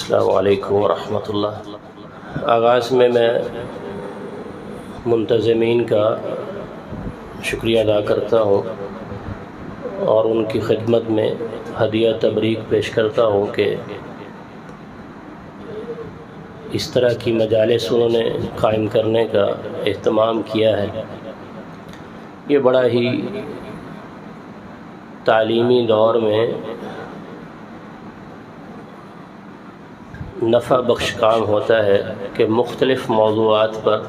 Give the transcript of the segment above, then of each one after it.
السلام علیکم ورحمۃ اللہ۔ آغاز میں منتظمین کا شکریہ ادا کرتا ہوں اور ان کی خدمت میں ہدیہ تبریک پیش کرتا ہوں کہ اس طرح کی مجالس انہوں نے قائم کرنے کا اہتمام کیا ہے۔ یہ بڑا ہی تعلیمی دور میں نفع بخش کام ہوتا ہے کہ مختلف موضوعات پر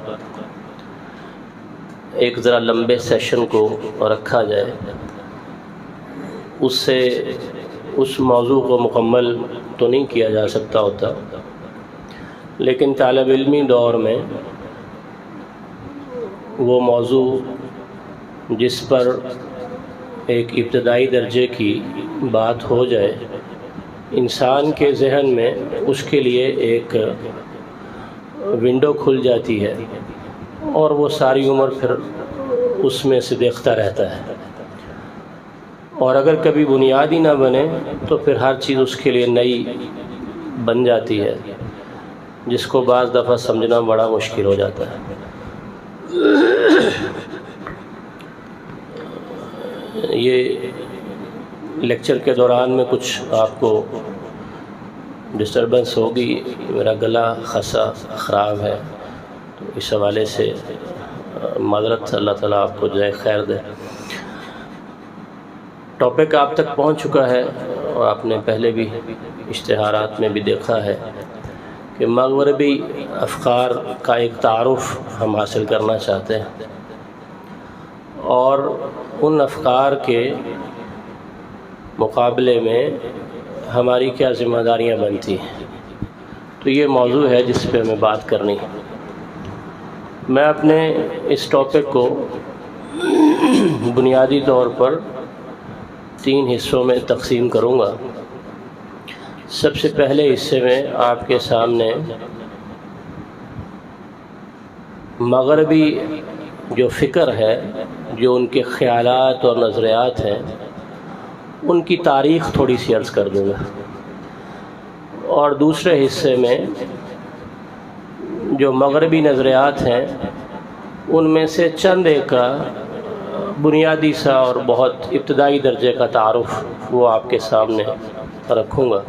ایک ذرا لمبے سیشن کو رکھا جائے، اس سے اس موضوع کو مکمل تو نہیں کیا جا سکتا ہوتا، لیکن طالب علمی دور میں وہ موضوع جس پر ایک ابتدائی درجے کی بات ہو جائے، انسان کے ذہن میں اس کے لیے ایک ونڈو کھل جاتی ہے اور وہ ساری عمر پھر اس میں سے دیکھتا رہتا ہے، اور اگر کبھی بنیاد ہی نہ بنے تو پھر ہر چیز اس کے لیے نئی بن جاتی ہے، جس کو بعض دفعہ سمجھنا بڑا مشکل ہو جاتا ہے۔ یہ لیکچر کے دوران میں کچھ آپ کو ڈسٹربنس ہوگی، میرا گلا خاصا خراب ہے، تو اس حوالے سے معذرت، اللہ تعالیٰ آپ کو جزائے خیر دے۔ ٹاپک آپ تک پہنچ چکا ہے اور آپ نے پہلے بھی اشتہارات میں بھی دیکھا ہے کہ مغربی افکار کا ایک تعارف ہم حاصل کرنا چاہتے ہیں، اور ان افکار کے مقابلے میں ہماری کیا ذمہ داریاں بنتی ہیں، تو یہ موضوع ہے جس پہ ہمیں بات کرنی ہے۔ میں اپنے اس ٹاپک کو بنیادی طور پر 3 حصوں میں تقسیم کروں گا۔ سب سے پہلے حصے میں آپ کے سامنے مغربی جو فکر ہے، جو ان کے خیالات اور نظریات ہیں، ان کی تاریخ تھوڑی سی عرض کر دوں گا، اور دوسرے حصے میں جو مغربی نظریات ہیں ان میں سے چند ایک کا بنیادی سا اور بہت ابتدائی درجے کا تعارف وہ آپ کے سامنے رکھوں گا۔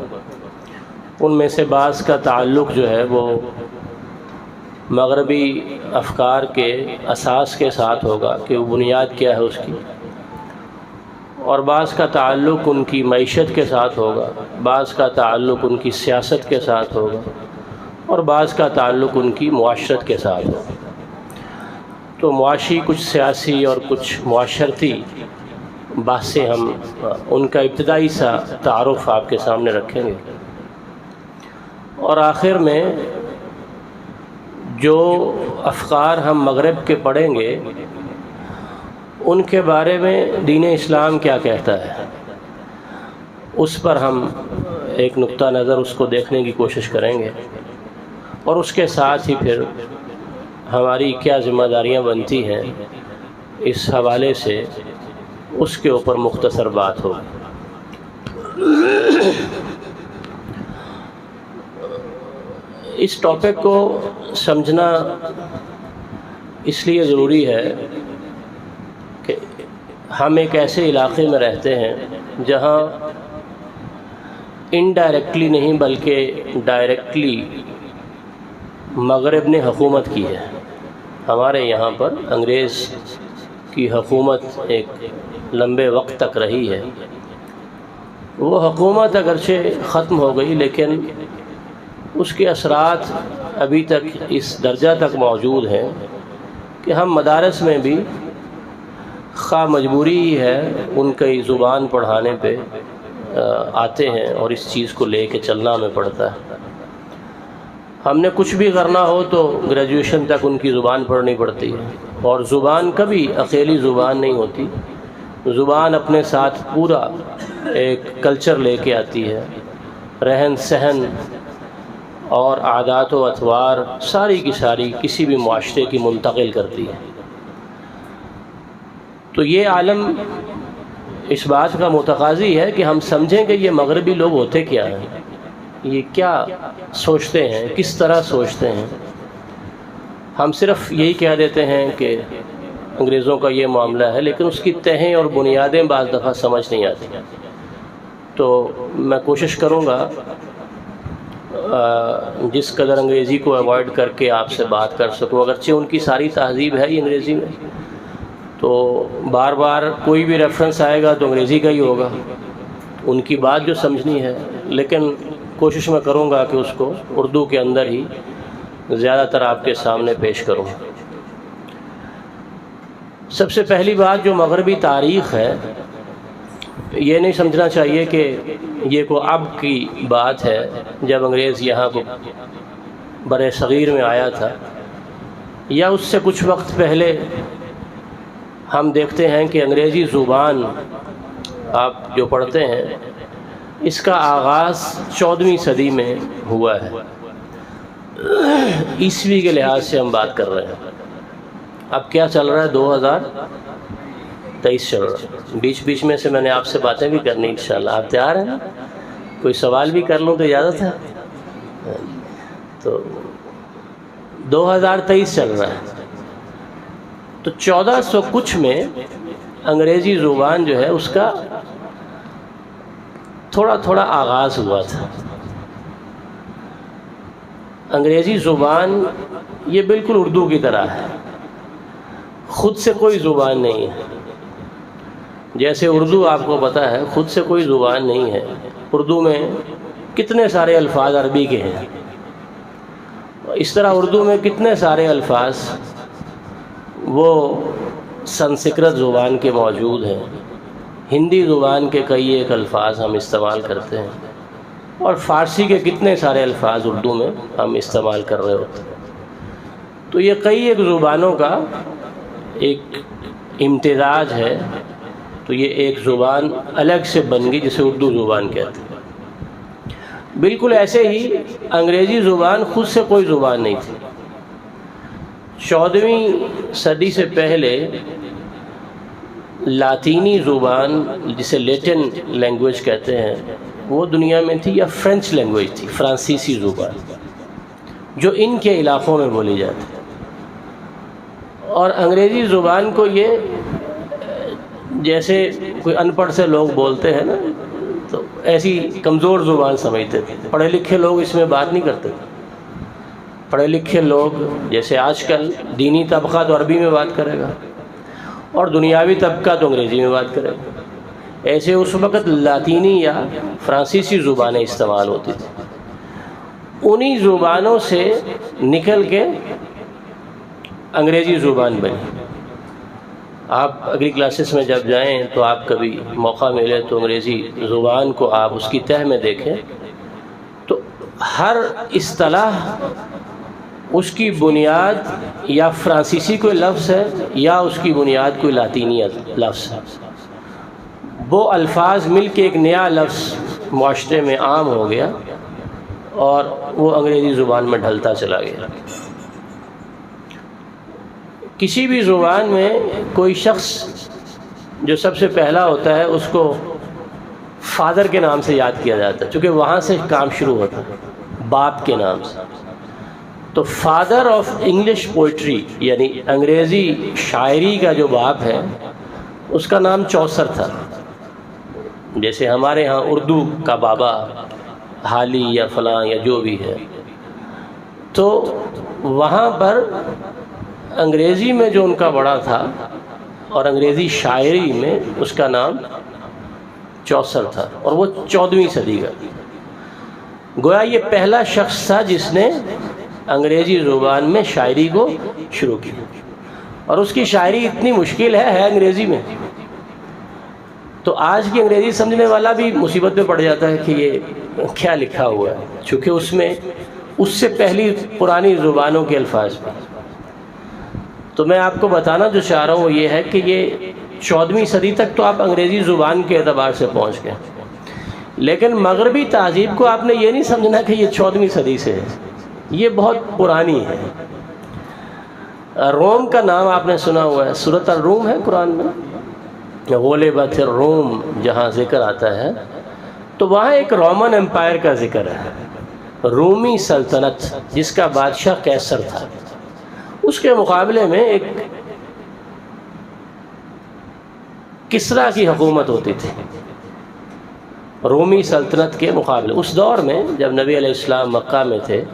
ان میں سے بعض کا تعلق جو ہے وہ مغربی افکار کے اساس کے ساتھ ہوگا کہ وہ بنیاد کیا ہے اس کی، اور بعض کا تعلق ان کی معیشت کے ساتھ ہوگا، بعض کا تعلق ان کی سیاست کے ساتھ ہوگا، اور بعض کا تعلق ان کی معاشرت کے ساتھ ہوگا۔ تو معاشی، کچھ سیاسی اور کچھ معاشرتی بحثیں ہم ان کا ابتدائی سا تعارف آپ کے سامنے رکھیں گے، اور آخر میں جو افکار ہم مغرب کے پڑھیں گے ان کے بارے میں دین اسلام کیا کہتا ہے، اس پر ہم ایک نقطہ نظر اس کو دیکھنے کی کوشش کریں گے، اور اس کے ساتھ ہی پھر ہماری کیا ذمہ داریاں بنتی ہیں اس حوالے سے اس کے اوپر مختصر بات ہو۔ اس ٹاپک کو سمجھنا اس لیے ضروری ہے کہ ہم ایک ایسے علاقے میں رہتے ہیں جہاں انڈائریکٹلی نہیں بلکہ ڈائریکٹلی مغرب نے حکومت کی ہے۔ ہمارے یہاں پر انگریز کی حکومت ایک لمبے وقت تک رہی ہے۔ وہ حکومت اگرچہ ختم ہو گئی، لیکن اس کے اثرات ابھی تک اس درجہ تک موجود ہیں کہ ہم مدارس میں بھی خواہ مجبوری ہی ہے ان کی زبان پڑھانے پہ آتے ہیں، اور اس چیز کو لے کے چلنا ہمیں پڑتا ہے۔ ہم نے کچھ بھی کرنا ہو تو گریجویشن تک ان کی زبان پڑھنی پڑتی ہے، اور زبان کبھی اکیلی زبان نہیں ہوتی، زبان اپنے ساتھ پورا ایک کلچر لے کے آتی ہے، رہن سہن اور عادات و اطوار ساری کی ساری کسی بھی معاشرے کی منتقل کرتی ہے۔ تو یہ عالم اس بات کا متقاضی ہے کہ ہم سمجھیں کہ یہ مغربی لوگ ہوتے کیا ہیں، یہ کیا سوچتے ہیں، کس طرح سوچتے ہیں؟ ہم صرف یہی کہہ دیتے ہیں کہ انگریزوں کا یہ معاملہ ہے، لیکن اس کی تہیں اور بنیادیں بعض دفعہ سمجھ نہیں آتی۔ تو میں کوشش کروں گا جس قدر انگریزی کو اوائڈ کر کے آپ سے بات کر سکوں، اگرچہ ان کی ساری تہذیب ہے ہی انگریزی میں، تو بار بار کوئی بھی ریفرنس آئے گا تو انگریزی کا ہی ہوگا، ان کی بات جو سمجھنی ہے، لیکن کوشش میں کروں گا کہ اس کو اردو کے اندر ہی زیادہ تر آپ کے سامنے پیش کروں۔ سب سے پہلی بات جو مغربی تاریخ ہے، یہ نہیں سمجھنا چاہیے کہ یہ کوئی اب کی بات ہے جب انگریز یہاں کو بر صغیر میں آیا تھا، یا اس سے کچھ وقت پہلے ہم دیکھتے ہیں کہ انگریزی زبان آپ جو پڑھتے ہیں اس کا آغاز 14ویں صدی میں ہوا ہے، عیسوی کے لحاظ سے ہم بات کر رہے ہیں۔ اب کیا چل رہا ہے؟ 2023 چل رہا ہے۔ بیچ بیچ میں سے میں نے آپ سے باتیں بھی کرنی انشاءاللہ، آپ تیار ہیں؟ کوئی سوال بھی کر لوں تو اجازت ہے؟ تو 2023 چل رہا ہے، تو 1400 کچھ میں انگریزی زبان جو ہے اس کا تھوڑا تھوڑا آغاز ہوا تھا۔ انگریزی زبان یہ بالکل اردو کی طرح ہے، خود سے کوئی زبان نہیں ہے۔ جیسے اردو آپ کو پتہ ہے خود سے کوئی زبان نہیں ہے، اردو میں کتنے سارے الفاظ عربی کے ہیں، اس طرح اردو میں کتنے سارے الفاظ وہ سنسکرت زبان کے موجود ہیں، ہندی زبان کے کئی ایک الفاظ ہم استعمال کرتے ہیں، اور فارسی کے کتنے سارے الفاظ اردو میں ہم استعمال کر رہے ہوتے ہیں۔ تو یہ کئی ایک زبانوں کا ایک امتزاج ہے، تو یہ ایک زبان الگ سے بن گئی جسے اردو زبان کہتے ہیں۔ بالکل ایسے ہی انگریزی زبان خود سے کوئی زبان نہیں تھی۔ 14ویں صدی سے پہلے لاطینی زبان جسے لیٹن لینگویج کہتے ہیں وہ دنیا میں تھی، یا فرینچ لینگویج تھی، فرانسیسی زبان جو ان کے علاقوں میں بولی جاتی ہے۔ اور انگریزی زبان کو یہ جیسے کوئی ان پڑھ سے لوگ بولتے ہیں نا، تو ایسی کمزور زبان سمجھتے تھے، پڑھے لکھے لوگ اس میں بات نہیں کرتے۔ پڑھے لکھے لوگ جیسے آج کل دینی طبقہ تو عربی میں بات کرے گا اور دنیاوی طبقہ تو انگریزی میں بات کرے گا، ایسے اس وقت لاطینی یا فرانسیسی زبانیں استعمال ہوتی تھیں۔ انہی زبانوں سے نکل کے انگریزی زبان بنی۔ آپ اگلی کلاسز میں جب جائیں تو آپ کبھی موقع ملے تو انگریزی زبان کو آپ اس کی تہ میں دیکھیں تو ہر اصطلاح اس کی بنیاد یا فرانسیسی کوئی لفظ ہے یا اس کی بنیاد کوئی لاطینی لفظ ہے۔ وہ الفاظ مل کے ایک نیا لفظ معاشرے میں عام ہو گیا اور وہ انگریزی زبان میں ڈھلتا چلا گیا۔ کسی بھی زبان میں کوئی شخص جو سب سے پہلا ہوتا ہے اس کو فادر کے نام سے یاد کیا جاتا ہے، چونکہ وہاں سے کام شروع ہوتا ہے، باپ کے نام سے۔ تو فادر آف انگلش پوئٹری یعنی انگریزی شاعری کا جو باپ ہے اس کا نام چوسر تھا، جیسے ہمارے ہاں اردو کا بابا حالی یا فلاں یا جو بھی ہے۔ تو وہاں پر انگریزی میں جو ان کا بڑا تھا اور انگریزی شاعری میں اس کا نام چوسر تھا، اور وہ 14ویں صدی کا۔ گویا یہ پہلا شخص تھا جس نے انگریزی زبان میں شاعری کو شروع کی، اور اس کی شاعری اتنی مشکل ہے انگریزی میں، تو آج کی انگریزی سمجھنے والا بھی مصیبت میں پڑ جاتا ہے کہ یہ کیا لکھا ہوا ہے، چونکہ اس میں اس سے پہلی پرانی زبانوں کے الفاظ ہیں۔ تو میں آپ کو بتانا جو چاہ رہا ہوں وہ یہ ہے کہ یہ 14ویں صدی تک تو آپ انگریزی زبان کے اعتبار سے پہنچ گئے، لیکن مغربی تہذیب کو آپ نے یہ نہیں سمجھنا کہ یہ 14ویں صدی سے ہے، یہ بہت پرانی ہے۔ روم کا نام آپ نے سنا ہوا ہے، سورۃ الروم ہے قرآن میں، غلبت الروم جہاں ذکر آتا ہے تو وہاں ایک رومن امپائر کا ذکر ہے۔ رومی سلطنت جس کا بادشاہ قیصر تھا، اس کے مقابلے میں ایک کسریٰ کی حکومت ہوتی تھی، رومی سلطنت کے مقابلے۔ اس دور میں جب نبی علیہ السلام مکہ میں تھے،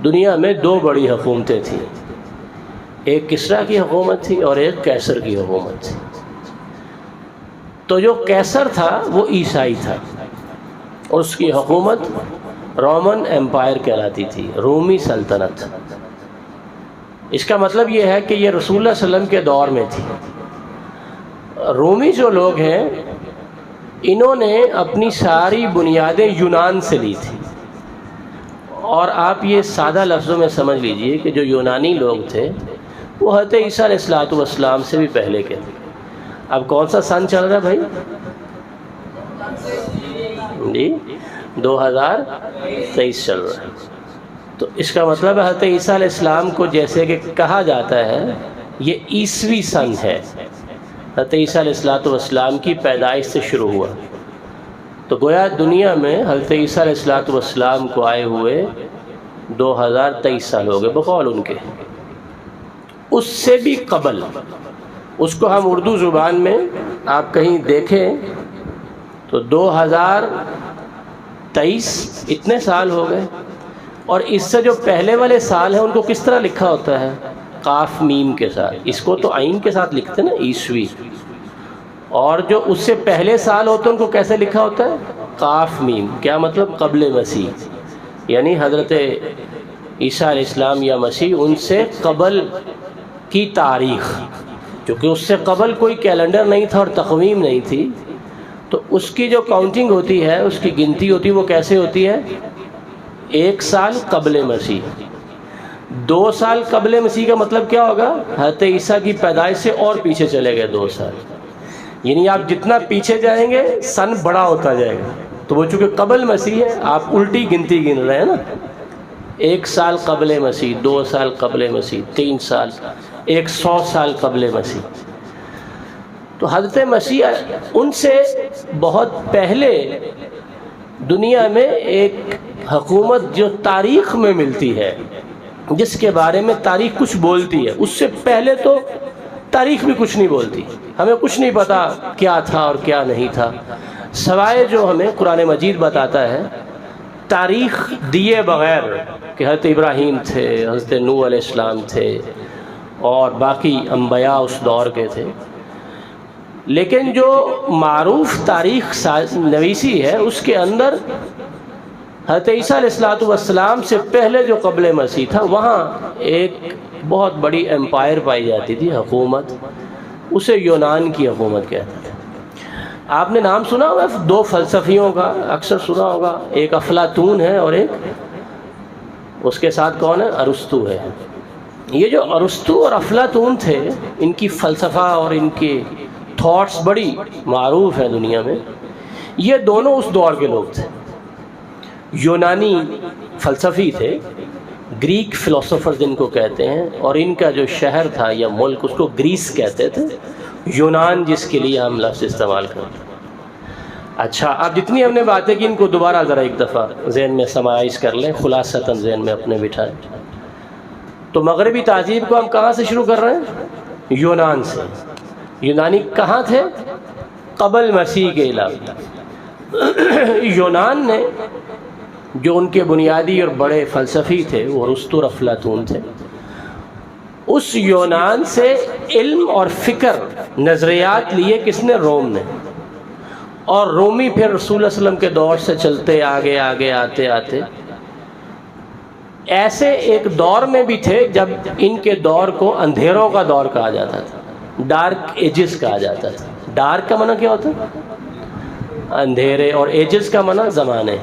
دنیا میں دو بڑی حکومتیں تھیں، ایک کسریٰ کی حکومت تھی اور ایک قیصر کی حکومت تھی۔ تو جو قیصر تھا وہ عیسائی تھا، اور اس کی حکومت رومن ایمپائر کہلاتی تھی، رومی سلطنت۔ اس کا مطلب یہ ہے کہ یہ رسول اللہ صلی اللہ علیہ وسلم کے دور میں تھی۔ رومی جو لوگ ہیں انہوں نے اپنی ساری بنیادیں یونان سے لی تھی، اور آپ یہ سادہ لفظوں میں سمجھ لیجئے کہ جو یونانی لوگ تھے وہ حضرت عیسیٰ علیہ السلام سے بھی پہلے کے تھے۔ اب کون سا سن چل رہا ہے بھائی؟ جی 2023 چل رہا ہے۔ تو اس کا مطلب ہے حضرت عیسیٰ علیہ السلام کو جیسے کہ کہا جاتا ہے یہ عیسوی سن ہے، حضرت عیسیٰ علیہ السلام کی پیدائش سے شروع ہوا۔ تو گویا دنیا میں حضرت عیسیٰ علیہ السلام کو آئے ہوئے 2023 سال ہو گئے بقول ان کے۔ اس سے بھی قبل، اس کو ہم اردو زبان میں آپ کہیں دیکھیں تو 2023 اتنے سال ہو گئے، اور اس سے جو پہلے والے سال ہیں ان کو کس طرح لکھا ہوتا ہے؟ قاف میم کے ساتھ۔ اس کو تو عین کے ساتھ لکھتے ہیں نا، عیسوی۔ اور جو اس سے پہلے سال ہوتے ہیں ان کو کیسے لکھا ہوتا ہے؟ قاف میم۔ کیا مطلب؟ قبل مسیح، یعنی حضرت عیسیٰ علیہ السلام یا مسیح ان سے قبل کی تاریخ، کیونکہ اس سے قبل کوئی کیلنڈر نہیں تھا اور تقویم نہیں تھی، تو اس کی جو کاؤنٹنگ ہوتی ہے، اس کی گنتی ہوتی ہے، وہ کیسے ہوتی ہے؟ 1 سال قبل مسیح۔ 2 سال قبل مسیح کا مطلب کیا ہوگا؟ حضرت عیسیٰ کی پیدائش سے اور پیچھے چلے گئے 2 سال، یعنی آپ جتنا پیچھے جائیں گے سن بڑا ہوتا جائے گا۔ تو وہ چونکہ قبل مسیح ہے، آپ الٹی گنتی گن رہے ہیں نا۔ 1 سال قبل مسیح، 2 سال قبل مسیح، 3 سال، 100 سال قبل مسیح۔ تو حضرت مسیح ان سے بہت پہلے دنیا میں ایک حکومت جو تاریخ میں ملتی ہے، جس کے بارے میں تاریخ کچھ بولتی ہے، اس سے پہلے تو تاریخ بھی کچھ نہیں بولتی، ہمیں کچھ نہیں پتا کیا تھا اور کیا نہیں تھا، سوائے جو ہمیں قرآن مجید بتاتا ہے تاریخ دیے بغیر کہ حضرت ابراہیم تھے، حضرت نوح علیہ السلام تھے اور باقی انبیاء اس دور کے تھے۔ لیکن جو معروف تاریخ نویسی ہے اس کے اندر حضرت عیسیٰ علیہ السلام سے پہلے جو قبل مسیح تھا وہاں ایک بہت بڑی ایمپائر پائی جاتی تھی، حکومت، اسے یونان کی حکومت کہتے تھے۔ آپ نے نام سنا ہوگا 2 فلسفیوں کا، اکثر سنا ہوگا، ایک افلاطون ہے اور ایک اس کے ساتھ کون ہے؟ ارسطو ہے۔ یہ جو ارسطو اور افلاطون تھے، ان کی فلسفہ اور ان کے تھاٹس بڑی معروف ہیں دنیا میں۔ یہ دونوں اس دور کے لوگ تھے، یونانی فلسفی تھے، گریک فلسفر جن کو کہتے ہیں، اور ان کا جو شہر تھا یا ملک اس کو گریس کہتے تھے، یونان جس کے لیے ہم لفظ استعمال کرتے ہیں۔ اچھا، اب جتنی ہم نے باتیں کی ان کو دوبارہ ذرا ایک دفعہ ذہن میں سمائز کر لیں، خلاصتاً ذہن میں اپنے بٹھائیں۔ تو مغربی تہذیب کو ہم کہاں سے شروع کر رہے ہیں؟ یونان سے۔ یونانی کہاں تھے؟ قبل مسیح کے علاوہ۔ یونان نے جو ان کے بنیادی اور بڑے فلسفی تھے وہ ارسطو اور افلاطون تھے، اس یونان سے علم اور فکر نظریات لیے کس نے؟ روم نے۔ اور رومی پھر رسول اللہ صلی اللہ علیہ وسلم کے دور سے چلتے آگے آگے آتے آتے ایسے ایک دور میں بھی تھے جب ان کے دور کو اندھیروں کا دور کہا جاتا تھا، ڈارک ایجز کہا جاتا تھا۔ ڈارک کا معنی کیا ہوتا ہے؟ اندھیرے، اور ایجز کا معنی زمانے۔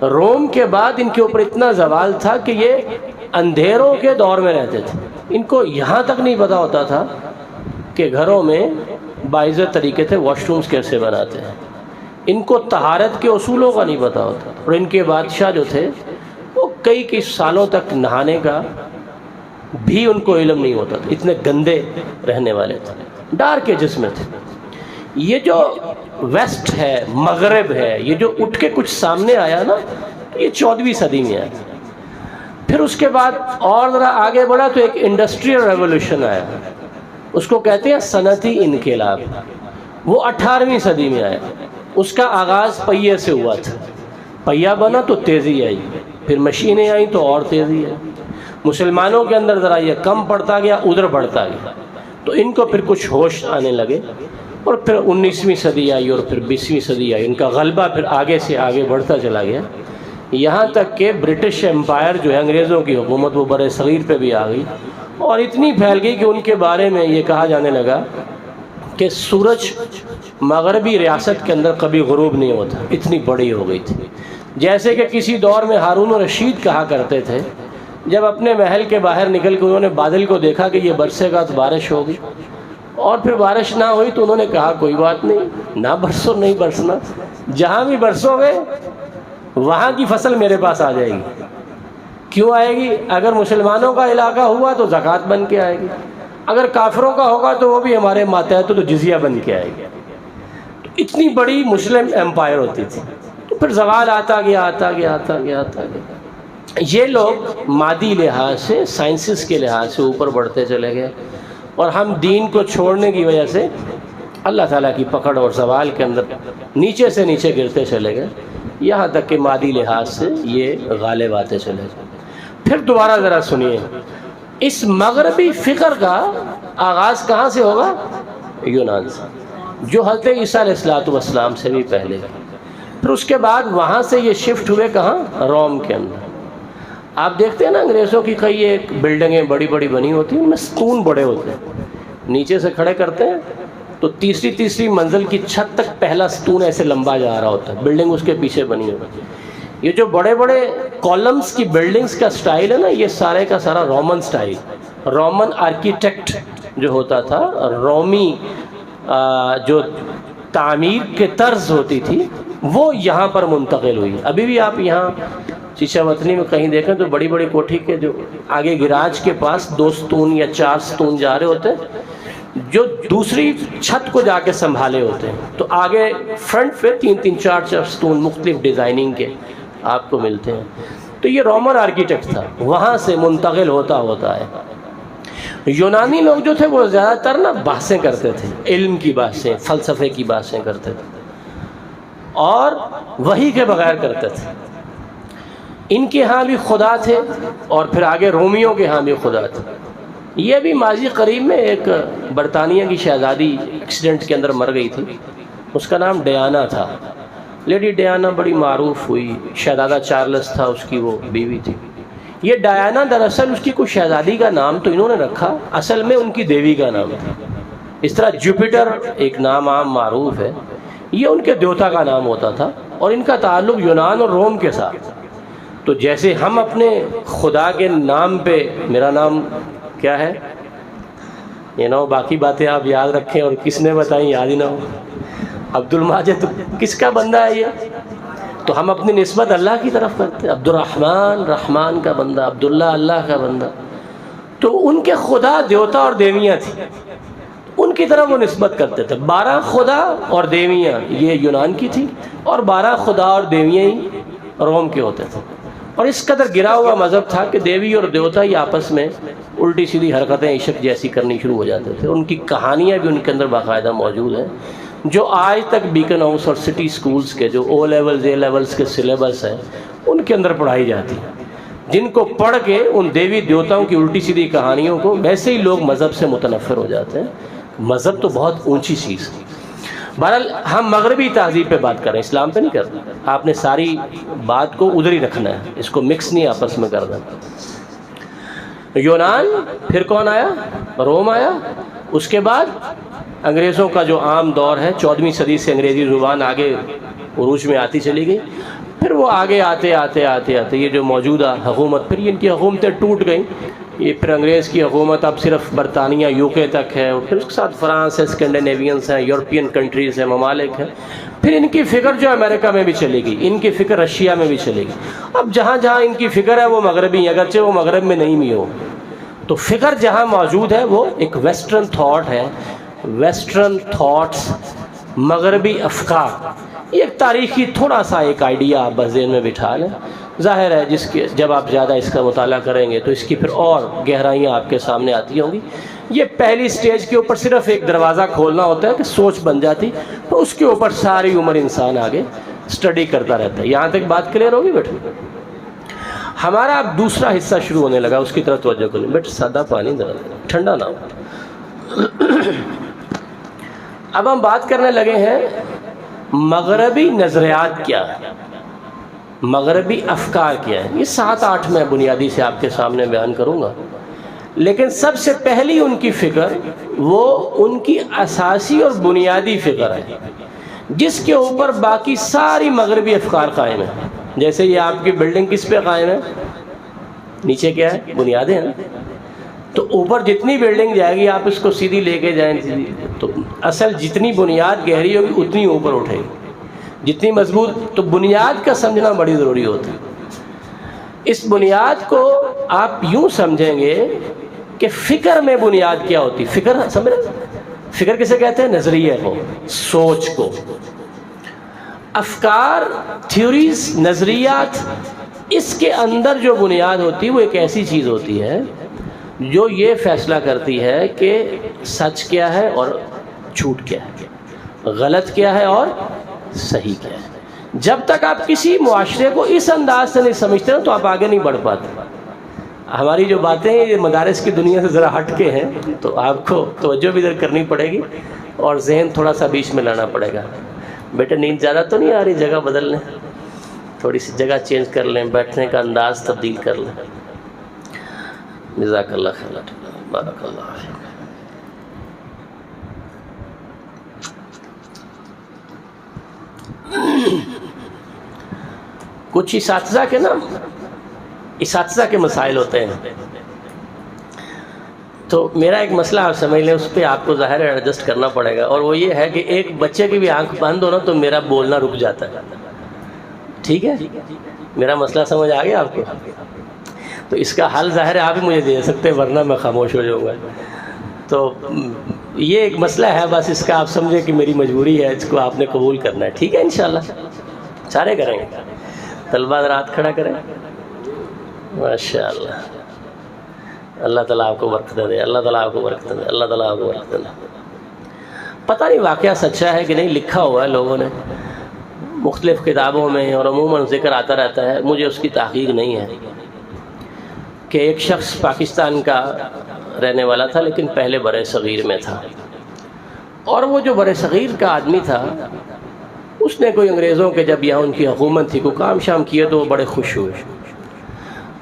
روم کے بعد ان کے اوپر اتنا زوال تھا کہ یہ اندھیروں کے دور میں رہتے تھے۔ ان کو یہاں تک نہیں پتا ہوتا تھا کہ گھروں میں باعزت طریقے سے واش رومز کیسے بناتے ہیں، ان کو طہارت کے اصولوں کا نہیں پتا ہوتا، اور ان کے بادشاہ جو تھے وہ کئی سالوں تک نہانے کا بھی ان کو علم نہیں ہوتا تھا، اتنے گندے رہنے والے تھے، ڈارک ایجز میں تھے۔ یہ جو ویسٹ ہے، مغرب ہے، یہ جو اٹھ کے کچھ سامنے آیا نا، یہ 14ویں صدی میں آیا۔ پھر اس کے بعد اور ذرا آگے بڑھا تو ایک انڈسٹریل ریولوشن آیا، اس کو کہتے ہیں صنعتی انقلاب، وہ 18ویں صدی میں آیا۔ اس کا آغاز پہیے سے ہوا تھا، پہیہ بنا تو تیزی آئی، پھر مشینیں آئیں تو اور تیزی آئی، مسلمانوں کے اندر ذرا یہ کم پڑتا گیا، ادھر بڑھتا گیا، تو ان کو پھر کچھ ہوش آنے لگے، اور پھر 19ویں صدی آئی اور پھر 20ویں صدی آئی، ان کا غلبہ پھر آگے سے آگے بڑھتا چلا گیا، یہاں تک کہ برٹش امپائر جو ہے انگریزوں کی حکومت وہ بر صغیر پہ بھی آ گئی، اور اتنی پھیل گئی کہ ان کے بارے میں یہ کہا جانے لگا کہ سورج مغربی ریاست کے اندر کبھی غروب نہیں ہوتا، اتنی بڑی ہو گئی تھی۔ جیسے کہ کسی دور میں ہارون الرشید کہا کرتے تھے، جب اپنے محل کے باہر نکل کے انہوں نے بادل کو دیکھا کہ یہ برسے گا تو بارش ہوگی، اور پھر بارش نہ ہوئی تو انہوں نے کہا کوئی بات نہیں، نہ برسو نہیں برسنا، جہاں بھی برسو گے وہاں کی فصل میرے پاس آ جائے گی۔ کیوں آئے گی؟ اگر مسلمانوں کا علاقہ ہوا تو زکوٰۃ بن کے آئے گی، اگر کافروں کا ہوگا تو وہ بھی ہمارے ماتحت تو جزیہ بن کے آئے گی۔ تو اتنی بڑی مسلم امپائر ہوتی تھی، تو پھر زوال آتا گیا آتا گیا آتا گیا آتا گیا۔ یہ لوگ مادی لحاظ سے، سائنسز کے لحاظ سے اوپر بڑھتے چلے گئے، اور ہم دین کو چھوڑنے کی وجہ سے اللہ تعالیٰ کی پکڑ اور زوال کے اندر نیچے سے نیچے گرتے چلے گئے، یہاں تک کہ مادی لحاظ سے یہ غالب آتے چلے گئے۔ پھر دوبارہ ذرا سنیے، اس مغربی فکر کا آغاز کہاں سے ہوگا؟ یونان سے، جو حضرت عیسیٰ علیہ السلام سے بھی پہلے۔ پھر اس کے بعد وہاں سے یہ شفٹ ہوئے کہاں؟ روم کے اندر۔ آپ دیکھتے ہیں نا انگریزوں کی کئی ایک بلڈنگیں بڑی بڑی بنی ہوتی ہیں، ان میں ستون بڑے ہوتے ہیں، نیچے سے کھڑے کرتے ہیں تو تیسری منزل کی چھت تک پہلا ستون ایسے لمبا جا رہا ہوتا ہے، بلڈنگ اس کے پیچھے بنی ہوتی ہے۔ یہ جو بڑے بڑے کالمز کی بلڈنگز کا سٹائل ہے نا، یہ سارے کا سارا رومن سٹائل، رومن آرکیٹیکٹ جو ہوتا تھا، رومی جو تعمیر کے طرز ہوتی تھی وہ یہاں پر منتقل ہوئی۔ ابھی بھی آپ یہاں شیشہ وطنی میں کہیں دیکھیں تو بڑی بڑی کوٹھی کے جو آگے گراج کے پاس 2 ستون یا 4 ستون جا رہے ہوتے ہیں، جو دوسری چھت کو جا کے سنبھالے ہوتے ہیں، تو آگے فرنٹ پہ 3 4 ستون مختلف ڈیزائننگ کے آپ کو ملتے ہیں۔ تو یہ رومن آرکیٹیکٹ تھا، وہاں سے منتقل ہوتا ہوتا ہے۔ یونانی لوگ جو تھے وہ زیادہ تر نا بحثیں کرتے تھے، علم کی بحثیں، فلسفے کی بحثیں کرتے تھے، اور وحی کے بغیر کرتے تھے۔ ان کے ہاں بھی خدا تھے، اور پھر آگے رومیوں کے ہاں بھی خدا تھے۔ یہ بھی ماضی قریب میں ایک برطانیہ کی شہزادی ایکسیڈنٹ کے اندر مر گئی تھی، اس کا نام ڈیانا تھا، لیڈی ڈیانا بڑی معروف ہوئی، شہزادہ چارلس تھا اس کی وہ بیوی تھی۔ یہ ڈیانا دراصل اس کی کوئی شہزادی کا نام تو انہوں نے رکھا، اصل میں ان کی دیوی کا نام تھا۔ اس طرح جوپیٹر ایک نام عام معروف ہے، یہ ان کے دیوتا کا نام ہوتا تھا، اور ان کا تعلق یونان اور روم کے ساتھ۔ تو جیسے ہم اپنے خدا کے نام پہ، میرا نام کیا ہے باقی باتیں آپ یاد رکھیں، اور کس نے بتائیں یاد ہی نہ ہو، عبد الماجد کس کا بندہ ہے یہ؟ تو ہم اپنی نسبت اللہ کی طرف کرتے ہیں، عبد الرحمن رحمان کا بندہ، عبداللہ اللہ کا بندہ۔ تو ان کے خدا دیوتا اور دیویاں تھیں، ان کی طرف وہ نسبت کرتے تھے۔ 12 خدا اور دیویاں یہ یونان کی تھی، اور 12 خدا اور دیویاں ہی روم کے ہوتے تھے۔ اور اس قدر گرا ہوا مذہب تھا کہ دیوی اور دیوتا ہی آپس میں الٹی سیدھی حرکتیں عشق جیسی کرنی شروع ہو جاتے تھے۔ ان کی کہانیاں بھی ان کے اندر باقاعدہ موجود ہیں، جو آج تک بیکن ہاؤس اور سٹی سکولز کے جو او لیولز اے لیولز کے سلیبس ہیں ان کے اندر پڑھائی جاتی ہے، جن کو پڑھ کے ان دیوی دیوتاؤں کی الٹی سیدھی کہانیوں کو ویسے ہی لوگ مذہب سے متنفر ہو جاتے ہیں۔ مذہب تو بہت اونچی چیز ہے۔ بہرحال ہم مغربی تہذیب پہ بات کر رہے ہیں، اسلام پہ نہیں کر رہے۔ آپ نے ساری بات کو ادھر ہی رکھنا ہے، اس کو مکس نہیں آپس میں کرنا۔ یونان، پھر کون آیا؟ روم آیا۔ اس کے بعد انگریزوں کا جو عام دور ہے، 14ویں صدی سے انگریزی زبان آگے عروج میں آتی چلی گئی۔ پھر وہ آگے آتے آتے آتے آتے یہ جو موجودہ حکومت، پھر ان کی حکومتیں ٹوٹ گئیں۔ یہ پھر انگریز کی حکومت اب صرف برطانیہ UK تک ہے، اور پھر اس کے ساتھ فرانس ہے، اسکینڈینیوینس ہیں، یورپین کنٹریز ہیں، ممالک ہیں۔ پھر ان کی فکر جو امریکہ میں بھی چلے گی، ان کی فکر رشیا میں بھی چلے گی۔ اب جہاں جہاں ان کی فکر ہے وہ مغربی، اگرچہ وہ مغرب میں نہیں بھی ہو، تو فکر جہاں موجود ہے وہ ایک ویسٹرن تھاٹ ہے، ویسٹرن تھاٹس، مغربی افکار۔ ایک تاریخی تھوڑا سا ایک آئیڈیا آپ بس ذہن میں بٹھا لیں۔ ظاہر ہے جس کے جب آپ زیادہ اس کا مطالعہ کریں گے تو اس کی پھر اور گہرائیاں آپ کے سامنے آتی ہوں گی. یہ پہلی سٹیج کے اوپر صرف ایک دروازہ کھولنا ہوتا ہے کہ سوچ بن جاتی، تو اس کے اوپر ساری عمر انسان آگے سٹڈی کرتا رہتا ہے. یہاں تک بات کلیئر ہوگی بیٹا؟ ہمارا اب دوسرا حصہ شروع ہونے لگا، اس کی طرف توجہ کریں. بیٹا سادہ پانی ذرا ٹھنڈا نہ ہو. اب ہم بات کرنے لگے ہیں مغربی نظریات کیا ہے، مغربی افکار کیا ہے. یہ 7-8 میں بنیادی سے آپ کے سامنے بیان کروں گا، لیکن سب سے پہلی ان کی فکر وہ ان کی اساسی اور بنیادی فکر ہے جس کے اوپر باقی ساری مغربی افکار قائم ہیں. جیسے یہ آپ کی بلڈنگ کس پہ قائم ہے؟ نیچے کیا ہے؟ بنیادیں ہیں. تو اوپر جتنی بلڈنگ جائے گی آپ اس کو سیدھی لے کے جائیں تو اصل جتنی بنیاد گہری ہوگی اتنی اوپر اٹھے گی، جتنی مضبوط. تو بنیاد کا سمجھنا بڑی ضروری ہوتا ہے. اس بنیاد کو آپ یوں سمجھیں گے کہ فکر میں بنیاد کیا ہوتی. فکر سمجھ رہے؟ فکر کسے کہتے ہیں؟ نظریے کو، سوچ کو. افکار، تھیوریز، نظریات، اس کے اندر جو بنیاد ہوتی ہے وہ ایک ایسی چیز ہوتی ہے جو یہ فیصلہ کرتی ہے کہ سچ کیا ہے اور جھوٹ کیا ہے، غلط کیا ہے اور صحیح کیا ہے. جب تک آپ کسی معاشرے کو اس انداز سے نہیں سمجھتے تو آپ آگے نہیں بڑھ پاتے. ہماری جو باتیں یہ مدارس کی دنیا سے ذرا ہٹ کے ہیں، تو آپ کو توجہ بھی ادھر کرنی پڑے گی اور ذہن تھوڑا سا بیچ میں لانا پڑے گا. بیٹے نیند زیادہ تو نہیں آ رہی؟ جگہ بدل لیں، تھوڑی سی جگہ چینج کر لیں، بیٹھنے کا انداز تبدیل کر لیں. جزاک اللہ خیر، بارک اللہ فیک. کچھ اساتذہ کے مسائل ہوتے ہیں. تو میرا ایک مسئلہ آپ سمجھ لیں، اس پہ آپ کو ظاہر ایڈجسٹ کرنا پڑے گا، اور وہ یہ ہے کہ ایک بچے کی بھی آنکھ بند ہو نا تو میرا بولنا رک جاتا ہے. ٹھیک ہے؟ میرا مسئلہ سمجھ آ گیا آپ کو؟ تو اس کا حل ظاہر ہے آپ ہی مجھے دے سکتے ہیں، ورنہ میں خاموش ہو جاؤں گا. تو یہ ایک مسئلہ ہے، بس اس کا آپ سمجھیں کہ میری مجبوری ہے، اس کو آپ نے قبول کرنا ہے. ٹھیک ہے؟ انشاءاللہ سارے کریں گے. طلبہ ذرا ہاتھ کھڑا کریں. ماشاءاللہ. اللہ تعالیٰ آپ کو برکت دے، اللہ تعالیٰ آپ کو برکت دے، اللہ تعالیٰ آپ کو برکت دے. پتہ نہیں واقعہ سچا ہے کہ نہیں، لکھا ہوا ہے لوگوں نے مختلف کتابوں میں اور عموماً ذکر آتا رہتا ہے، مجھے اس کی تحقیق نہیں ہے، کہ ایک شخص پاکستان کا رہنے والا تھا لیکن پہلے برِ صغیر میں تھا، اور وہ جو برِ صغیر کا آدمی تھا اس نے کوئی انگریزوں کے جب یہاں ان کی حکومت تھی کوئی کام شام کیا تو وہ بڑے خوش ہوئے،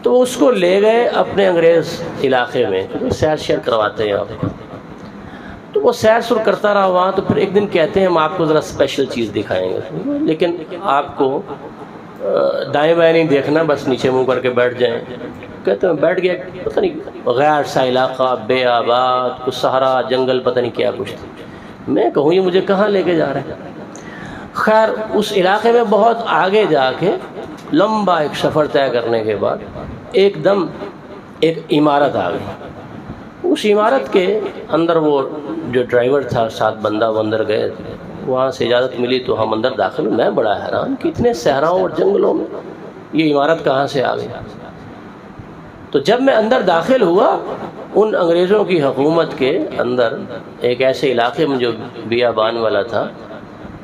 تو اس کو لے گئے اپنے انگریز علاقے میں، سیر شیر کرواتے ہیں آپ. تو وہ سیر سر کرتا رہا وہاں. تو پھر ایک دن کہتے ہیں ہم آپ کو ذرا اسپیشل چیز دکھائیں گے، لیکن آپ کو دائیں بائیں نہیں دیکھنا، بس نیچے منہ کر کے بیٹھ جائیں. کہتے ہیں بیٹھ گیا، پتہ نہیں غیر سا علاقہ، بے آباد، کچھ صحرا جنگل، پتہ نہیں کیا کچھ تھا. میں کہوں یہ مجھے کہاں لے کے جا رہے ہیں. خیر اس علاقے میں بہت آگے جا کے لمبا ایک سفر طے کرنے کے بعد ایک دم ایک عمارت آ گئی. اس عمارت کے اندر وہ جو ڈرائیور تھا 7 بندہ وہ اندر گئے، وہاں سے اجازت ملی تو ہم اندر داخل ہوئے. میں بڑا حیران کہ اتنے صحراؤں اور جنگلوں میں یہ عمارت کہاں سے آ گئی. تو جب میں اندر داخل ہوا ان انگریزوں کی حکومت کے اندر ایک ایسے علاقے میں جو بیابان والا تھا،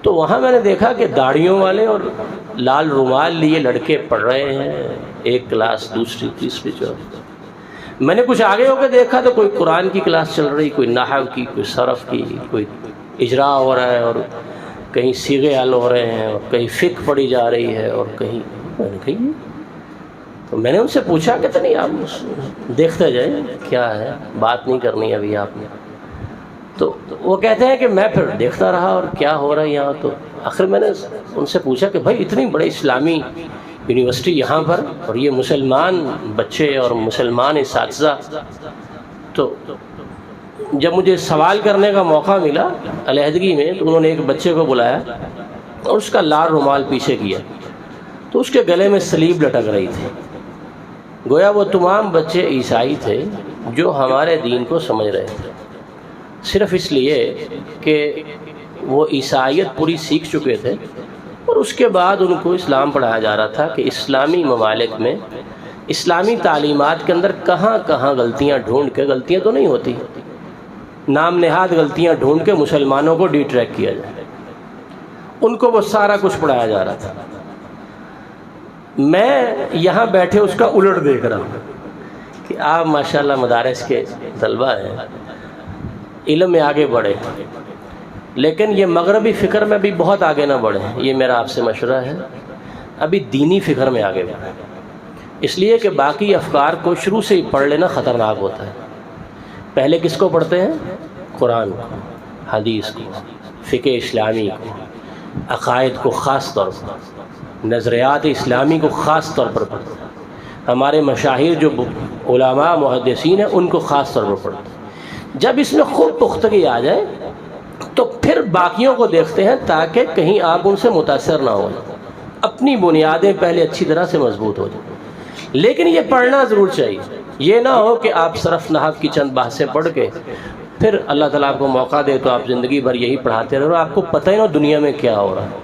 تو وہاں میں نے دیکھا کہ داڑھیوں والے اور لال رومال لیے لڑکے پڑھ رہے ہیں، ایک کلاس، دوسری، تیسری، چوتھی. میں نے کچھ آگے ہو کے دیکھا تو کوئی قرآن کی کلاس چل رہی، کوئی نحو کی، کوئی صرف کی، کوئی اجرا ہو رہا ہے، اور کہیں صیغے حل ہو رہے ہیں، اور کہیں فقہ پڑھی جا رہی ہے، اور کہیں میں نے کہی. تو میں نے ان سے پوچھا کہ نہیں آپ دیکھتے جائیں کیا ہے، بات نہیں کرنی ابھی آپ نے. تو وہ کہتے ہیں کہ میں پھر دیکھتا رہا اور کیا ہو رہا ہے یہاں. تو آخر میں نے ان سے پوچھا کہ بھائی اتنی بڑی اسلامی یونیورسٹی یہاں پر اور یہ مسلمان بچے اور مسلمان اساتذہ. تو جب مجھے سوال کرنے کا موقع ملا علیحدگی میں تو انہوں نے ایک بچے کو بلایا اور اس کا لال رومال پیچھے کیا تو اس کے گلے میں صلیب لٹک رہی تھی. گویا وہ تمام بچے عیسائی تھے جو ہمارے دین کو سمجھ رہے تھے، صرف اس لیے کہ وہ عیسائیت پوری سیکھ چکے تھے اور اس کے بعد ان کو اسلام پڑھایا جا رہا تھا کہ اسلامی ممالک میں اسلامی تعلیمات کے اندر کہاں کہاں غلطیاں ڈھونڈ کے، غلطیاں تو نہیں ہوتی، نام نہاد غلطیاں ڈھونڈ کے مسلمانوں کو ڈی ٹریک کیا جائے، ان کو وہ سارا کچھ پڑھایا جا رہا تھا۔ میں یہاں بیٹھے اس کا الٹ دیکھ رہا ہوں کہ آپ ماشاءاللہ مدارس کے طلبہ ہیں، علم میں آگے بڑھے، لیکن یہ مغربی فکر میں بھی بہت آگے نہ بڑھے۔ یہ میرا آپ سے مشورہ ہے، ابھی دینی فکر میں آگے بڑھے، اس لیے کہ باقی افکار کو شروع سے ہی پڑھ لینا خطرناک ہوتا ہے۔ پہلے کس کو پڑھتے ہیں؟ قرآن کو، حدیث کو، فقہ اسلامی کو، عقائد کو خاص طور پر، نظریات اسلامی کو خاص طور پر پڑھتے ہیں۔ ہمارے مشاہیر جو علماء محدثین ہیں ان کو خاص طور پر پڑھتے ہیں۔ جب اس میں خوب پختگی آ جائے تو پھر باقیوں کو دیکھتے ہیں تاکہ کہیں آپ ان سے متاثر نہ ہو، اپنی بنیادیں پہلے اچھی طرح سے مضبوط ہو جائیں۔ لیکن یہ پڑھنا ضرور چاہیے، یہ نہ ہو کہ آپ صرف نحو کی چند بحثیں پڑھ کے پھر اللہ تعالیٰ آپ کو موقع دے تو آپ زندگی بھر یہی پڑھاتے رہو، آپ کو پتہ ہی نہ دنیا میں کیا ہو رہا ہے۔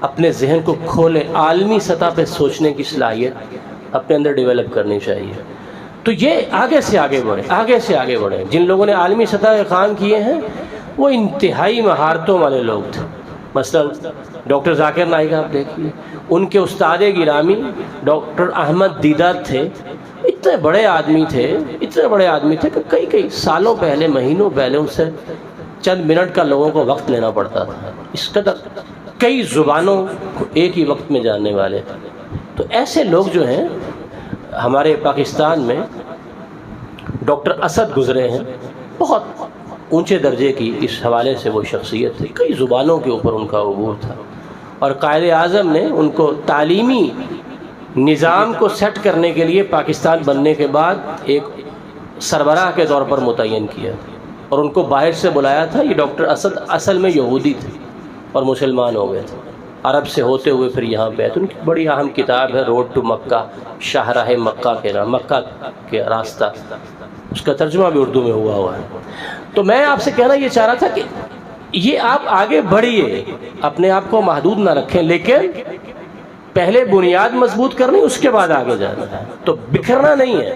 اپنے ذہن کو کھولیں، عالمی سطح پہ سوچنے کی صلاحیت اپنے اندر ڈیولپ کرنی چاہیے۔ تو یہ آگے سے آگے بڑھے، آگے سے آگے بڑھے۔ جن لوگوں نے عالمی سطح کے کام کیے ہیں وہ انتہائی مہارتوں والے لوگ تھے۔ مثلا ڈاکٹر ذاکر نائک آپ دیکھیے، ان کے استاد گرامی ڈاکٹر احمد دیدات تھے، اتنے بڑے آدمی تھے، اتنے بڑے آدمی تھے کہ کئی سالوں پہلے، مہینوں پہلے ان سے چند منٹ کا لوگوں کو وقت لینا پڑتا تھا، اس قدر کئی زبانوں کو ایک ہی وقت میں جاننے والے۔ تو ایسے لوگ جو ہیں ہمارے پاکستان میں، ڈاکٹر اسد گزرے ہیں، بہت اونچے درجے کی اس حوالے سے وہ شخصیت تھی، کئی زبانوں کے اوپر ان کا عبور تھا، اور قائد اعظم نے ان کو تعلیمی نظام کو سیٹ کرنے کے لیے پاکستان بننے کے بعد ایک سربراہ کے طور پر متعین کیا اور ان کو باہر سے بلایا تھا۔ یہ ڈاکٹر اسد اصل میں یہودی تھے اور مسلمان ہو گئے تھے، عرب سے ہوتے ہوئے پھر یہاں پہ آئے۔ تو ان کی بڑی اہم کتاب ہے روڈ ٹو مکہ، شاہراہ مکہ کے نام، مکہ کے راستہ، اس کا ترجمہ بھی اردو میں ہوا ہے۔ تو میں آپ سے کہنا یہ چاہ رہا تھا کہ یہ آپ آگے بڑھیے، اپنے آپ کو محدود نہ رکھیں، لیکن پہلے بنیاد مضبوط کرنی، اس کے بعد آگے جانا ہے۔ تو بکھرنا نہیں ہے۔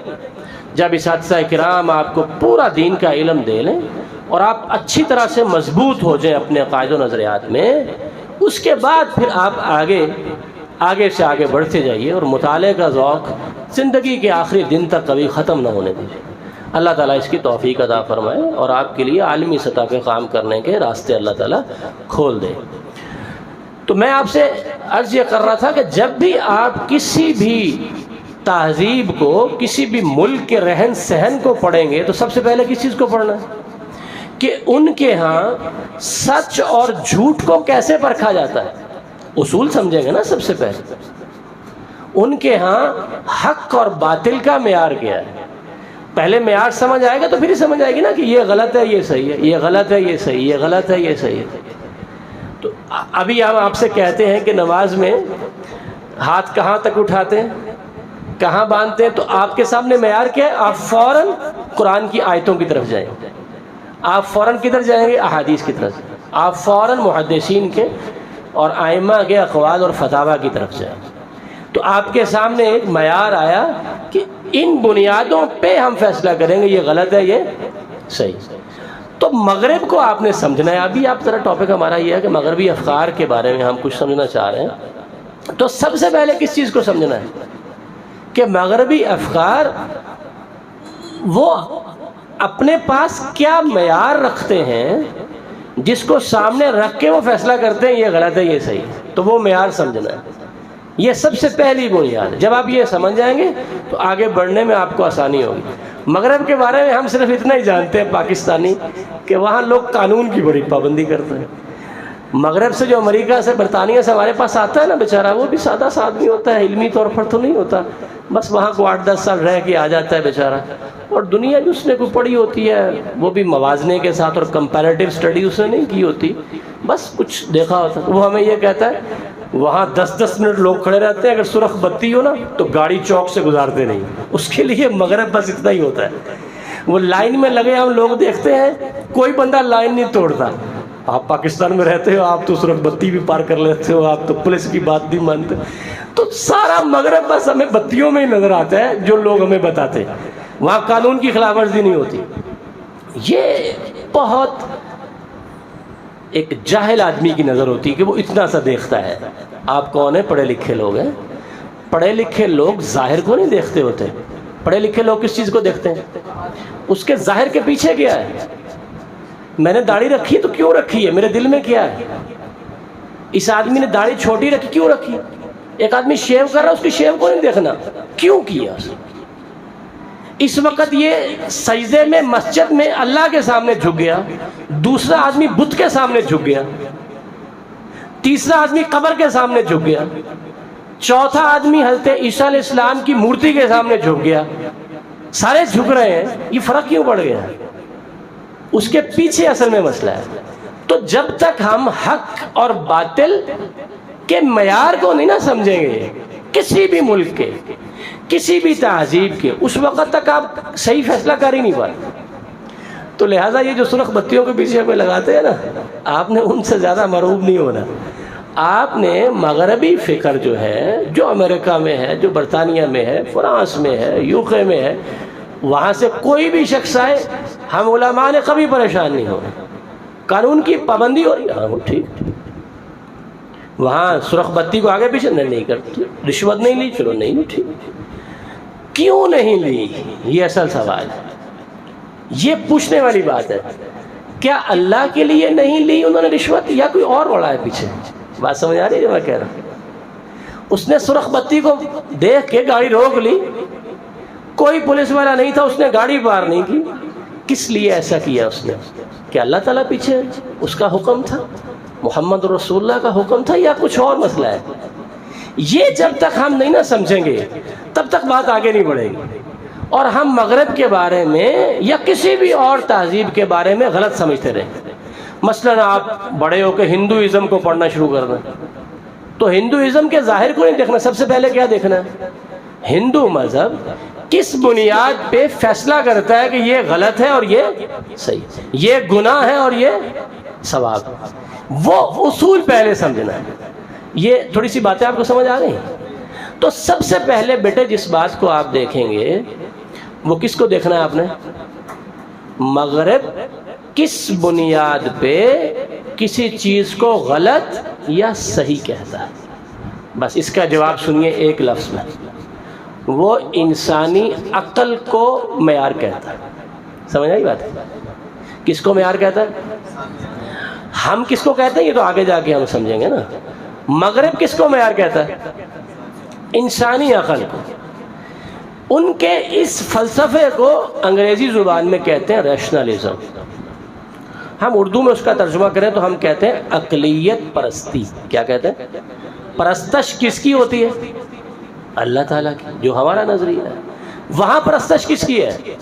جب اساتذہ کرام آپ کو پورا دین کا علم دے لیں اور آپ اچھی طرح سے مضبوط ہو جائیں اپنے عقائد و نظریات میں، اس کے بعد پھر آپ آگے سے آگے بڑھتے جائیے، اور مطالعے کا ذوق زندگی کے آخری دن تک کبھی ختم نہ ہونے دیجیے۔ اللہ تعالیٰ اس کی توفیق عطا فرمائے اور آپ کے لیے عالمی سطح پہ کام کرنے کے راستے اللہ تعالیٰ کھول دے۔ تو میں آپ سے عرض یہ کر رہا تھا کہ جب بھی آپ کسی بھی تہذیب کو، کسی بھی ملک کے رہن سہن کو پڑھیں گے تو سب سے پہلے کس چیز کو پڑھنا ہے کہ ان کے ہاں سچ اور جھوٹ کو کیسے پرکھا جاتا ہے، اصول سمجھیں گے نا سب سے پہلے۔ ان کے ہاں حق اور باطل کا معیار کیا ہے، پہلے معیار سمجھ آئے گا تو پھر ہی سمجھ آئے گی نا کہ یہ غلط ہے، یہ صحیح ہے، یہ غلط ہے، یہ صحیح، یہ غلط ہے، یہ صحیح ہے۔ تو ابھی ہم آپ سے کہتے ہیں کہ نماز میں ہاتھ کہاں تک اٹھاتے ہیں، کہاں باندھتے ہیں، تو آپ کے سامنے معیار کیا ہے؟ آپ فوراً قرآن کی آیتوں کی طرف جائیں، آپ فوراً کدھر جائیں گے؟ احادیث کی طرف، آپ فوراً محدثین کے اور ائمہ کے اقوال اور فتاویٰ کی طرف جائیں۔ تو آپ کے سامنے ایک معیار آیا کہ ان بنیادوں پہ ہم فیصلہ کریں گے، یہ غلط ہے، یہ صحیح۔ تو مغرب کو آپ نے سمجھنا ہے۔ ابھی آپ ذرا ٹاپک ہمارا یہ ہے کہ مغربی افکار کے بارے میں ہم کچھ سمجھنا چاہ رہے ہیں۔ تو سب سے پہلے کس چیز کو سمجھنا ہے کہ مغربی افکار وہ اپنے پاس کیا معیار رکھتے ہیں جس کو سامنے رکھ کے وہ فیصلہ کرتے ہیں یہ غلط ہے، یہ صحیح ہے۔ تو وہ معیار سمجھنا ہے، یہ سب سے پہلی بنیاد ہے۔ جب آپ یہ سمجھ جائیں گے تو آگے بڑھنے میں آپ کو آسانی ہوگی۔ مغرب کے بارے میں ہم صرف اتنا ہی جانتے ہیں پاکستانی کہ وہاں لوگ قانون کی بڑی پابندی کرتے ہیں۔ مغرب سے جو امریکہ سے، برطانیہ سے ہمارے پاس آتا ہے نا بیچارہ، وہ بھی سادہ سا آدمی ہوتا ہے، علمی طور پر تو نہیں ہوتا، بس وہاں کو 8-10 سال رہ کے آ جاتا ہے بیچارہ، اور دنیا جو اس نے کو پڑھی ہوتی ہے وہ بھی موازنے کے ساتھ، اور کمپیریٹیو اسٹڈی اس نے نہیں کی ہوتی، بس کچھ دیکھا ہوتا ہے۔ وہ ہمیں یہ کہتا ہے وہاں 10-10 منٹ لوگ کھڑے رہتے ہیں، اگر سرخ بتی ہو نا تو گاڑی چوک سے گزارتے نہیں، اس کے لیے مغرب بس اتنا ہی ہوتا ہے۔ وہ لائن میں لگے ہم لوگ دیکھتے ہیں، کوئی بندہ لائن نہیں توڑتا، آپ پاکستان میں رہتے ہو، آپ تو سرخ بتی بھی پار کر لیتے ہو، آپ تو پولیس کی بات نہیں مانتے. تو سارا مغرب بس ہمیں بتیوں میں ہی نظر آتا ہے جو لوگ ہمیں بتاتے ہیں. وہاں قانون کی خلاف ورزی نہیں ہوتی. یہ بہت ایک جاہل آدمی کی نظر ہوتی ہے کہ وہ اتنا سا دیکھتا ہے. آپ کون ہیں؟ پڑھے لکھے لوگ ہیں. پڑھے لکھے لوگ ظاہر کو نہیں دیکھتے ہوتے. پڑھے لکھے لوگ کس چیز کو دیکھتے ہیں؟ اس کے ظاہر کے پیچھے کیا ہے. میں نے داڑھی رکھی تو کیوں رکھی ہے، میرے دل میں کیا ہے. اس آدمی نے داڑھی چھوٹی رکھی، کیوں رکھی. ایک آدمی شیو کر رہا ہے، اس کی شیو کو نہیں دیکھنا کیوں کیا. اس وقت یہ سجدے میں مسجد میں اللہ کے سامنے جھک گیا، دوسرا آدمی بت کے سامنے جھک گیا، تیسرا آدمی قبر کے سامنے جھک گیا، چوتھا آدمی حضرت عیسیٰ علیہ السلام کی مورتی کے سامنے جھک گیا. سارے جھک رہے ہیں، یہ فرق کیوں پڑ گیا؟ اس کے پیچھے اصل میں مسئلہ ہے. تو جب تک ہم حق اور باطل کے معیار کو نہیں نہ سمجھیں گے، کسی بھی ملک کے، کسی بھی تہذیب کے، اس وقت تک آپ صحیح فیصلہ کر ہی نہیں پاتے. تو لہٰذا یہ جو سرخ بتیوں کے پیچھے ہمیں لگاتے ہیں نا، آپ نے ان سے زیادہ مرعوب نہیں ہونا. آپ نے مغربی فکر جو ہے، جو امریکہ میں ہے، جو برطانیہ میں ہے، فرانس میں ہے، UK میں ہے، وہاں سے کوئی بھی شخص آئے، ہم علماء نے کبھی پریشان نہیں ہو. قانون کی پابندی ہو رہی ہے، ہاں وہ ٹھیک. وہاں سرخ بتی کو آگے پیچھے نہیں کرتی. رشوت نہیں لی، چلو نہیں ٹھیک. کیوں نہیں لی؟ یہ اصل سوال ہے. یہ پوچھنے والی بات ہے. کیا اللہ کے لیے نہیں لی انہوں نے رشوت، یا کوئی اور بڑا ہے پیچھے؟ بات سمجھ آ رہی ہے جو میں کہہ رہا ہوں؟ اس نے سرخ بتی کو دیکھ کے گاڑی روک لی، کوئی پولیس والا نہیں تھا، اس نے گاڑی پار نہیں کی. کس لیے ایسا کیا اس نے؟ کہ اللہ تعالیٰ پیچھے، اس کا حکم تھا، محمد رسول اللہ کا حکم تھا، یا کچھ اور مسئلہ ہے؟ یہ جب تک ہم نہیں نہ سمجھیں گے تب تک بات آگے نہیں بڑھے گی. اور ہم مغرب کے بارے میں یا کسی بھی اور تہذیب کے بارے میں غلط سمجھتے رہیں. مثلاً آپ بڑے ہو کے ہندوازم کو پڑھنا شروع کر دیں، تو ہندوازم کے ظاہر کو نہیں دیکھنا، سب سے پہلے کیا دیکھنا ہے؟ ہندو مذہب کس بنیاد پہ فیصلہ کرتا ہے کہ یہ غلط ہے اور یہ صحیح، یہ گناہ ہے اور یہ ثواب. وہ اصول پہلے سمجھنا ہے. یہ تھوڑی سی باتیں آپ کو سمجھ آ گئی؟ تو سب سے پہلے بیٹے جس بات کو آپ دیکھیں گے وہ کس کو دیکھنا ہے آپ نے؟ مغرب کس بنیاد پہ کسی چیز کو غلط یا صحیح کہتا ہے. بس اس کا جواب سنیے ایک لفظ میں. وہ انسانی عقل کو معیار کہتا ہے. سمجھ آئی بات؟ کس کو معیار کہتا ہے؟ ہم کس کو کہتے ہیں یہ تو آگے جا کے ہم سمجھیں گے نا. مغرب کس کو معیار کہتا ہے؟ انسانی عقل کو. ان کے اس فلسفے کو انگریزی زبان میں کہتے ہیں ریشنلزم. ہم اردو میں اس کا ترجمہ کریں تو ہم کہتے ہیں عقلیت پرستی. کیا کہتے ہیں؟ پرستش کس کی ہوتی ہے؟ اللہ تعالیٰ کی، جو ہمارا نظریہ ہے. وہاں پرستش کس کی ہے؟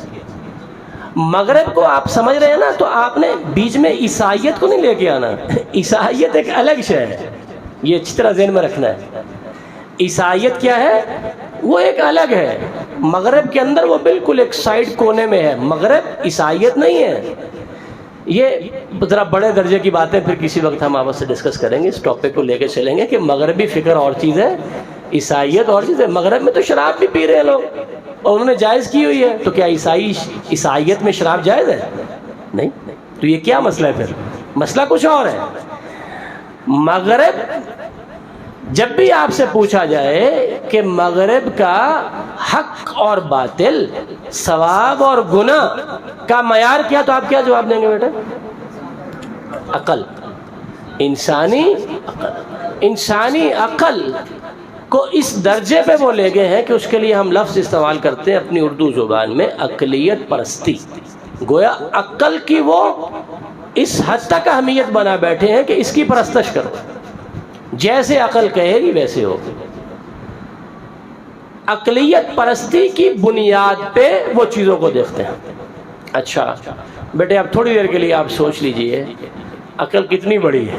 مغرب کو آپ سمجھ رہے ہیں نا، تو آپ نے بیچ میں عیسائیت کو نہیں لے کے آنا. عیسائیت ایک الگ شے ہے، یہ اچھی طرح ذہن میں رکھنا ہے. عیسائیت کیا ہے؟ وہ ایک الگ ہے. مغرب کے اندر وہ بالکل ایک سائڈ کونے میں ہے. مغرب عیسائیت نہیں ہے. یہ ذرا بڑے درجے کی باتیں پھر کسی وقت ہم آپس سے ڈسکس کریں گے. اس ٹاپک کو لے کے چلیں گے کہ مغربی فکر اور چیز ہے، عیسائیت اور چیز ہے. مغرب میں تو شراب بھی پی رہے ہیں لوگ، اور انہوں نے جائز کی ہوئی ہے. تو کیا عیسائیت میں شراب جائز ہے؟ نہیں. تو یہ کیا مسئلہ ہے پھر؟ مسئلہ کچھ اور ہے. مغرب جب بھی آپ سے پوچھا جائے کہ مغرب کا حق اور باطل، ثواب اور گناہ کا معیار کیا، تو آپ کیا جواب دیں گے بیٹا؟ عقل. انسانی عقل. انسانی عقل کو اس درجے پہ وہ لے گئے ہیں کہ اس کے لیے ہم لفظ استعمال کرتے ہیں اپنی اردو زبان میں عقلیت پرستی. گویا عقل کی وہ اس حد تک اہمیت بنا بیٹھے ہیں کہ اس کی پرستش کرو، جیسے عقل کہے گی ویسے ہو. عقلیت پرستی کی بنیاد پہ وہ چیزوں کو دیکھتے ہیں. اچھا بیٹے اب تھوڑی دیر کے لیے آپ سوچ لیجئے عقل کتنی بڑی ہے.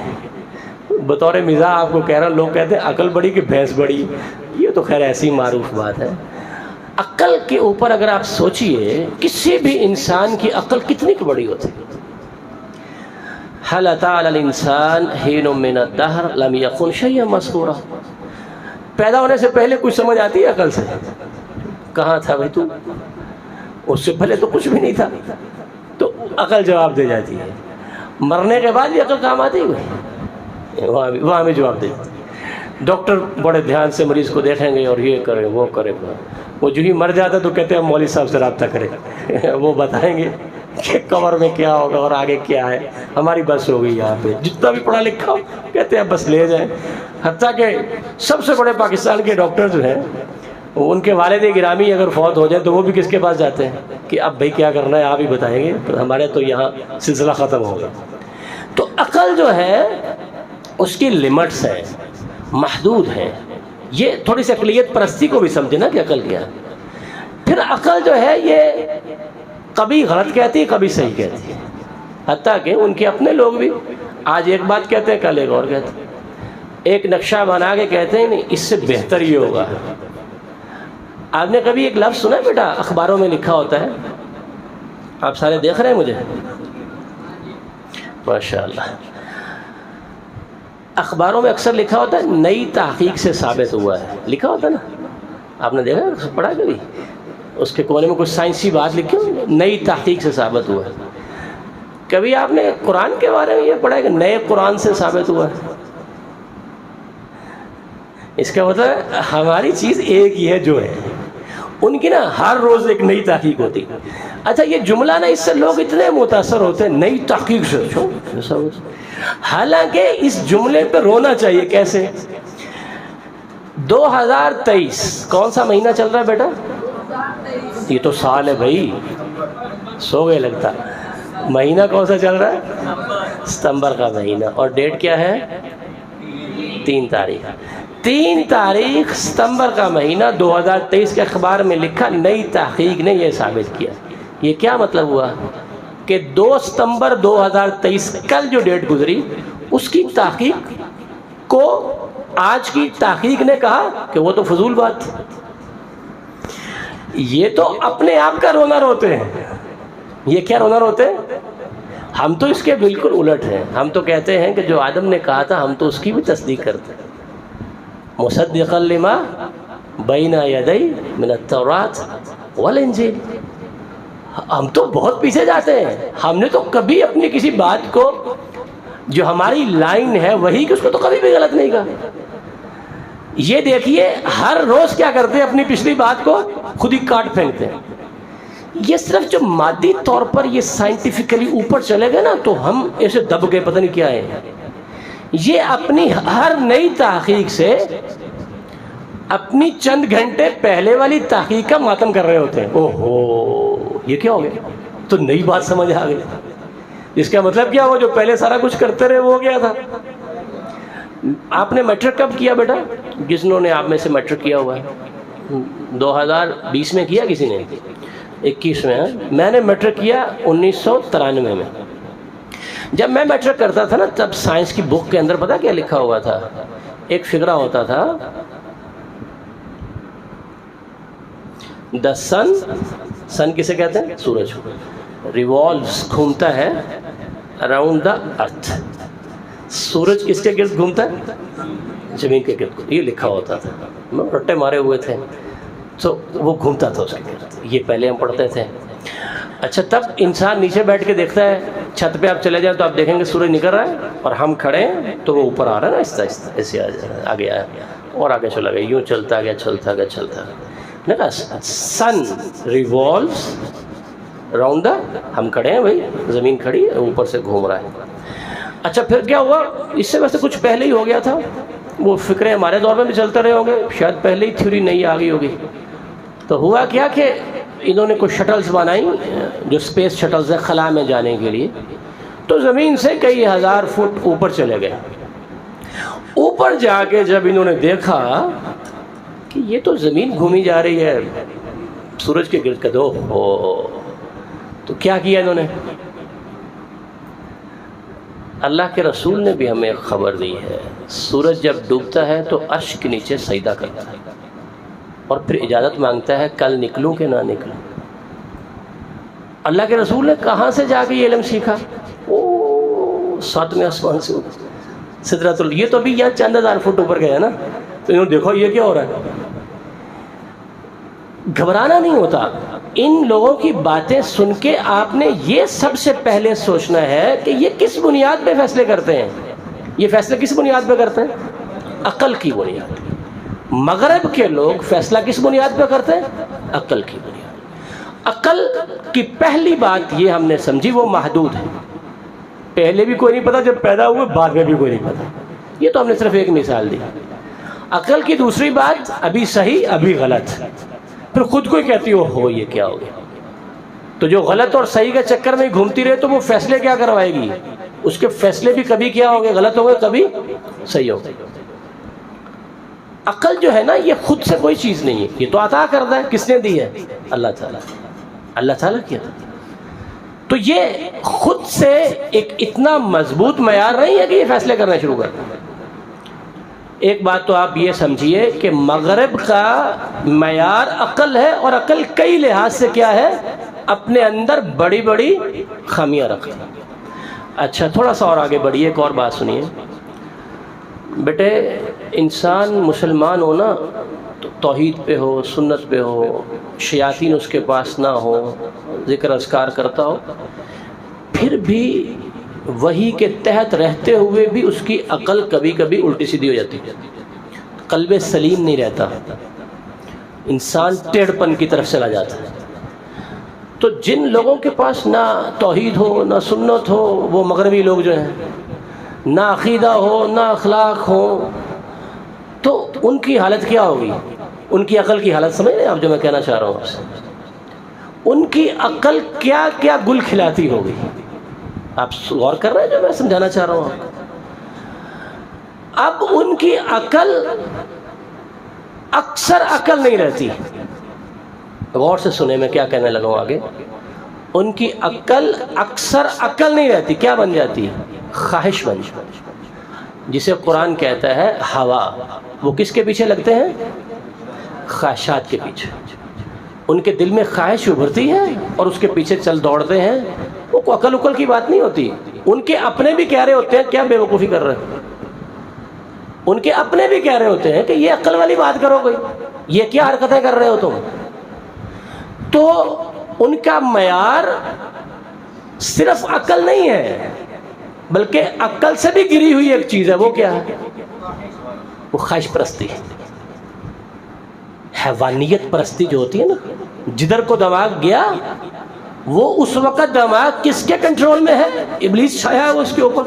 بطور مزاح آپ کو کہہ رہا ہوں، لوگ کہتے ہیں عقل بڑی کہ بھینس بڑی. یہ تو خیر ایسی معروف بات ہے. عقل کے اوپر اگر آپ سوچئے کسی بھی انسان کی عقل کتنی بڑی ہوتی ہے. هل أتى على الإنسان حين من الدهر لم يكن شيئا مذكورا. پیدا ہونے سے پہلے کچھ سمجھ آتی ہے عقل سے؟ کہاں تھا بھائی تو؟ اس سے پہلے تو کچھ بھی نہیں تھا. تو عقل جواب دے جاتی ہے. مرنے کے بعد بھی عقل کام آتی ہے؟ وہاں بھی جواب دے. ڈاکٹر بڑے دھیان سے مریض کو دیکھیں گے اور یہ کرے وہ کرے. وہ جو ہی مر جاتا تو کہتے ہیں مولوی صاحب سے رابطہ کریں، وہ بتائیں گے کہ قبر میں کیا ہوگا اور آگے کیا ہے. ہماری بس ہو گئی یہاں پہ، جتنا بھی پڑھا لکھا ہو کہتے ہیں بس لے جائیں. حتیٰ کہ سب سے بڑے پاکستان کے ڈاکٹر جو ہیں ان کے والد گرامی اگر فوت ہو جائیں تو وہ بھی کس کے پاس جاتے ہیں کہ اب بھائی کیا کرنا ہے آپ ہی بتائیں گے، ہمارے تو یہاں سلسلہ ختم ہوگا. تو عقل جو ہے اس کی لمٹس ہیں، محدود ہیں. یہ تھوڑی سی عقلیت پرستی کو بھی سمجھے نا کہ عقل کیا ہے. پھر عقل جو ہے یہ کبھی غلط کہتی ہے کبھی صحیح کہتی ہے. حتیٰ کہ ان کے اپنے لوگ بھی آج ایک بات کہتے ہیں کل ایک اور کہتے ہیں. ایک نقشہ بنا کے کہتے ہیں نہیں اس سے بہتر یہ ہوگا. آپ نے کبھی ایک لفظ سنا ہے بیٹا اخباروں میں لکھا ہوتا ہے؟ آپ سارے دیکھ رہے ہیں مجھے؟ ماشاءاللہ. اخباروں میں اکثر لکھا ہوتا ہے نئی تحقیق سے ثابت ہوا ہے، لکھا ہوتا ہے نا. آپ نے دیکھا پڑھا کبھی؟ اس کے کونے میں کچھ سائنسی بات لکھی ہو، نئی تحقیق سے ثابت ہوا ہے. کبھی آپ نے قرآن کے بارے میں یہ پڑھا ہے کہ نئے قرآن سے ثابت ہوا ہے؟ اس کا مطلب ہے ہماری چیز ایک ہی ہے جو ہے، ان کی نا ہر روز ایک نئی تحقیق ہوتی. اچھا یہ جملہ نا اس سے لوگ اتنے متاثر ہوتے ہیں نئی تحقیق سے. حالانکہ اس جملے پہ رونا چاہیے. کیسے؟ 2023 کون سا مہینہ چل رہا ہے بیٹا؟ یہ تو سال ہے بھائی، سو گئے لگتا. مہینہ کون سا چل رہا ہے؟ ستمبر کا مہینہ. اور ڈیٹ کیا ہے؟ 3 تاریخ. 3 تاریخ ستمبر کا مہینہ 2023 کے اخبار میں لکھا نئی تحقیق نے یہ ثابت کیا. یہ کیا مطلب ہوا کہ 2 ستمبر 2023 کل جو ڈیٹ گزری اس کی تحقیق کو آج کی تحقیق نے کہا کہ وہ تو فضول بات تھی. یہ تو اپنے آپ کا رونا روتے ہیں. یہ کیا رونا روتے ہیں؟ ہم تو اس کے بالکل الٹ ہیں. ہم تو کہتے ہیں کہ جو آدم نے کہا تھا ہم تو اس کی بھی تصدیق کرتے ہیں. مصدقا لما بین یدی من التوراۃ والانجیل. ہم تو بہت پیچھے جاتے ہیں. ہم نے تو کبھی اپنی کسی بات کو جو ہماری لائن ہے وہی کہ اس کو تو کبھی بھی غلط نہیں کہا. یہ دیکھیے ہر روز کیا کرتے ہیں اپنی پچھلی بات کو خود ہی کاٹ پھینکتے ہیں. یہ صرف جو مادی طور پر یہ سائنٹیفکلی اوپر چلے گئے نا تو ہم ایسے دب گئے پتہ نہیں کیا ہے. یہ اپنی ہر نئی تحقیق سے اپنی چند گھنٹے پہلے والی تحقیق کا ماتم کر رہے ہوتے ہیں. اوہو یہ کیا ہو گیا؟ تو نئی بات سمجھ آ گئی. اس کا مطلب کیا ہوا؟ جو پہلے سارا کچھ کرتے رہے وہ ہو گیا تھا. آپ نے میٹرک کب کیا بیٹا؟ جنہوں نے آپ میں سے میٹرک کیا ہوا ہے 2020 میں کیا کسی نے؟ 21 میں. میں نے میٹرک کیا 1993 میں. جب میں میٹرک کرتا تھا نا تب سائنس کی بک کے اندر پتہ کیا لکھا ہوا تھا؟ ایک فقرہ ہوتا تھا دا سن کسے کہتے ہیں؟ سورج. ریوالوز گھومتا ہے اراؤنڈ دا ارتھ. سورج کس کے گرد گھومتا ہے؟ زمین کے گرد. یہ لکھا ہوتا تھا. رٹے مارے ہوئے تھے تو وہ گھومتا تھا اس کے گرد. یہ پہلے ہم پڑھتے تھے. اچھا تب انسان نیچے بیٹھ کے دیکھتا ہے. چھت پہ آپ چلے جائیں تو آپ دیکھیں گے سورج نکل رہا ہے اور ہم کھڑے ہیں تو وہ اوپر آ رہا ہے نا آہستہ آہستہ ایسے آگے آیا اور آگے چلا گیا. یوں چلتا گیا چلتا گیا چلتا گیا. سن ریوالوز راؤنڈ دا. ہم کھڑے ہیں بھائی، زمین کھڑی ہے اوپر سے گھوم رہا ہے. اچھا پھر کیا ہوا؟ اس سے ویسے کچھ پہلے ہی ہو گیا تھا. وہ فکرے ہمارے دور میں بھی چلتے رہے ہوں گے، شاید پہلے ہی تھیوری نہیں آ گئی ہوگی. تو ہوا کیا کہ انہوں نے کچھ شٹلز بنائی جو اسپیس شٹلز ہیں خلا میں جانے کے لیے. تو زمین سے کئی ہزار فٹ اوپر چلے گئے. اوپر جا کے جب انہوں نے دیکھا کہ یہ تو زمین گھومی جا رہی ہے سورج کے گرد کا تو کیا کیا انہوں نے؟ اللہ کے رسول نے بھی ہمیں خبر دی ہے سورج جب ڈوبتا ہے تو عرش کے نیچے سجدہ کرتا ہے اور پھر اجازت مانگتا ہے کل نکلوں کہ نہ نکلوں. اللہ کے رسول نے کہاں سے جا کے یہ علم سیکھا؟ 7ویں آسمان سے سدرۃ یہ تو ابھی یہاں چند ہزار فٹ اوپر گیا نا، تو انہوں دیکھو یہ کیا ہو رہا ہے. گھبرانا نہیں ہوتا. ان لوگوں کی باتیں سن کے آپ نے یہ سب سے پہلے سوچنا ہے کہ یہ کس بنیاد پہ فیصلے کرتے ہیں. یہ فیصلے کس بنیاد پہ کرتے ہیں؟ عقل کی بنیاد. مغرب کے لوگ فیصلہ کس بنیاد پہ کرتے ہیں؟ عقل کی بنیاد. عقل کی پہلی بات یہ ہم نے سمجھی وہ محدود ہے. پہلے بھی کوئی نہیں پتا، جب پیدا ہوئے بعد میں بھی کوئی نہیں پتا. یہ تو ہم نے صرف ایک مثال دی. عقل کی دوسری بات ابھی صحیح ابھی غلط، پھر خود کو ہی کہتی ہو یہ کیا ہو گیا. تو جو غلط اور صحیح کے چکر میں گھومتی رہے تو وہ فیصلے کیا کروائے گی؟ اس کے فیصلے بھی کبھی کیا ہوں گے؟ غلط ہوں گے، کبھی صحیح ہوں گے. عقل جو ہے نا یہ خود سے کوئی چیز نہیں ہے، یہ تو عطا کردہ ہے. کس نے دی ہے؟ اللہ تعالیٰ. اللہ تعالیٰ کی عطا. تو یہ خود سے ایک اتنا مضبوط معیار نہیں ہے کہ یہ فیصلے کرنا شروع کر دیں. ایک بات تو آپ یہ سمجھیے کہ مغرب کا معیار عقل ہے، اور عقل کئی لحاظ سے کیا ہے؟ اپنے اندر بڑی بڑی خامیاں رکھتی ہے. اچھا تھوڑا سا اور آگے بڑھیے، ایک اور بات سنیے. بیٹے انسان مسلمان ہو نا تو توحید پہ ہو، سنت پہ ہو، شیاطین اس کے پاس نہ ہو، ذکر اذکار کرتا ہو، پھر بھی وہی کے تحت رہتے ہوئے بھی اس کی عقل کبھی کبھی الٹی سیدھی ہو جاتی ہے. قلب سلیم نہیں رہتا، انسان ٹیڑھ پن کی طرف چلا جاتا ہے. تو جن لوگوں کے پاس نہ توحید ہو نہ سنت ہو، وہ مغربی لوگ جو ہیں، نہ عقیدہ ہو نہ اخلاق ہو، تو ان کی حالت کیا ہوگی؟ ان کی عقل کی حالت سمجھ رہے ہیں آپ جو میں کہنا چاہ رہا ہوں آپ سے؟ ان کی عقل کیا کیا گل کھلاتی ہوگی. آپ غور کر رہے ہیں جو میں سمجھانا چاہ رہا ہوں آپ کو؟ اب ان کی عقل اکثر عقل نہیں رہتی. غور سے سنیں میں کیا کہنے لگا ہوں آگے. ان کی عقل اکثر عقل نہیں رہتی. کیا بن جاتی ہے؟ خواہش بن جاتی. جسے قرآن کہتا ہے ہوا. وہ کس کے پیچھے لگتے ہیں؟ خواہشات کے پیچھے. ان کے دل میں خواہش ابھرتی ہے اور اس کے پیچھے چل دوڑتے ہیں. وہ کو عقل اکل کی بات نہیں ہوتی. ان کے اپنے بھی کہہ رہے ہوتے ہیں کیا بے وقوفی کر رہے ہیں. ان کے اپنے بھی کہہ رہے ہوتے ہیں کہ یہ عقل والی بات کرو کوئی، یہ کیا حرکتیں کر رہے ہو تم. تو ان کا معیار صرف عقل نہیں ہے، بلکہ عقل سے بھی گری ہوئی ایک چیز ہے. وہ کیا ہے؟ وہ خواہش پرستی، حیوانیت پرستی جو ہوتی ہے نا. جدھر کو دماغ گیا وہ اس وقت دماغ کس کے کنٹرول میں ہے؟ ابلیس چھایا ہے اس کے اوپر،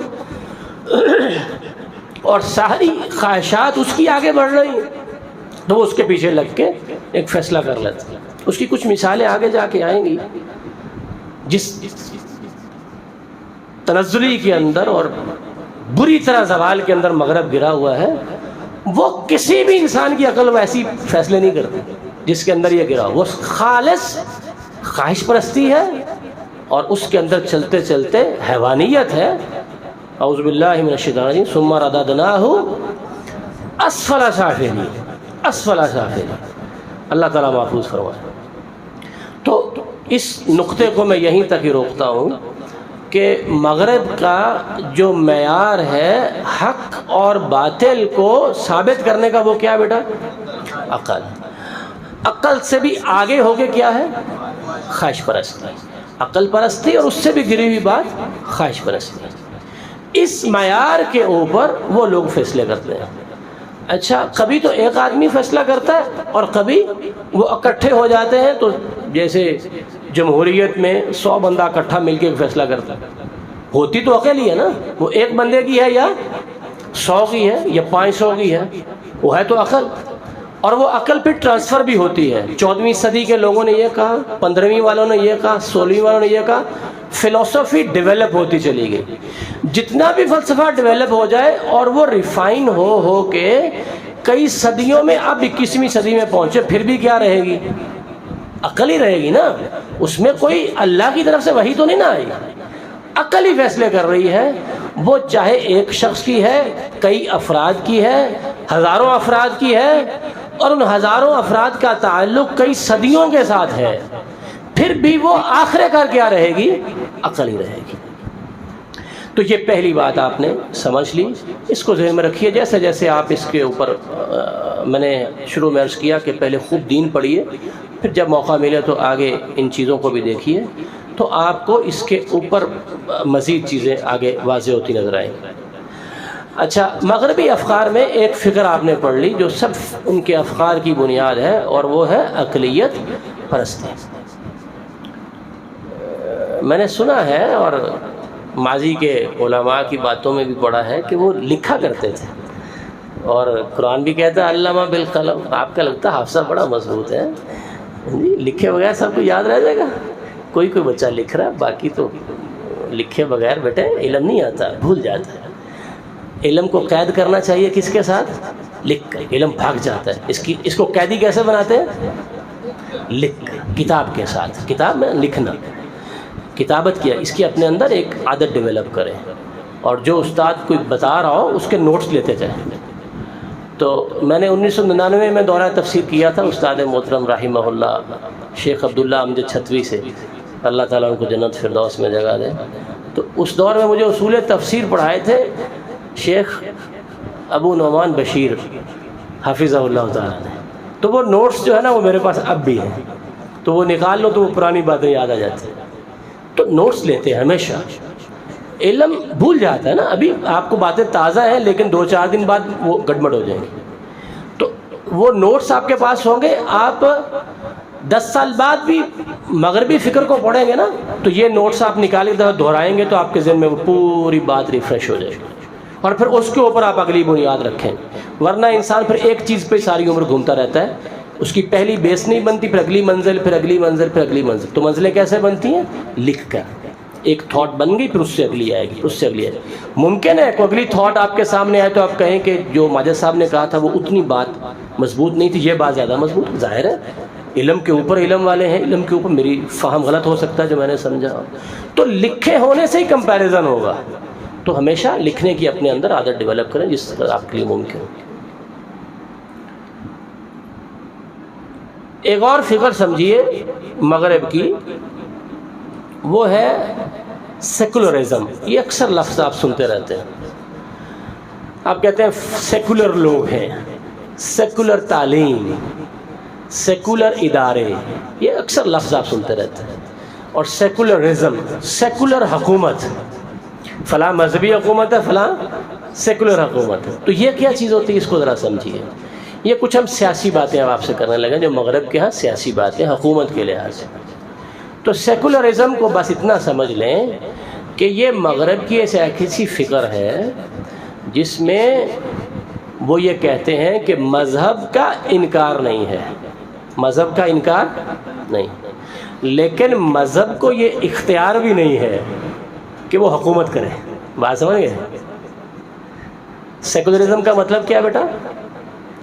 اور ساری خواہشات اس کی آگے بڑھ رہی ہیں. تو وہ اس کے پیچھے لگ کے ایک فیصلہ کر لیتا ہے. اس کی کچھ مثالیں آگے جا کے آئیں گی. جس تنزلی کے اندر اور بری طرح زوال کے اندر مغرب گرا ہوا ہے، وہ کسی بھی انسان کی عقل ویسی فیصلے نہیں کرتی جس کے اندر یہ گرا. وہ خالص خواہش پرستی ہے اور اس کے اندر چلتے چلتے حیوانیت ہے. اعوذ باللہ من الشیطان الرجیم. ثم رددناہ اسفل سافلین. اسفل سافلین. اللہ تعالیٰ محفوظ فرمائے. تو اس نقطے کو میں یہیں تک ہی روکتا ہوں کہ مغرب کا جو معیار ہے حق اور باطل کو ثابت کرنے کا، وہ کیا ہے بیٹا؟ عقل. عقل سے بھی آگے ہو کے کیا ہے؟ خواہش پرستی. عقل پرستی اور اس سے بھی گری ہوئی بات خواہش پرستی. اس معیار کے اوپر وہ لوگ فیصلے کرتے ہیں. اچھا کبھی تو ایک آدمی فیصلہ کرتا ہے اور کبھی وہ اکٹھے ہو جاتے ہیں. تو جیسے جمہوریت میں 100 بندہ اکٹھا مل کے فیصلہ کرتا ہے. ہوتی تو عقل ہی ہے نا. وہ ایک بندے کی ہے یا 100 کی ہے یا 500 کی ہے، وہ ہے تو عقل. اور وہ عقل پھر ٹرانسفر بھی ہوتی ہے. 14ویں صدی کے لوگوں نے یہ کہا، 15ویں والوں نے یہ کہا، 16ویں والوں نے یہ کہا. فلسفی ڈیولپ ہوتی چلی گئی. جتنا بھی فلسفہ ڈیولپ ہو جائے اور وہ ریفائن ہو کے کئی صدیوں میں اب 21ویں صدی میں پہنچے، پھر بھی کیا رہے گی؟ عقل ہی رہے گی نا. اس میں کوئی اللہ کی طرف سے وحی تو نہیں نہ آئی. عقل ہی فیصلے کر رہی ہے. وہ چاہے ایک شخص کی ہے، کئی افراد کی ہے، ہزاروں افراد کی ہے، اور ان ہزاروں افراد کا تعلق کئی صدیوں کے ساتھ ہے، پھر بھی وہ آخر کار کیا رہے گی؟ عقل ہی رہے گی. تو یہ پہلی بات آپ نے سمجھ لی، اس کو ذہن میں رکھیے. جیسے جیسے آپ اس کے اوپر میں نے شروع میں عرض کیا کہ پہلے خوب دین پڑھیے، پھر جب موقع ملے تو آگے ان چیزوں کو بھی دیکھیے، تو آپ کو اس کے اوپر مزید چیزیں آگے واضح ہوتی نظر آئیں گی. اچھا، مغربی افکار میں ایک فکر آپ نے پڑھ لی جو سب ان کے افکار کی بنیاد ہے، اور وہ ہے اقلیت پرستی. میں نے سنا ہے اور ماضی کے علماء کی باتوں میں بھی پڑھا ہے کہ وہ لکھا کرتے تھے، اور قرآن بھی کہتا ہے علامہ بالقلم. آپ کا لگتا ہے حافظہ بڑا مضبوط ہے جی، لکھے بغیر سب کو یاد رہ جائے گا. کوئی بچہ لکھ رہا ہے، باقی تو لکھے بغیر بیٹے علم نہیں آتا، بھول جاتا ہے. علم کو قید کرنا چاہیے کس کے ساتھ؟ لکھ کر. علم بھاگ جاتا ہے. اس کو قیدی کیسے بناتے ہیں؟ لکھ کر، کتاب کے ساتھ. کتاب میں لکھنا، کتابت کیا، اس کی اپنے اندر ایک عادت ڈیولپ کریں، اور جو استاد کوئی بتا رہا ہو اس کے نوٹس لیتے جائیں. تو میں نے 1999 میں دورہ تفسیر کیا تھا استاد محترم رحمہ اللہ شیخ عبداللہ امجد چھتوی سے، اللہ تعالیٰ ان کو جنت فردوس میں جگہ دے. تو اس دور میں مجھے اصول تفسیر پڑھائے تھے شیخ ابو نعمان بشیر حافظہ اللہ تعالیٰ نے. تو وہ نوٹس جو ہے نا وہ میرے پاس اب بھی ہیں، تو وہ نکال لو تو وہ پرانی باتیں یاد آ جاتی ہیں. تو نوٹس لیتے ہیں ہمیشہ. علم بھول جاتا ہے نا، ابھی آپ کو باتیں تازہ ہیں لیکن 2-4 دن بعد وہ گڑبڑ ہو جائیں گی. تو وہ نوٹس آپ کے پاس ہوں گے، آپ 10 سال بعد بھی مغربی فکر کو پڑھیں گے نا، تو یہ نوٹس آپ نکال کے دہرائیں گے تو آپ کے ذہن میں وہ پوری بات ریفریش ہو جائے گی، اور پھر اس کے اوپر آپ اگلی بنیاد رکھیں. ورنہ انسان پھر ایک چیز پہ ساری عمر گھومتا رہتا ہے، اس کی پہلی بیس نہیں بنتی، پھر اگلی منزل، پھر اگلی منزل، پھر اگلی منزل. تو منزلیں کیسے بنتی ہیں؟ لکھ کر. ایک تھاٹ بن گئی، پھر اس سے اگلی آئے گی، اس سے اگلی آئے گی. ممکن ہے کوئی اگلی تھاٹ آپ کے سامنے آئے تو آپ کہیں کہ جو ماجد صاحب نے کہا تھا وہ اتنی بات مضبوط نہیں تھی، یہ بات زیادہ مضبوط. ظاہر ہے علم کے اوپر علم والے ہیں، علم کے اوپر میری فہم غلط ہو سکتا ہے جو میں نے سمجھا. تو لکھے ہونے سے ہی کمپیریزن ہوگا. تو ہمیشہ لکھنے کی اپنے اندر عادت ڈیولپ کریں جس طرح آپ کے لیے ممکن ہو. ایک اور فکر سمجھیے مغرب کی، وہ ہے سیکولرزم. یہ اکثر لفظ آپ سنتے رہتے ہیں. آپ کہتے ہیں سیکولر لوگ ہیں، سیکولر تعلیم، سیکولر ادارے، یہ اکثر لفظ آپ سنتے رہتے ہیں. اور سیکولرزم، سیکولر حکومت، فلاں مذہبی حکومت ہے، فلاں سیکولر حکومت ہے. تو یہ کیا چیز ہوتی ہے؟ اس کو ذرا سمجھیے. یہ کچھ ہم سیاسی باتیں اب آپ سے کرنے لگے جو مغرب کے ہاں سیاسی باتیں حکومت کے لحاظ سے. تو سیکولرزم کو بس اتنا سمجھ لیں کہ یہ مغرب کی ایسی فکر ہے جس میں وہ یہ کہتے ہیں کہ مذہب کا انکار نہیں ہے، مذہب کا انکار نہیں، لیکن مذہب کو یہ اختیار بھی نہیں ہے کہ وہ حکومت کرے. بات سمجھ گئے؟ سیکولرزم کا مطلب کیا بیٹا؟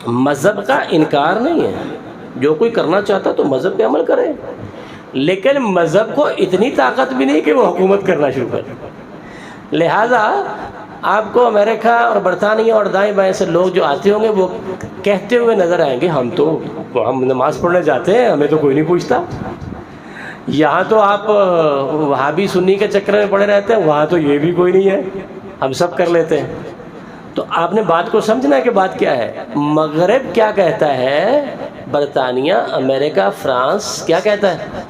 مذہب کا انکار نہیں ہے، جو کوئی کرنا چاہتا تو مذہب پہ عمل کرے، لیکن مذہب کو اتنی طاقت بھی نہیں کہ وہ حکومت کرنا شروع کرے. لہٰذا آپ کو امریکہ اور برطانیہ اور دائیں بائیں سے لوگ جو آتے ہوں گے وہ کہتے ہوئے نظر آئیں گے ہم نماز پڑھنے جاتے ہیں، ہمیں تو کوئی نہیں پوچھتا. یہاں تو آپ وہابی سنی کے چکر میں پڑے رہتے ہیں، وہاں تو یہ بھی کوئی نہیں ہے، ہم سب کر لیتے ہیں. تو آپ نے بات کو سمجھنا ہے کہ بات کیا ہے. مغرب کیا کہتا ہے؟ برطانیہ، امریکہ، فرانس کیا کہتا ہے؟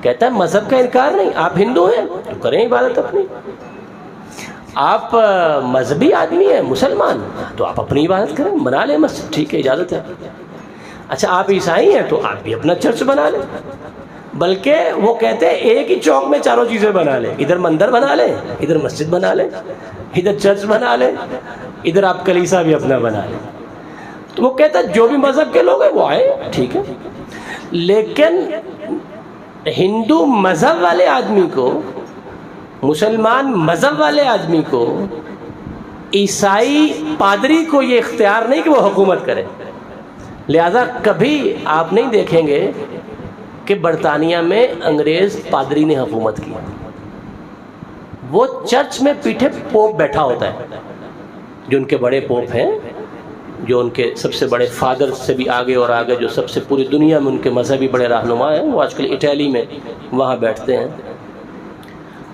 کہتا ہے مذہب کا انکار نہیں. آپ ہندو ہیں تو کریں عبادت اپنی، آپ مذہبی آدمی ہیں مسلمان تو آپ اپنی عبادت کریں، بنا لیں مسجد، ٹھیک ہے اجازت ہے. اچھا آپ عیسائی ہیں تو آپ بھی اپنا چرچ بنا لیں. بلکہ وہ کہتے ہیں ایک ہی چوک میں چاروں چیزیں بنا لیں، ادھر مندر بنا لیں، ادھر مسجد بنا لیں، ادھر چرچ بنا لیں، ادھر آپ کلیسا بھی اپنا بنا لیں. تو وہ کہتا ہے جو بھی مذہب کے لوگ ہیں وہ آئے، ٹھیک ہے. لیکن ہندو مذہب والے آدمی کو، مسلمان مذہب والے آدمی کو، عیسائی پادری کو یہ اختیار نہیں کہ وہ حکومت کرے. لہذا کبھی آپ نہیں دیکھیں گے کہ برطانیہ میں انگریز پادری نے حکومت کی. وہ چرچ میں پیچھے پوپ بیٹھا ہوتا ہے، جو ان کے بڑے پوپ ہیں، جو ان کے سب سے بڑے فادر سے بھی آگے اور آگے، جو سب سے پوری دنیا میں ان کے مذہبی بڑے رہنما ہیں، وہ آج کل اٹلی میں وہاں بیٹھتے ہیں.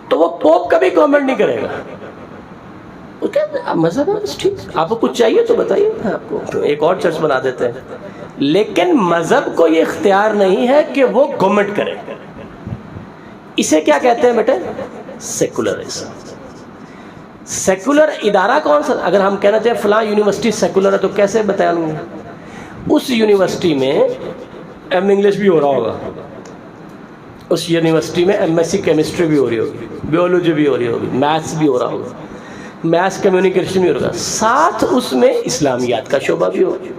تو وہ پوپ کبھی گورنمنٹ نہیں کرے گا، مذہب ہے ٹھیک، آپ کو کچھ چاہیے تو بتائیے، آپ کو ایک اور چرچ بنا دیتے ہیں. لیکن مذہب کو یہ اختیار نہیں ہے کہ وہ گورنمنٹ کرے. اسے کیا کہتے ہیں بیٹے؟ سیکولرزم. سیکولر ادارہ کون سا؟ اگر ہم کہنا چاہیں فلاں یونیورسٹی سیکولر ہے تو کیسے بتائیں گے؟ اس یونیورسٹی میں ایم انگلش بھی ہو رہا ہوگا، اس یونیورسٹی میں ایم ایس سی کیمسٹری بھی ہو رہی ہوگی، بیولوجی بھی ہو رہی ہوگی، میتھس بھی ہو رہا ہوگا، میتھس کمیونیکیشن بھی ہو رہا ہوگا، ساتھ اس میں اسلامیات کا شعبہ بھی ہوگا.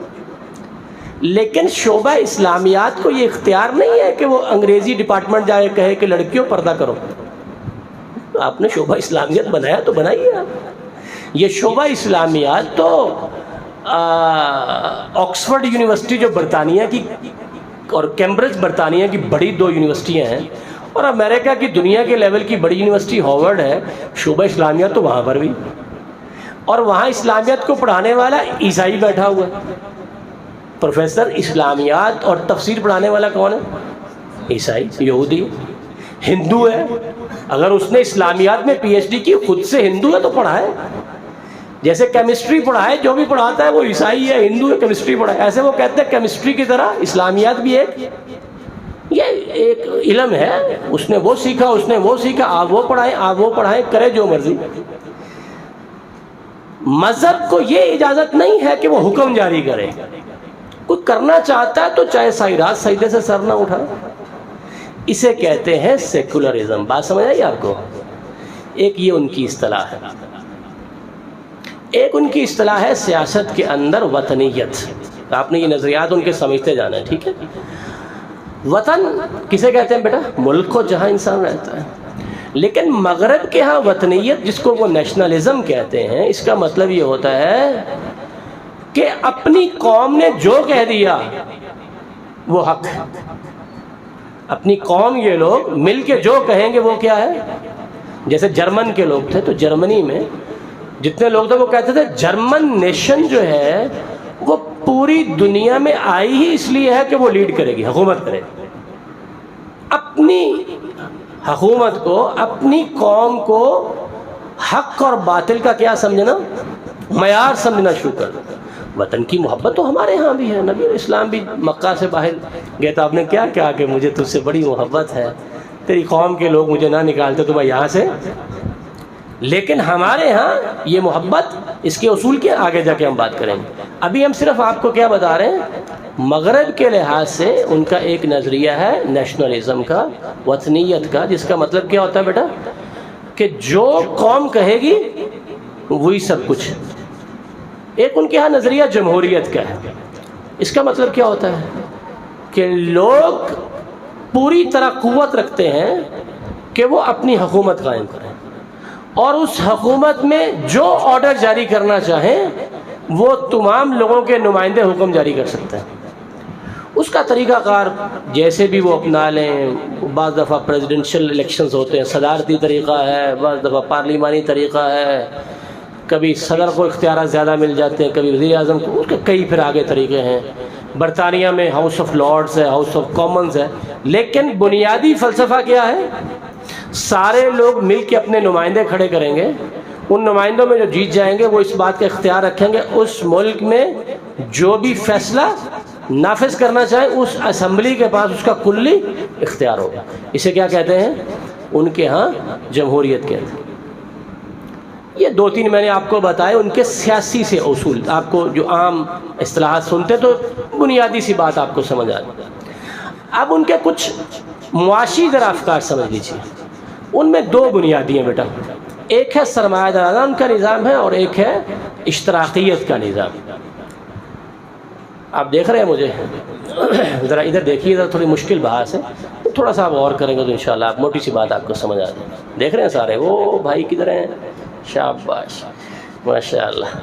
لیکن شعبہ اسلامیات کو یہ اختیار نہیں ہے کہ وہ انگریزی ڈپارٹمنٹ جائے کہے کہ لڑکیوں پردہ کرو. آپ نے شعبہ اسلامیات بنایا تو بنائیے. آپ یہ شعبہ اسلامیات تو آکسفورڈ یونیورسٹی جو برطانیہ کی اور کیمبرج برطانیہ کی بڑی دو یونیورسٹیاں ہیں، اور امریکہ کی دنیا کے لیول کی بڑی یونیورسٹی ہارورڈ ہے، شعبہ اسلامیات تو وہاں پر بھی. اور وہاں اسلامیات کو پڑھانے والا عیسائی بیٹھا ہوا ہے. پروفیسر اسلامیات اور تفسیر پڑھانے والا کون ہے؟ عیسائی، یہودی، ہندو ہے. اگر اس نے اسلامیات میں پی ایچ ڈی کی، خود سے ہندو ہے تو پڑھائے. جیسے کیمسٹری پڑھائے، جو بھی پڑھاتا ہے وہ عیسائی ہے، ہندو ہے، کیمسٹری پڑھائے. ایسے وہ کہتے ہیں کیمسٹری کی طرح اسلامیات بھی ایک علم ہے، اس نے وہ سیکھا، اس نے وہ سیکھا، آپ وہ پڑھائیں، آپ وہ پڑھائیں، کرے جو مرضی. مذہب کو یہ اجازت نہیں ہے کہ وہ حکم جاری کرے. کوئی کرنا چاہتا ہے تو چاہے ساری رات سجدے سے سر نہ اٹھائے. اسے کہتے ہیں سیکولرزم. بات سمجھ آئی آپ کو؟ ایک یہ ان کی اصطلاح ہے. ایک ان کی اصطلاح ہے سیاست کے اندر وطنیت. آپ نے یہ نظریات ان کے سمجھتے جانا ہے، ٹھیک ہے؟ وطن کسے کہتے ہیں بیٹا؟ ملک کو جہاں انسان رہتا ہے. لیکن مغرب کے ہاں وطنیت، جس کو وہ نیشنلزم کہتے ہیں، اس کا مطلب یہ ہوتا ہے کہ اپنی قوم نے جو کہہ دیا وہ حق ہے. اپنی قوم یہ لوگ مل کے جو کہیں گے وہ کیا ہے. جیسے جرمن کے لوگ تھے تو جرمنی میں جتنے لوگ تھے وہ کہتے تھے جرمن نیشن جو ہے وہ پوری دنیا میں آئی ہی اس لیے ہے کہ وہ لیڈ کرے گی، حکومت کرے گی. اپنی حکومت کو، اپنی قوم کو حق اور باطل کا کیا سمجھنا؟ معیار سمجھنا شروع کر. وطن کی محبت تو ہمارے ہاں بھی ہے. نبی اسلام بھی مکہ سے باہر گئے تو آپ نے کیا کہا کہ مجھے تجھ سے بڑی محبت ہے، تیری قوم کے لوگ مجھے نہ نکالتے تو میں یہاں سے. لیکن ہمارے ہاں یہ محبت، اس کے اصول کے آگے جا کے ہم بات کریں گے. ابھی ہم صرف آپ کو کیا بتا رہے ہیں؟ مغرب کے لحاظ سے ان کا ایک نظریہ ہے نیشنلزم کا، وطنیت کا، جس کا مطلب کیا ہوتا ہے بیٹا؟ کہ جو قوم کہے گی وہی سب کچھ. ایک ان کے ہاں نظریہ جمہوریت کا ہے. اس کا مطلب کیا ہوتا ہے؟ کہ لوگ پوری طرح قوت رکھتے ہیں کہ وہ اپنی حکومت قائم کریں، اور اس حکومت میں جو آرڈر جاری کرنا چاہیں وہ تمام لوگوں کے نمائندے حکم جاری کر سکتے ہیں. اس کا طریقہ کار جیسے بھی وہ اپنا لیں. بعض دفعہ پریزیڈنشل الیکشنز ہوتے ہیں، صدارتی طریقہ ہے، بعض دفعہ پارلیمانی طریقہ ہے، کبھی صدر کو اختیارات زیادہ مل جاتے ہیں، کبھی وزیر اعظم کو. اس کے کئی پھر آگے طریقے ہیں. برطانیہ میں ہاؤس آف لارڈز ہے، ہاؤس آف کامنز ہے. لیکن بنیادی فلسفہ کیا ہے؟ سارے لوگ مل کے اپنے نمائندے کھڑے کریں گے. ان نمائندوں میں جو جیت جائیں گے وہ اس بات کا اختیار رکھیں گے اس ملک میں جو بھی فیصلہ نافذ کرنا چاہے اس اسمبلی کے پاس اس کا کلی اختیار ہوگا. اسے کیا کہتے ہیں؟ ان کے ہاں جمہوریت کہتے ہیں. یہ دو تین میں نے آپ کو بتائے ان کے سیاسی سے اصول. آپ کو جو عام اصطلاحات سنتے تو بنیادی سی بات آپ کو سمجھ آ جائے. اب ان کے کچھ معاشی ذرا افکار سمجھ لیجیے. ان میں دو بنیادی ہیں بیٹا. ایک ہے سرمایہ داران کا نظام ہے اور ایک ہے اشتراکیت کا نظام. آپ دیکھ رہے ہیں مجھے؟ ذرا ادھر دیکھیے، ذرا تھوڑی مشکل بحث ہے، تھوڑا سا آپ غور کریں گے تو انشاءاللہ آپ موٹی سی بات آپ کو سمجھ آ جائے. دیکھ رہے ہیں سارے؟ وہ بھائی کدھر ہیں؟ شاباش، ماشاء اللہ.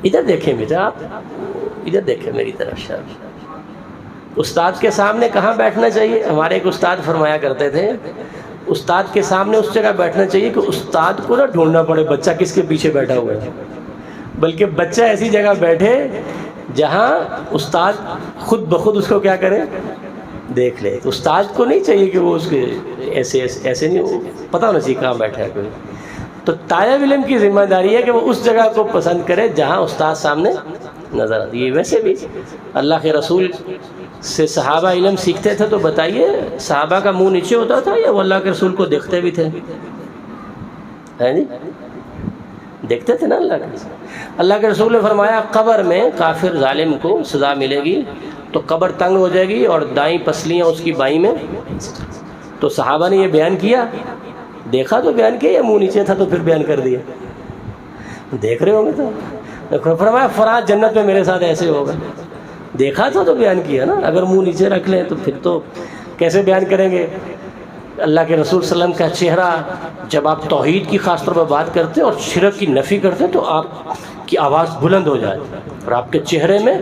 ادھر دیکھیں بیٹا، آپ ادھر دیکھیں میری طرف. شاباش. استاد کے سامنے کہاں بیٹھنا چاہیے؟ ہمارے ایک استاد فرمایا کرتے تھے استاد کے سامنے اس جگہ بیٹھنا چاہیے کہ استاد کو نہ ڈھونڈنا پڑے بچہ کس کے پیچھے بیٹھا ہوا ہے، بلکہ بچہ ایسی جگہ بیٹھے جہاں استاد خود بخود اس کو کیا کرے؟ دیکھ لے. استاد کو نہیں چاہیے کہ وہ اس کے ایسے نہیں، پتہ ہونا چاہیے کہاں بیٹھا ہے کوئی. تو طالب علم کی ذمہ داری ہے کہ وہ اس جگہ کو پسند کرے جہاں استاد سامنے نظر آتی ہے۔ ویسے بھی اللہ کے رسول سے صحابہ علم سیکھتے تھے، تو بتائیے صحابہ کا منہ نیچے ہوتا تھا یا وہ اللہ کے رسول کو دیکھتے بھی تھے؟ ہے جی، دیکھتے تھے نا اللہ کے رسول۔ اللہ کے رسول نے فرمایا قبر میں کافر ظالم کو سزا ملے گی تو قبر تنگ ہو جائے گی اور دائیں پسلیاں اس کی بائیں میں۔ تو صحابہ نے یہ بیان کیا، دیکھا تو بیان کیا، یا منہ نیچے تھا تو پھر بیان کر دیا؟ دیکھ رہے ہوں گے تو فرمایا فلاں جنت میں میرے ساتھ ایسے ہوگا، دیکھا تھا تو بیان کیا نا۔ اگر منہ نیچے رکھ لیں تو پھر تو کیسے بیان کریں گے؟ اللہ کے رسول صلی اللہ علیہ وسلم کا چہرہ جب آپ توحید کی خاص طور پر بات کرتے اور شرک کی نفی کرتے تو آپ کی آواز بلند ہو جاتی اور آپ کے چہرے میں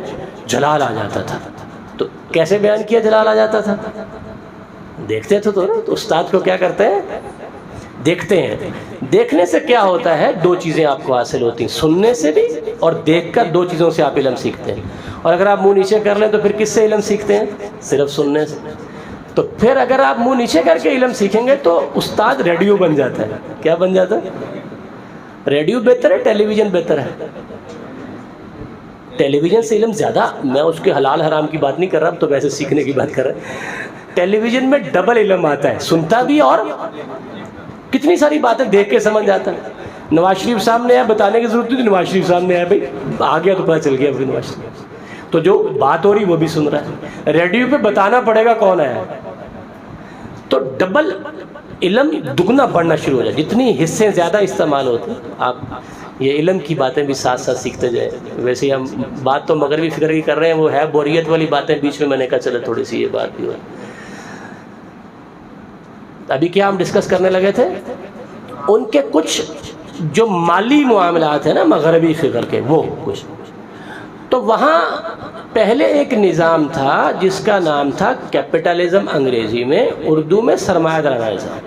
جلال آ جاتا تھا۔ تو کیسے بیان کیا جلال آ جاتا تھا؟ دیکھتے تھے تو استاد کو کیا کرتے ہیں؟ دیکھتے ہیں۔ دیکھنے سے کیا ہوتا ہے؟ دو چیزیں آپ کو حاصل ہوتی ہیں، سننے سے بھی اور دیکھ کر دو چیزوں سے آپ علم سیکھتے ہیں۔ اور اگر آپ منہ نیچے کر لیں تو پھر کس سے علم سیکھتے ہیں؟ صرف سننے سے۔ تو پھر اگر آپ منہ نیچے کر کے علم سیکھیں گے تو استاد ریڈیو بن جاتا ہے۔ کیا بن جاتا ہے؟ ریڈیو بہتر ہے ٹیلی ویژن بہتر ہے؟ ٹیلی ویژن سے علم زیادہ، میں اس کے حلال حرام کی بات نہیں کر رہا، اب تو ویسے سیکھنے کی بات کر رہا ہوں۔ ٹیلی ویژن میں ڈبل علم آتا ہے، سنتا بھی اور کتنی ساری باتیں دیکھ کے سمجھ جاتا ہے۔ نواز شریف سامنے آیا، بتانے کی ضرورت نہیں، نواز شریف سامنے آیا، بھائی آ گیا تو پتہ چل گیا پھر نواز شریف، تو جو بات ہو رہی وہ بھی سن رہا ہے۔ ریڈیو پہ بتانا پڑے گا کون ہے، تو ڈبل علم دگنا بڑھنا شروع ہو جائے۔ جتنی حصے زیادہ استعمال ہوتے ہیں، آپ یہ علم کی باتیں بھی ساتھ ساتھ سیکھتے جائیں۔ ویسے ہی ہم بات تو مغربی فکر کی کر رہے ہیں، وہ ہے بوریت والی باتیں، بیچ میں نے کہا چلے تھوڑی سی یہ بات بھی ہو۔ ابھی کیا ہم ڈسکس کرنے لگے تھے؟ ان کے کچھ جو مالی معاملات ہیں نا مغربی فکر کے، وہ کچھ تو وہاں پہلے ایک نظام تھا جس کا نام تھا کیپٹلزم، انگریزی میں، اردو میں سرمایہ دارانہ نظام۔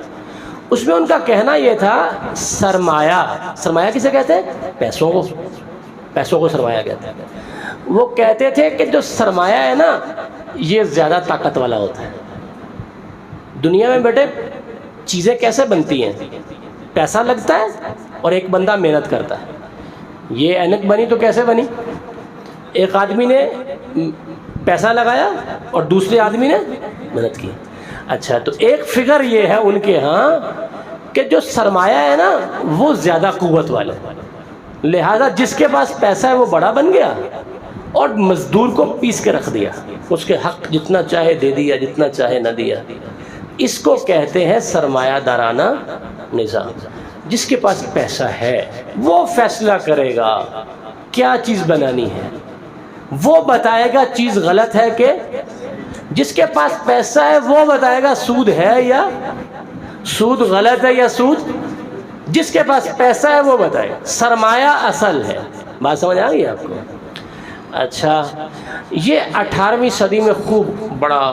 اس میں ان کا کہنا یہ تھا سرمایہ کسے کہتے ہیں؟ پیسوں کو سرمایہ کہتے ہیں۔ وہ کہتے تھے کہ جو سرمایہ ہے نا یہ زیادہ طاقت والا ہوتا ہے۔ دنیا میں بیٹے چیزیں کیسے بنتی ہیں؟ پیسہ لگتا ہے اور ایک بندہ محنت کرتا ہے۔ یہ اینک بنی تو کیسے بنی؟ ایک آدمی نے پیسہ لگایا اور دوسرے آدمی نے محنت کی۔ اچھا، تو ایک فگر یہ ہے ان کے ہاں کہ جو سرمایہ ہے نا وہ زیادہ قوت والا، لہذا جس کے پاس پیسہ ہے وہ بڑا بن گیا اور مزدور کو پیس کے رکھ دیا، اس کے حق جتنا چاہے دے دیا، جتنا چاہے نہ دیا۔ اس کو کہتے ہیں سرمایہ دارانہ نظام۔ جس کے پاس پیسہ ہے وہ فیصلہ کرے گا کیا چیز بنانی ہے، وہ بتائے گا چیز غلط ہے کہ، جس کے پاس پیسہ ہے وہ بتائے گا سود ہے یا سود غلط ہے یا سود، جس کے پاس پیسہ ہے وہ بتائے گا۔ سرمایہ اصل ہے۔ بات سمجھ آ گئی آپ کو؟ اچھا، یہ 18ویں صدی میں خوب بڑا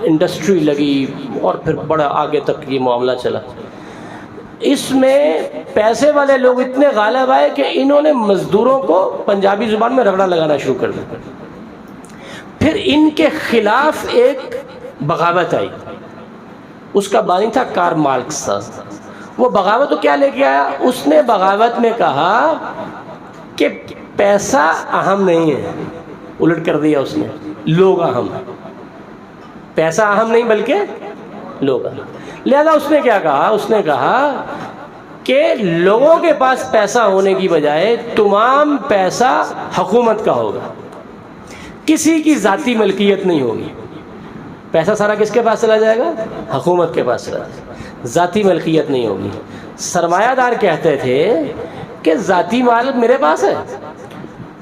انڈسٹری لگی اور پھر بڑا آگے تک یہ معاملہ چلا۔ اس میں پیسے والے لوگ اتنے غالب آئے کہ انہوں نے مزدوروں کو پنجابی زبان میں رگڑا لگانا شروع کر دیا۔ پھر ان کے خلاف ایک بغاوت آئی، اس کا بانی تھا کارل مارکس۔ وہ بغاوت تو کیا لے کے آیا؟ اس نے بغاوت میں کہا کہ پیسہ اہم نہیں ہے، الٹ کر دیا اس نے، لوگ اہم، پیسہ اہم نہیں بلکہ لوگ اہم۔ لہذا اس نے کیا کہا؟ اس نے کہا کہ لوگوں کے پاس پیسہ ہونے کی بجائے تمام پیسہ حکومت کا ہوگا، کسی کی ذاتی ملکیت نہیں ہوگی۔ پیسہ سارا کس کے پاس چلا جائے گا؟ حکومت کے پاس چلا جائے گا، ذاتی ملکیت نہیں ہوگی۔ سرمایہ دار کہتے تھے کہ ذاتی مال میرے پاس ہے،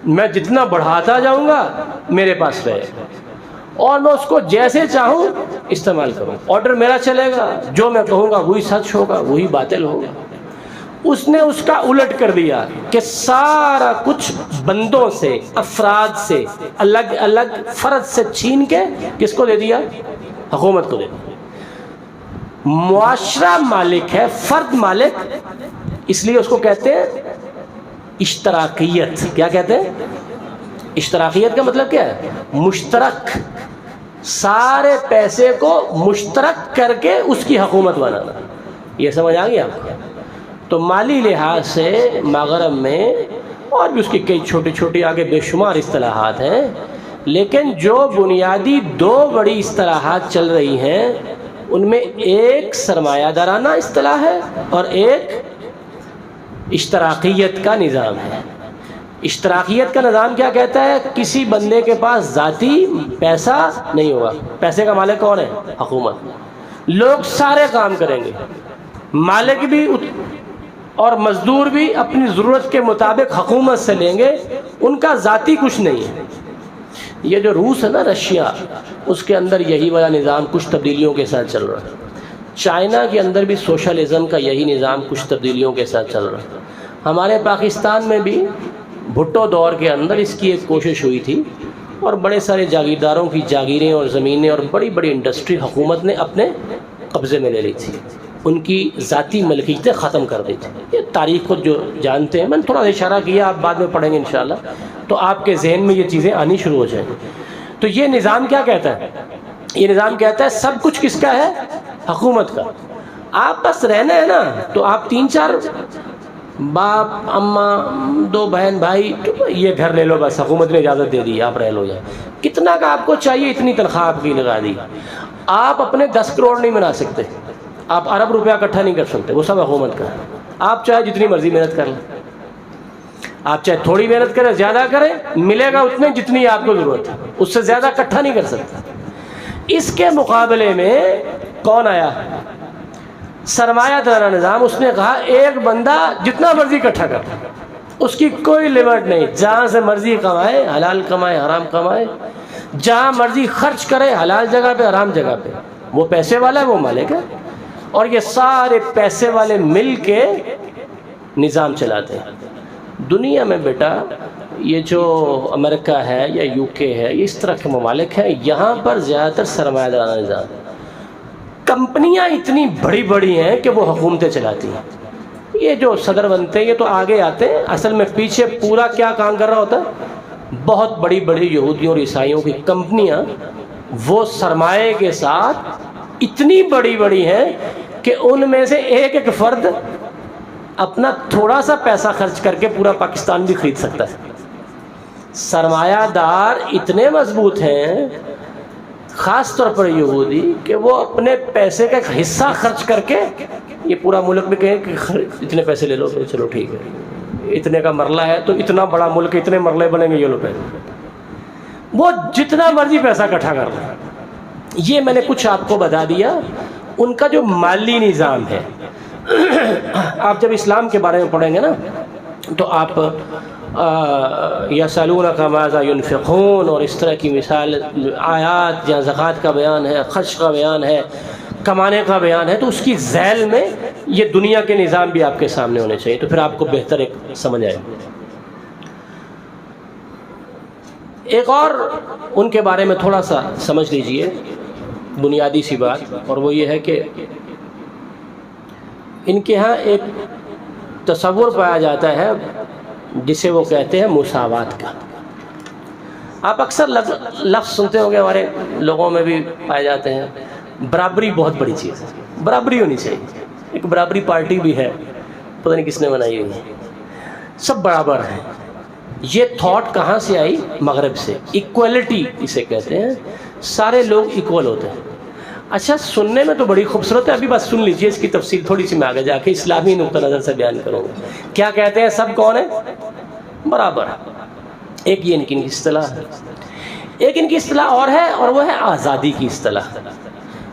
میں جتنا بڑھاتا جاؤں گا میرے پاس رہے گا اور میں اس کو جیسے چاہوں استعمال کروں، آرڈر میرا چلے گا، جو میں کہوں گا وہی سچ ہوگا، وہی باطل ہوگا۔ اس نے اس کا الٹ کر دیا کہ سارا کچھ بندوں سے، افراد سے، الگ الگ فرد سے چھین کے کس کو دے دیا؟ حکومت کو دے دیا۔ معاشرہ مالک ہے، فرد مالک، اس لیے اس کو کہتے ہیں اشتراکیت۔ کیا کہتے ہیں؟ اشتراکیت کا مطلب کیا ہے؟ مشترک، سارے پیسے کو مشترک کر کے اس کی حکومت بنانا۔ یہ سمجھ آ گئی آپ کو؟ تو مالی لحاظ سے مغرب میں اور بھی اس کی کئی چھوٹی چھوٹی آگے بے شمار اصطلاحات ہیں، لیکن جو بنیادی دو بڑی اصطلاحات چل رہی ہیں ان میں ایک سرمایہ دارانہ اصطلاح ہے اور ایک اشتراکیت کا نظام ہے۔ اشتراکیت کا نظام کیا کہتا ہے؟ کسی بندے کے پاس ذاتی پیسہ نہیں ہوگا، پیسے کا مالک کون ہے؟ حکومت۔ لوگ سارے کام کریں گے، مالک بھی اور مزدور بھی اپنی ضرورت کے مطابق حکومت سے لیں گے، ان کا ذاتی کچھ نہیں ہے۔ یہ جو روس ہے نا، رشیا، اس کے اندر یہی والا نظام کچھ تبدیلیوں کے ساتھ چل رہا ہے۔ چائنا کے اندر بھی سوشلزم کا یہی نظام کچھ تبدیلیوں کے ساتھ چل رہا ہے۔ ہمارے پاکستان میں بھی بھٹو دور کے اندر اس کی ایک کوشش ہوئی تھی اور بڑے سارے جاگیرداروں کی جاگیریں اور زمینیں اور بڑی بڑی انڈسٹری حکومت نے اپنے قبضے میں لے لی تھی، ان کی ذاتی ملکیتیں ختم کر دی تھی۔ یہ تاریخ کو جو جانتے ہیں، میں نے تھوڑا اشارہ کیا، آپ بعد میں پڑھیں گے انشاءاللہ تو آپ کے ذہن میں یہ چیزیں آنی شروع ہو جائیں۔ تو یہ نظام کیا کہتا ہے؟ یہ نظام کہتا ہے سب کچھ کس کا ہے؟ حکومت کا۔ آپ بس رہنا ہے نا تو آپ 3-4 باپ اماں 2 بہن بھائی یہ گھر لے لو، بس حکومت نے اجازت دے دی آپ رہ لو جائے، کتنا کا آپ کو چاہیے اتنی تنخواہ آپ کی لگا دی۔ آپ اپنے 10 کروڑ نہیں بنا سکتے، آپ ارب روپیہ اکٹھا نہیں کر سکتے، وہ سب حکومت کا ہے۔ آپ چاہے جتنی مرضی محنت کر لیں، آپ چاہے تھوڑی محنت کریں زیادہ کریں، ملے گا اتنے جتنی آپ کو ضرورت ہے، اس سے زیادہ اکٹھا نہیں کر سکتے۔ اس کے مقابلے میں کون آیا؟ سرمایہ دارانہ نظام۔ اس نے کہا ایک بندہ جتنا مرضی اکٹھا کر، اس کی کوئی لمٹ نہیں، جہاں سے مرضی کمائے، حلال کمائے حرام کمائے، جہاں مرضی خرچ کرے، حلال جگہ پہ حرام جگہ پہ، وہ پیسے والا ہے، وہ مالک ہے۔ اور یہ سارے پیسے والے مل کے نظام چلاتے ہیں دنیا میں۔ بیٹا یہ جو امریکہ ہے یا UK ہے، یہ اس طرح کے ممالک ہیں، یہاں پر زیادہ تر سرمایہ دارانہ نظام ہے۔ کمپنیاں اتنی بڑی بڑی ہیں کہ وہ حکومتیں چلاتی ہیں۔ یہ جو صدر بنتے ہیں یہ تو آگے آتے ہیں، اصل میں پیچھے پورا کیا کام کر رہا ہوتا ہے؟ بہت بڑی بڑی یہودیوں اور عیسائیوں کی کمپنیاں وہ سرمایے کے ساتھ اتنی بڑی بڑی ہیں کہ ان میں سے ایک ایک فرد اپنا تھوڑا سا پیسہ خرچ کر کے پورا پاکستان بھی خرید سکتا ہے۔ سرمایہ دار اتنے مضبوط ہیں، خاص طور پر یہودی، کہ وہ اپنے پیسے کا ایک حصہ خرچ کر کے یہ پورا ملک میں کہیں کہ اتنے پیسے لے لو، چلو ٹھیک ہے، اتنے کا مرلہ ہے تو اتنا بڑا ملک اتنے مرلے بنیں گے، یہ لو پیسے، وہ جتنا مرضی پیسہ اکٹھا کر لیں۔ یہ میں نے کچھ آپ کو بتا دیا ان کا جو مالی نظام ہے۔ آپ جب اسلام کے بارے میں پڑھیں گے نا تو آپ یسألونک ماذا ينفقون اور اس طرح کی مثال آیات جہاں زکوٰۃ کا بیان ہے، خرچ کا بیان ہے، کمانے کا بیان ہے، تو اس کی ذیل میں یہ دنیا کے نظام بھی آپ کے سامنے ہونے چاہیے، تو پھر آپ کو بہتر ایک سمجھ آئے۔ ایک اور ان کے بارے میں تھوڑا سا سمجھ لیجئے بنیادی سی بات، اور وہ یہ ہے کہ ان کے ہاں ایک تصور پایا جاتا ہے جسے وہ کہتے ہیں مساوات کا۔ آپ اکثر لفظ سنتے ہوں گے، ہمارے لوگوں میں بھی پائے جاتے ہیں۔ برابری بہت بڑی چیز ہے، برابری ہونی چاہیے۔ ایک برابری پارٹی بھی ہے، پتہ نہیں کس نے بنائی ہوئی ہے، سب برابر ہیں۔ یہ تھاٹ کہاں سے آئی؟ مغرب سے۔ ایکویلٹی اسے کہتے ہیں، سارے لوگ ایکول ہوتے ہیں۔ اچھا سننے میں تو بڑی خوبصورت ہے، ابھی بس سن لیجئے، اس کی تفصیل تھوڑی سی میں آگے جا کے اسلامی نقطہ نظر سے بیان کروں گا۔ کیا کہتے ہیں؟ سب کون ہیں؟ برابر۔ ایک یہ ان کی اصطلاح ہے، ایک ان کی اصطلاح اور ہے، اور وہ ہے آزادی کی اصطلاح،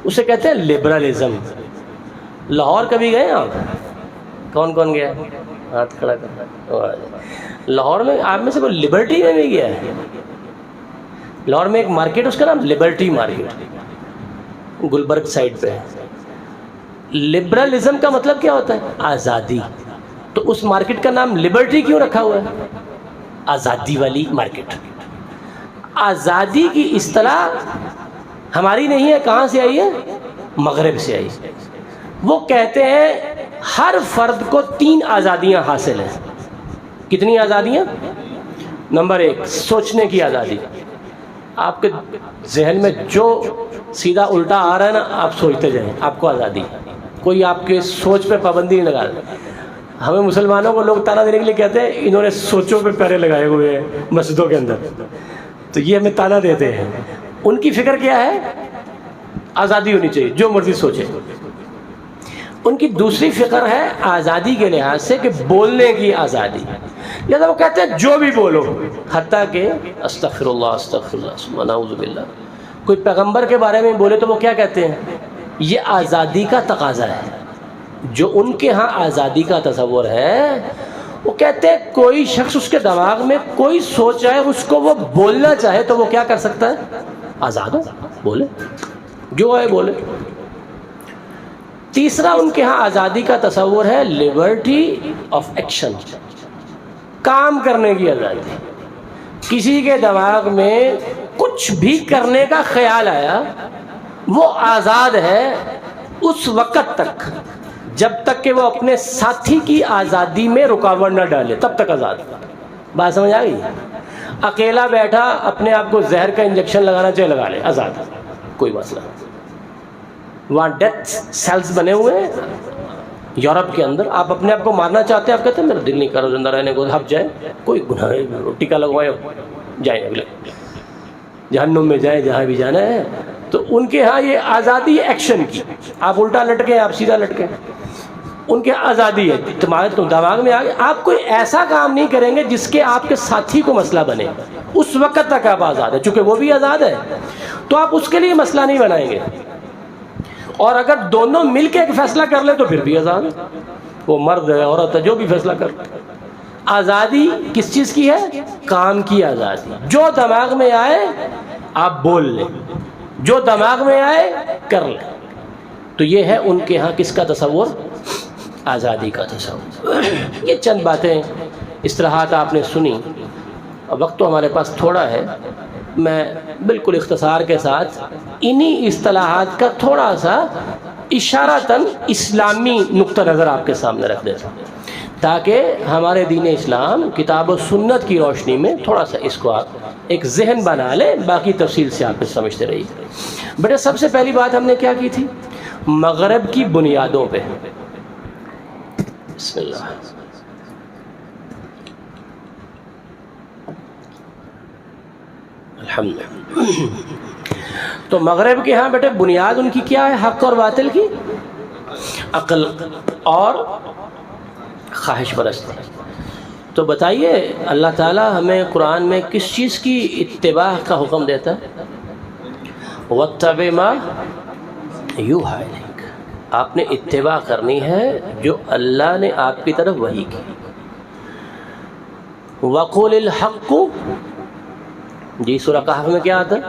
اسے کہتے ہیں لبرلزم۔ لاہور کبھی گئے آپ؟ کون کون گیا؟ ہاتھ کھڑا کر۔ لاہور میں آپ میں سے کوئی لبرٹی میں بھی گیا ہے؟ لاہور میں ایک مارکیٹ، اس کا نام لبرٹی مارکیٹ، گلبرگ سائڈ پہ ہے۔ لبرلزم کا مطلب کیا ہوتا ہے؟ آزادی۔ تو اس مارکیٹ کا نام لبرٹی کیوں رکھا ہوا ہے؟ آزادی والی مارکیٹ۔ آزادی کی اصطلاح ہماری نہیں ہے، کہاں سے آئی ہے؟ مغرب سے آئی۔ وہ کہتے ہیں ہر فرد کو 3 آزادیاں حاصل ہیں۔ کتنی آزادیاں؟ نمبر 1 سوچنے کی آزادی۔ آپ کے ذہن میں جو سیدھا الٹا آ رہا ہے نا، آپ سوچتے جائیں، آپ کو آزادی، کوئی آپ کے سوچ پہ پابندی نہیں لگا رہا۔ ہمیں مسلمانوں کو لوگ تانا دینے کے لیے کہتے ہیں انہوں نے سوچوں پہ پیرے لگائے ہوئے ہیں مسجدوں کے اندر، تو یہ ہمیں تانا دیتے ہیں۔ ان کی فکر کیا ہے؟ آزادی ہونی چاہیے، جو مرضی سوچے۔ ان کی دوسری فکر ہے آزادی کے لحاظ سے کہ بولنے کی آزادی، لہٰذا وہ کہتے ہیں جو بھی بولو، حتیٰ کہ استغفر اللہ نعوذ باللہ، کوئی پیغمبر کے بارے میں بولے تو وہ کیا کہتے ہیں؟ یہ آزادی کا تقاضا ہے۔ جو ان کے ہاں آزادی کا تصور ہے، وہ کہتے ہیں کوئی شخص اس کے دماغ میں کوئی سوچ آئے، اس کو وہ بولنا چاہے تو وہ کیا کر سکتا ہے؟ آزاد ہو، بولے، جو آئے بولے۔ تیسرا ان کے ہاں آزادی کا تصور ہے لبرٹی آف ایکشن، کام کرنے کی آزادی۔ کسی کے دماغ میں کچھ بھی کرنے کا خیال آیا، وہ آزاد ہے اس وقت تک جب تک کہ وہ اپنے ساتھی کی آزادی میں رکاوٹ نہ ڈالے، تب تک آزاد۔ بات سمجھ آ گئی؟ اکیلا بیٹھا اپنے آپ کو زہر کا انجیکشن لگانا چاہے لگا لے، آزاد، کوئی مسئلہ۔ وہاں ڈیتھ سیلز بنے ہوئے ہیں یورپ کے اندر، آپ اپنے آپ کو مارنا چاہتے ہیں، آپ کہتے ہیں میرا دل نہیں کر رہا زندہ رہنے کو، ہپ جائے، کوئی گناہ نہیں، ٹیکا لگوائے جائیں، اگلے جہنم میں جائیں جہاں بھی جانا ہے۔ تو ان کے ہاں یہ آزادی ایکشن کی، آپ الٹا لٹکیں آپ سیدھا لٹکیں، ان کے آزادی ہے۔ تمہارے تو دماغ میں آگے آپ کوئی ایسا کام نہیں کریں گے جس کے آپ کے ساتھی کو مسئلہ بنے، اس وقت تک آپ آزاد ہیں۔ چونکہ وہ بھی آزاد ہے تو آپ اس کے لیے مسئلہ نہیں بنائیں گے، اور اگر دونوں مل کے ایک فیصلہ کر لیں تو پھر بھی آزاد ہے، وہ مرد ہے عورت ہے جو بھی فیصلہ کر لے۔ آزادی کس چیز کی ہے؟ کام کی آزادی۔ جو دماغ میں آئے آپ بول لیں، جو دماغ میں آئے کر لیں۔ تو یہ ہے ان کے ہاں کس کا تصور؟ آزادی کا تصور۔ یہ چند باتیں اصطلاحات آپ نے سنی، وقت تو ہمارے پاس تھوڑا ہے، میں بالکل اختصار کے ساتھ انہی اصطلاحات کا تھوڑا سا اشارتاً اسلامی نقطہ نظر آپ کے سامنے رکھ دیتا ہوں، تاکہ ہمارے دین اسلام کتاب و سنت کی روشنی میں تھوڑا سا اس کو آپ ایک ذہن بنا لیں، باقی تفصیل سے آپ سمجھتے رہیے۔ بیٹا سب سے پہلی بات ہم نے کیا کی تھی؟ مغرب کی بنیادوں پہ۔ بسم اللہ۔ الحمدللہ۔ تو مغرب کے ہاں بیٹے بنیاد ان کی کیا ہے؟ حق اور باطل کی، عقل اور خواہش پرستی۔ تو بتائیے اللہ تعالیٰ ہمیں قرآن میں کس چیز کی اتباع کا حکم دیتا ہے؟ وَاتَّبِعْ مَا یُوحَىٰ إِلَيْکَ، آپ نے اتباع کرنی ہے جو اللہ نے آپ کی طرف وحی کی۔ وَقُلِ الْحَقُّ، جی سورہ کہف میں کیا آتا ہے؟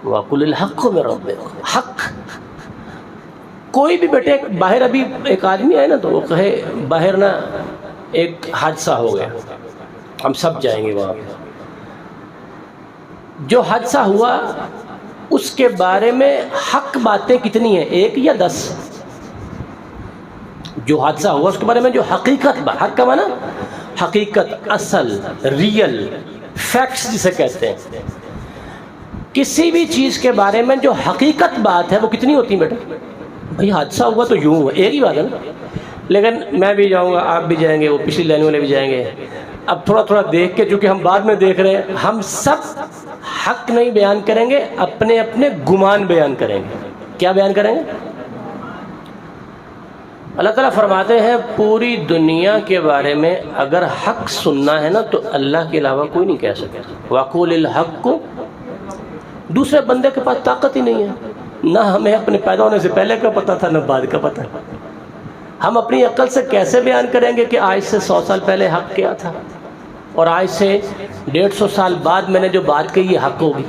وَقُلِ الْحَقُّ مِن رَبِّکُمْ، حق۔ کوئی بھی بیٹے باہر ابھی ایک آدمی ہے نا تو وہ کہے باہر نا ایک حادثہ ہو گیا، ہم سب جائیں گے وہاں پہ۔ جو حادثہ ہوا اس کے بارے میں حق باتیں کتنی ہیں؟ 1 یا 10؟ جو حادثہ ہوا اس کے بارے میں جو حقیقت، حق کا معنی حقیقت، اصل، ریل، فیکٹس جسے کہتے ہیں، کسی بھی چیز کے بارے میں جو حقیقت بات ہے وہ کتنی ہوتی ہے بیٹا؟ بھئی حادثہ ہوا تو یوں ہوا، ایک ہی بات ہے نا۔ لیکن میں بھی جاؤں گا، آپ بھی جائیں گے، وہ پچھلی لائن والے بھی جائیں گے، اب تھوڑا تھوڑا دیکھ کے، چونکہ ہم بعد میں دیکھ رہے ہیں، ہم سب حق نہیں بیان کریں گے، اپنے اپنے گمان بیان کریں گے۔ کیا بیان کریں گے؟ اللہ تعالیٰ فرماتے ہیں پوری دنیا کے بارے میں اگر حق سننا ہے نا تو اللہ کے علاوہ کوئی نہیں کہہ سکتا۔ وَقُلِ الْحَقُّ، دوسرے بندے کے پاس طاقت ہی نہیں ہے، نہ ہمیں اپنے پیدا ہونے سے پہلے کا پتہ تھا نہ بعد کا پتہ۔ ہم اپنی عقل سے کیسے بیان کریں گے کہ آج سے 100 سال پہلے حق کیا تھا اور آج سے 150 سال بعد میں نے جو بات کہی یہ حق ہوگی،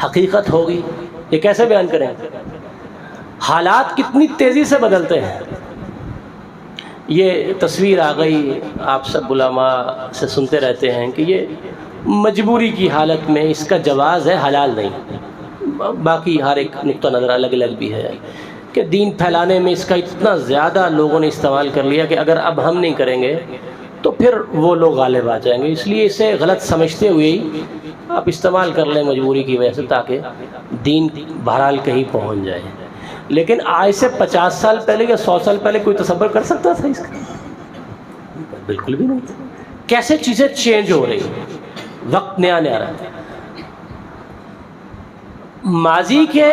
حقیقت ہوگی؟ یہ کیسے بیان کریں گے؟ حالات کتنی تیزی سے بدلتے ہیں۔ یہ تصویر آ گئی، آپ سب علماء سے سنتے رہتے ہیں کہ یہ مجبوری کی حالت میں اس کا جواز ہے، حلال نہیں۔ باقی ہر ایک نقطہ نظر الگ الگ بھی ہے کہ دین پھیلانے میں اس کا اتنا زیادہ لوگوں نے استعمال کر لیا کہ اگر اب ہم نہیں کریں گے تو پھر وہ لوگ غالب آ جائیں گے، اس لیے اسے غلط سمجھتے ہوئے ہی آپ استعمال کر لیں مجبوری کی وجہ سے، تاکہ دین بہرحال کہیں پہنچ جائے۔ لیکن آج سے 50 سال پہلے یا 100 سال پہلے کوئی تصور کر سکتا تھا اس کا؟ بالکل بھی نہیں. کیسے چیزیں چینج ہو رہی ہیں، وقت نیا نیا رہا ہے. ماضی کے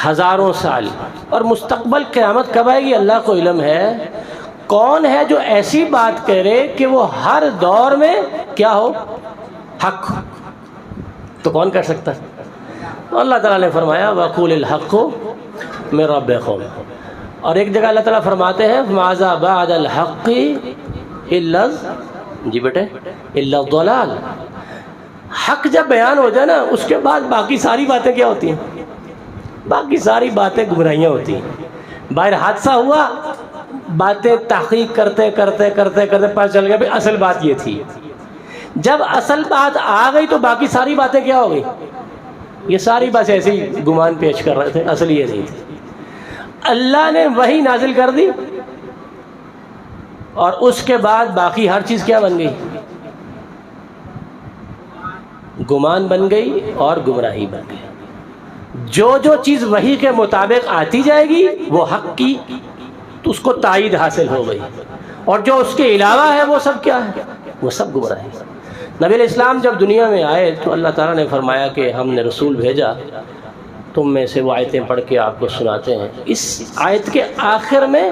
ہزاروں سال اور مستقبل قیامت کب آئے گی اللہ کو علم ہے. کون ہے جو ایسی بات کہہ رہے کہ وہ ہر دور میں کیا ہو؟ حق. تو کون کر سکتا ہے؟ اللہ تعالیٰ نے فرمایا وَقُولِ الْحَقُّ مِن رَبِّكُمْ. اور ایک جگہ اللہ تعالیٰ فرماتے ہیں مَاذَا بَعْدَ الْحَقِّ إِلَّا جی بیٹے إِلَّا الضَّلَالُ. حق جب بیان ہو جائے نا اس کے بعد باقی ساری باتیں کیا ہوتی ہیں؟ باقی ساری باتیں گمراہیاں ہوتی ہیں. باہر حادثہ ہوا، باتیں تحقیق کرتے کرتے کرتے کرتے پتہ چل گیا اصل بات یہ تھی. جب اصل بات آ گئی تو باقی ساری باتیں کیا ہو گئی؟ یہ ساری بات ایسے ہی گمان پیش کر رہے تھے، اصل یہ نہیں تھی. اللہ نے وحی نازل کر دی اور اس کے بعد باقی ہر چیز کیا بن گئی؟ گمان بن گئی اور گمراہی بن گئی. جو چیز وحی کے مطابق آتی جائے گی وہ حق کی، تو اس کو تائید حاصل ہو گئی، اور جو اس کے علاوہ ہے وہ سب کیا ہے؟ وہ سب گمراہی. نبی علیہ السلام جب دنیا میں آئے تو اللہ تعالیٰ نے فرمایا کہ ہم نے رسول بھیجا، تم میں سے وہ آیتیں پڑھ کے آپ کو سناتے ہیں. اس آیت کے آخر میں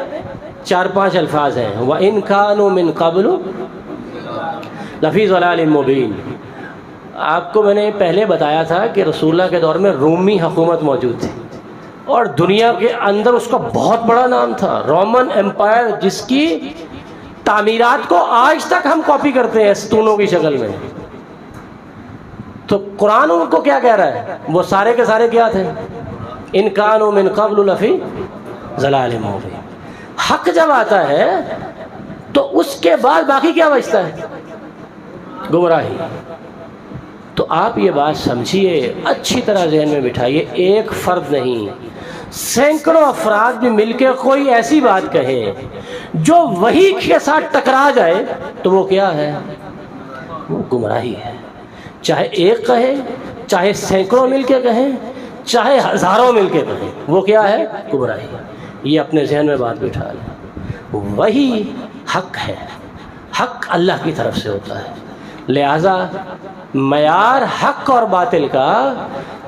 4-5 الفاظ ہیں وَإِن كَانُوا مِن قَبْلُ لَفِي ضَلَالٍ مُبِينٍ. آپ کو میں نے پہلے بتایا تھا کہ رسول اللہ کے دور میں رومی حکومت موجود تھی اور دنیا کے اندر اس کا بہت بڑا نام تھا، رومن امپائر، جس کی تعمیرات کو آج تک ہم کاپی کرتے ہیں ستونوں کی شکل میں. تو قرآن ان کو کیا کہہ رہا ہے؟ وہ سارے کے سارے کیا تھے؟ ان کانوا من قبل لفی ضلال مبین. حق جب آتا ہے تو اس کے بعد باقی کیا بچتا ہے؟ گمراہی. تو آپ یہ بات سمجھیے، اچھی طرح ذہن میں بٹھائیے، ایک فرد نہیں، سینکڑوں افراد بھی مل کے کوئی ایسی بات کہیں جو وحی کے ساتھ ٹکرا جائے تو وہ کیا ہے؟ وہ گمراہی ہے. چاہے ایک کہے، چاہے سینکڑوں مل کے کہیں، چاہے ہزاروں مل کے کہیں، وہ کیا ہے؟ گمراہی. یہ اپنے ذہن میں بات بٹھا لیں. وہی حق ہے، حق اللہ کی طرف سے ہوتا ہے. لہذا معیار حق اور باطل کا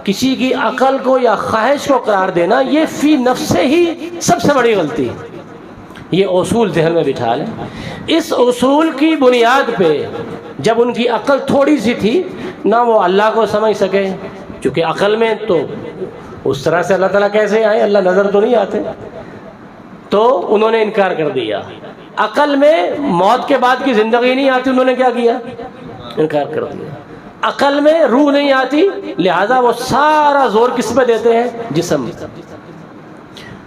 کسی کی عقل کو یا خواہش کو قرار دینا یہ فی نفس ہی سب سے بڑی غلطی ہے. یہ اصول ذہن میں بٹھا لیں. اس اصول کی بنیاد پہ جب ان کی عقل تھوڑی سی تھی، نہ وہ اللہ کو سمجھ سکے، چونکہ عقل میں تو اس طرح سے اللہ تعالیٰ کیسے آئے، اللہ نظر تو نہیں آتے، تو انہوں نے انکار کر دیا. عقل میں موت کے بعد کی زندگی نہیں آتی، انہوں نے کیا کیا؟ انکار کر دیا. عقل میں روح نہیں آتی، لہذا وہ سارا زور کس پہ دیتے ہیں؟ جسم.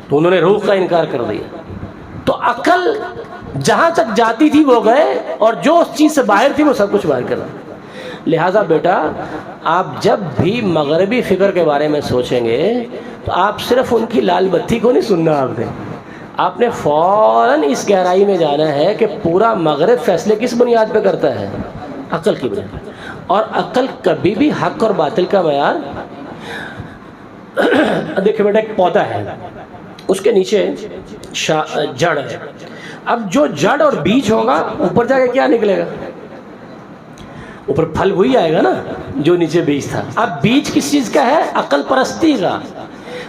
تو انہوں نے روح کا انکار کر دیا. تو عقل جہاں تک جاتی تھی وہ گئے، اور جو اس چیز سے باہر تھی وہ سب کچھ باہر کر رہا. لہذا بیٹا آپ جب بھی مغربی فکر کے بارے میں سوچیں گے تو آپ صرف ان کی لال بتی کو نہیں سننا، آپ نے فوراً اس گہرائی میں جانا ہے کہ پورا مغرب فیصلے کس بنیاد پہ کرتا ہے؟ عقل کی بنیاد. اور عقل کبھی بھی حق اور باطل کا معیار. دیکھیں بیٹا ایک پودا ہے، اس کے نیچے جڑ ہے. اب جو جڑ اور بیج ہوگا اوپر جا کے کیا نکلے گا؟ اوپر پھل وہی آئے گا نا جو نیچے بیج تھا. اب بیج کس چیز کا ہے؟ عقل پرستی کا،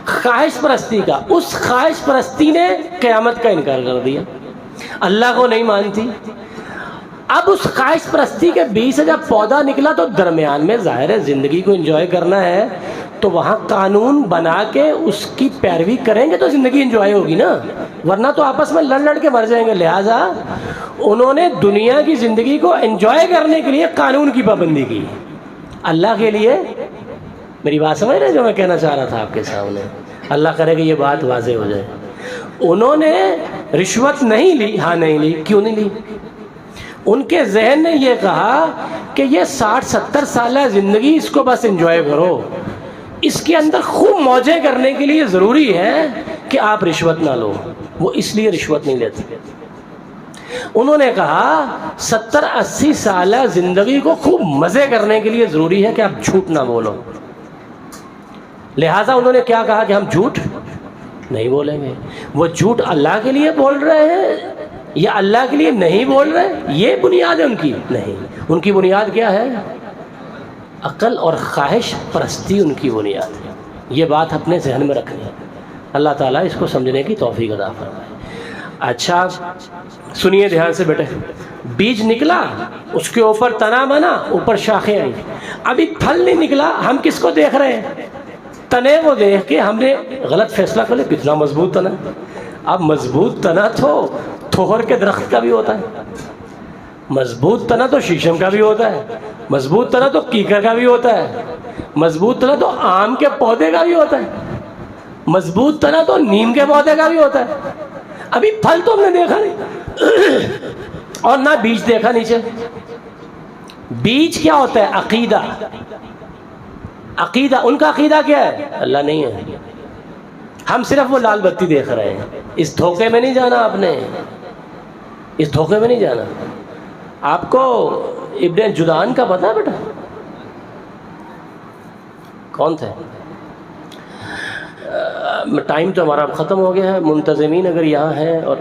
خواہش پرستی کا. اس خواہش پرستی نے قیامت کا انکار کر دیا، اللہ کو نہیں مانتی. اب اس خواہش پرستی کے بیج سے جب پودا نکلا تو درمیان میں ظاہر ہے زندگی کو انجوائے کرنا ہے، تو وہاں قانون بنا کے اس کی پیروی کریں گے تو زندگی انجوائے ہوگی نا، ورنہ تو آپس میں لڑ کے مر جائیں گے. لہٰذا انہوں نے دنیا کی زندگی کو انجوائے کرنے کے لیے قانون کی پابندی کی. اللہ کے لیے میری بات سمجھ رہے ہیں جو میں کہنا چاہ رہا تھا آپ کے سامنے؟ اللہ کرے کہ یہ بات واضح ہو جائے. انہوں نے رشوت نہیں لی. ہاں نہیں لی. کیوں نہیں لی؟ ان کے ذہن نے یہ کہا کہ یہ 60-70 سالہ زندگی اس کو بس انجوائے کرو، اس کے اندر خوب موجیں کرنے کے لیے ضروری ہے کہ آپ رشوت نہ لو. وہ اس لیے رشوت نہیں لیتے. انہوں نے کہا 70-80 سالہ زندگی کو خوب مزے کرنے کے لیے ضروری ہے کہ آپ جھوٹ نہ بولو. لہٰذا انہوں نے کیا کہا کہ ہم جھوٹ نہیں بولیں گے۔ وہ جھوٹ اللہ کے لیے بول رہے ہیں یا اللہ کے لیے نہیں بول رہے، یہ بنیاد ہے ان کی؟ نہیں، ان کی بنیاد کیا ہے؟ عقل اور خواہش پرستی ان کی بنیاد ہے۔ یہ بات اپنے ذہن میں رکھنی ہے۔ اللہ تعالیٰ اس کو سمجھنے کی توفیق عطا فرمائے۔ اچھا سنیے دھیان سے بیٹے، بیج نکلا، اس کے اوپر تنا بنا، اوپر شاخیں آئی، ابھی پھل نہیں نکلا، ہم کس کو دیکھ رہے ہیں؟ تنے کو دیکھ کے ہم نے غلط فیصلہ کر لیا، کتنا مضبوط تنا۔ اب مضبوط تنا تو تھوہر کے درخت کا بھی ہوتا ہے، مضبوط تنا تو شیشم کا بھی ہوتا ہے، مضبوط تنا تو کیکر کا بھی ہوتا ہے، مضبوط تنا تو آم کے پودے کا بھی ہوتا ہے، مضبوط تنا تو نیم کے پودے کا بھی ہوتا ہے۔ ابھی پھل تو ہم نے دیکھا نہیں اور نہ بیج دیکھا نیچے۔ بیج کیا ہوتا ہے؟ عقیدہ۔ عقیدہ، ان کا عقیدہ کیا ہے؟ اللہ نہیں ہے۔ ہم صرف وہ لال بتی دیکھ رہے ہیں۔ اس دھوکے میں نہیں جانا آپ نے، اس دھوکے میں نہیں جانا۔ آپ کو ابن جدعان کا پتہ ہے بیٹا؟ کون تھے؟ ٹائم تو ہمارا ختم ہو گیا ہے۔ منتظمین اگر یہاں ہیں، اور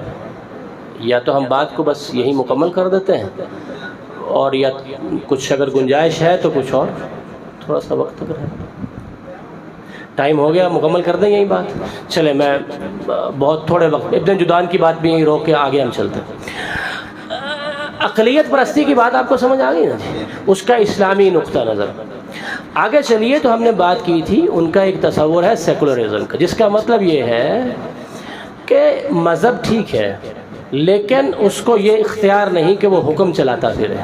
یا تو ہم بات کو بس یہی مکمل کر دیتے ہیں، اور یا کچھ اگر گنجائش ہے تو کچھ اور تھوڑا سا وقت اگر ہے۔ ٹائم ہو گیا، مکمل کر دیں یہی بات۔ چلے میں بہت تھوڑے وقت ابن جدعان کی بات بھی یہیں روک کے آگے ہم چلتے ہیں۔ اقلیت پرستی کی بات آپ کو سمجھ آ گئی نا، اس کا اسلامی نقطہ نظر۔ آگے چلیے، تو ہم نے بات کی تھی ان کا ایک تصور ہے سیکولرزم کا، جس کا مطلب یہ ہے کہ مذہب ٹھیک ہے لیکن اس کو یہ اختیار نہیں کہ وہ حکم چلاتا پھرے۔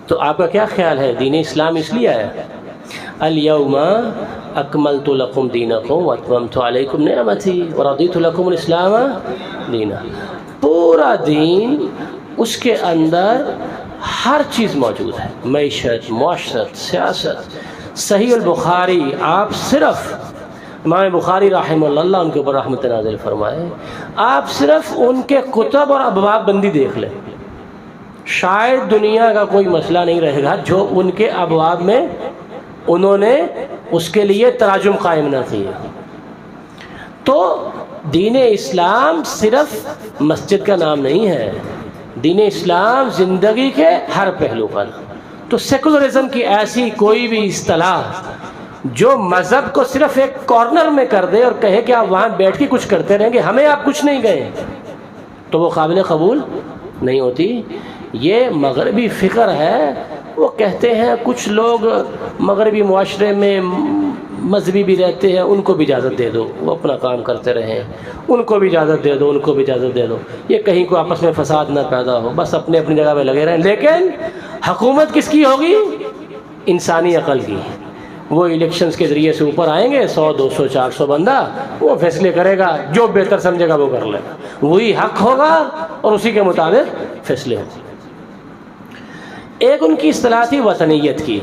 تو آپ کا کیا خیال ہے؟ دین اسلام اس لیے ہے الیوم اکملت لکم دینکم واتممت علیکم نعمتی ورضیت لکم الاسلام دینا۔ پورا دین، اس کے اندر ہر چیز موجود ہے، معیشت، معاشرت، سیاست۔ صحیح البخاری، آپ صرف امام بخاری رحمہ اللہ ان کے اوپر رحمت نازل فرمائے، آپ صرف ان کے کتب اور ابواب بندی دیکھ لیں، شاید دنیا کا کوئی مسئلہ نہیں رہے گا جو ان کے ابواب میں انہوں نے اس کے لیے تراجم قائم نہ کیے۔ تو دین اسلام صرف مسجد کا نام نہیں ہے، دین اسلام زندگی کے ہر پہلو کا نام۔ تو سیکولرزم کی ایسی کوئی بھی اصطلاح جو مذہب کو صرف ایک کارنر میں کر دے اور کہے کہ آپ وہاں بیٹھ کے کچھ کرتے رہیں گے، ہمیں آپ کچھ نہیں گئے، تو وہ قابل قبول نہیں ہوتی۔ یہ مغربی فکر ہے۔ وہ کہتے ہیں کچھ لوگ مغربی معاشرے میں مذہبی بھی رہتے ہیں، ان کو بھی اجازت دے دو، وہ اپنا کام کرتے رہیں، ان کو بھی اجازت دے دو، ان کو بھی اجازت دے دو، یہ کہیں کو آپس میں فساد نہ پیدا ہو، بس اپنے اپنی جگہ پہ لگے رہیں۔ لیکن حکومت کس کی ہوگی؟ انسانی عقل کی۔ وہ الیکشنز کے ذریعے سے اوپر آئیں گے، 100 200 400 بندہ، وہ فیصلے کرے گا، جو بہتر سمجھے گا وہ کر لے گا، وہی حق ہوگا اور اسی کے مطابق فیصلے ہوں گے۔ ایک ان کی اصطلاح تھی وطنیت کی،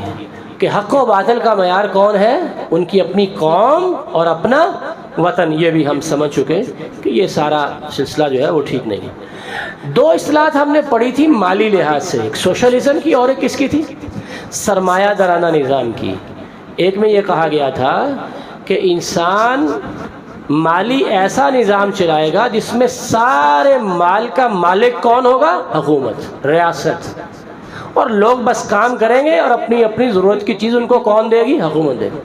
کہ حق و باطل کا معیار کون ہے؟ ان کی اپنی قوم اور اپنا وطن۔ یہ بھی ہم سمجھ چکے کہ یہ سارا سلسلہ جو ہے وہ ٹھیک نہیں۔ دو اصطلاحات ہم نے پڑھی تھی مالی لحاظ سے، ایک سوشلزم کی اور ایک کس کی تھی؟ سرمایہ دارانہ نظام کی۔ ایک میں یہ کہا گیا تھا کہ انسان مالی ایسا نظام چلائے گا جس میں سارے مال کا مالک کون ہوگا؟ حکومت، ریاست، اور لوگ بس کام کریں گے اور اپنی اپنی ضرورت کی چیز ان کو کون دے گی؟ حکومت دے گی۔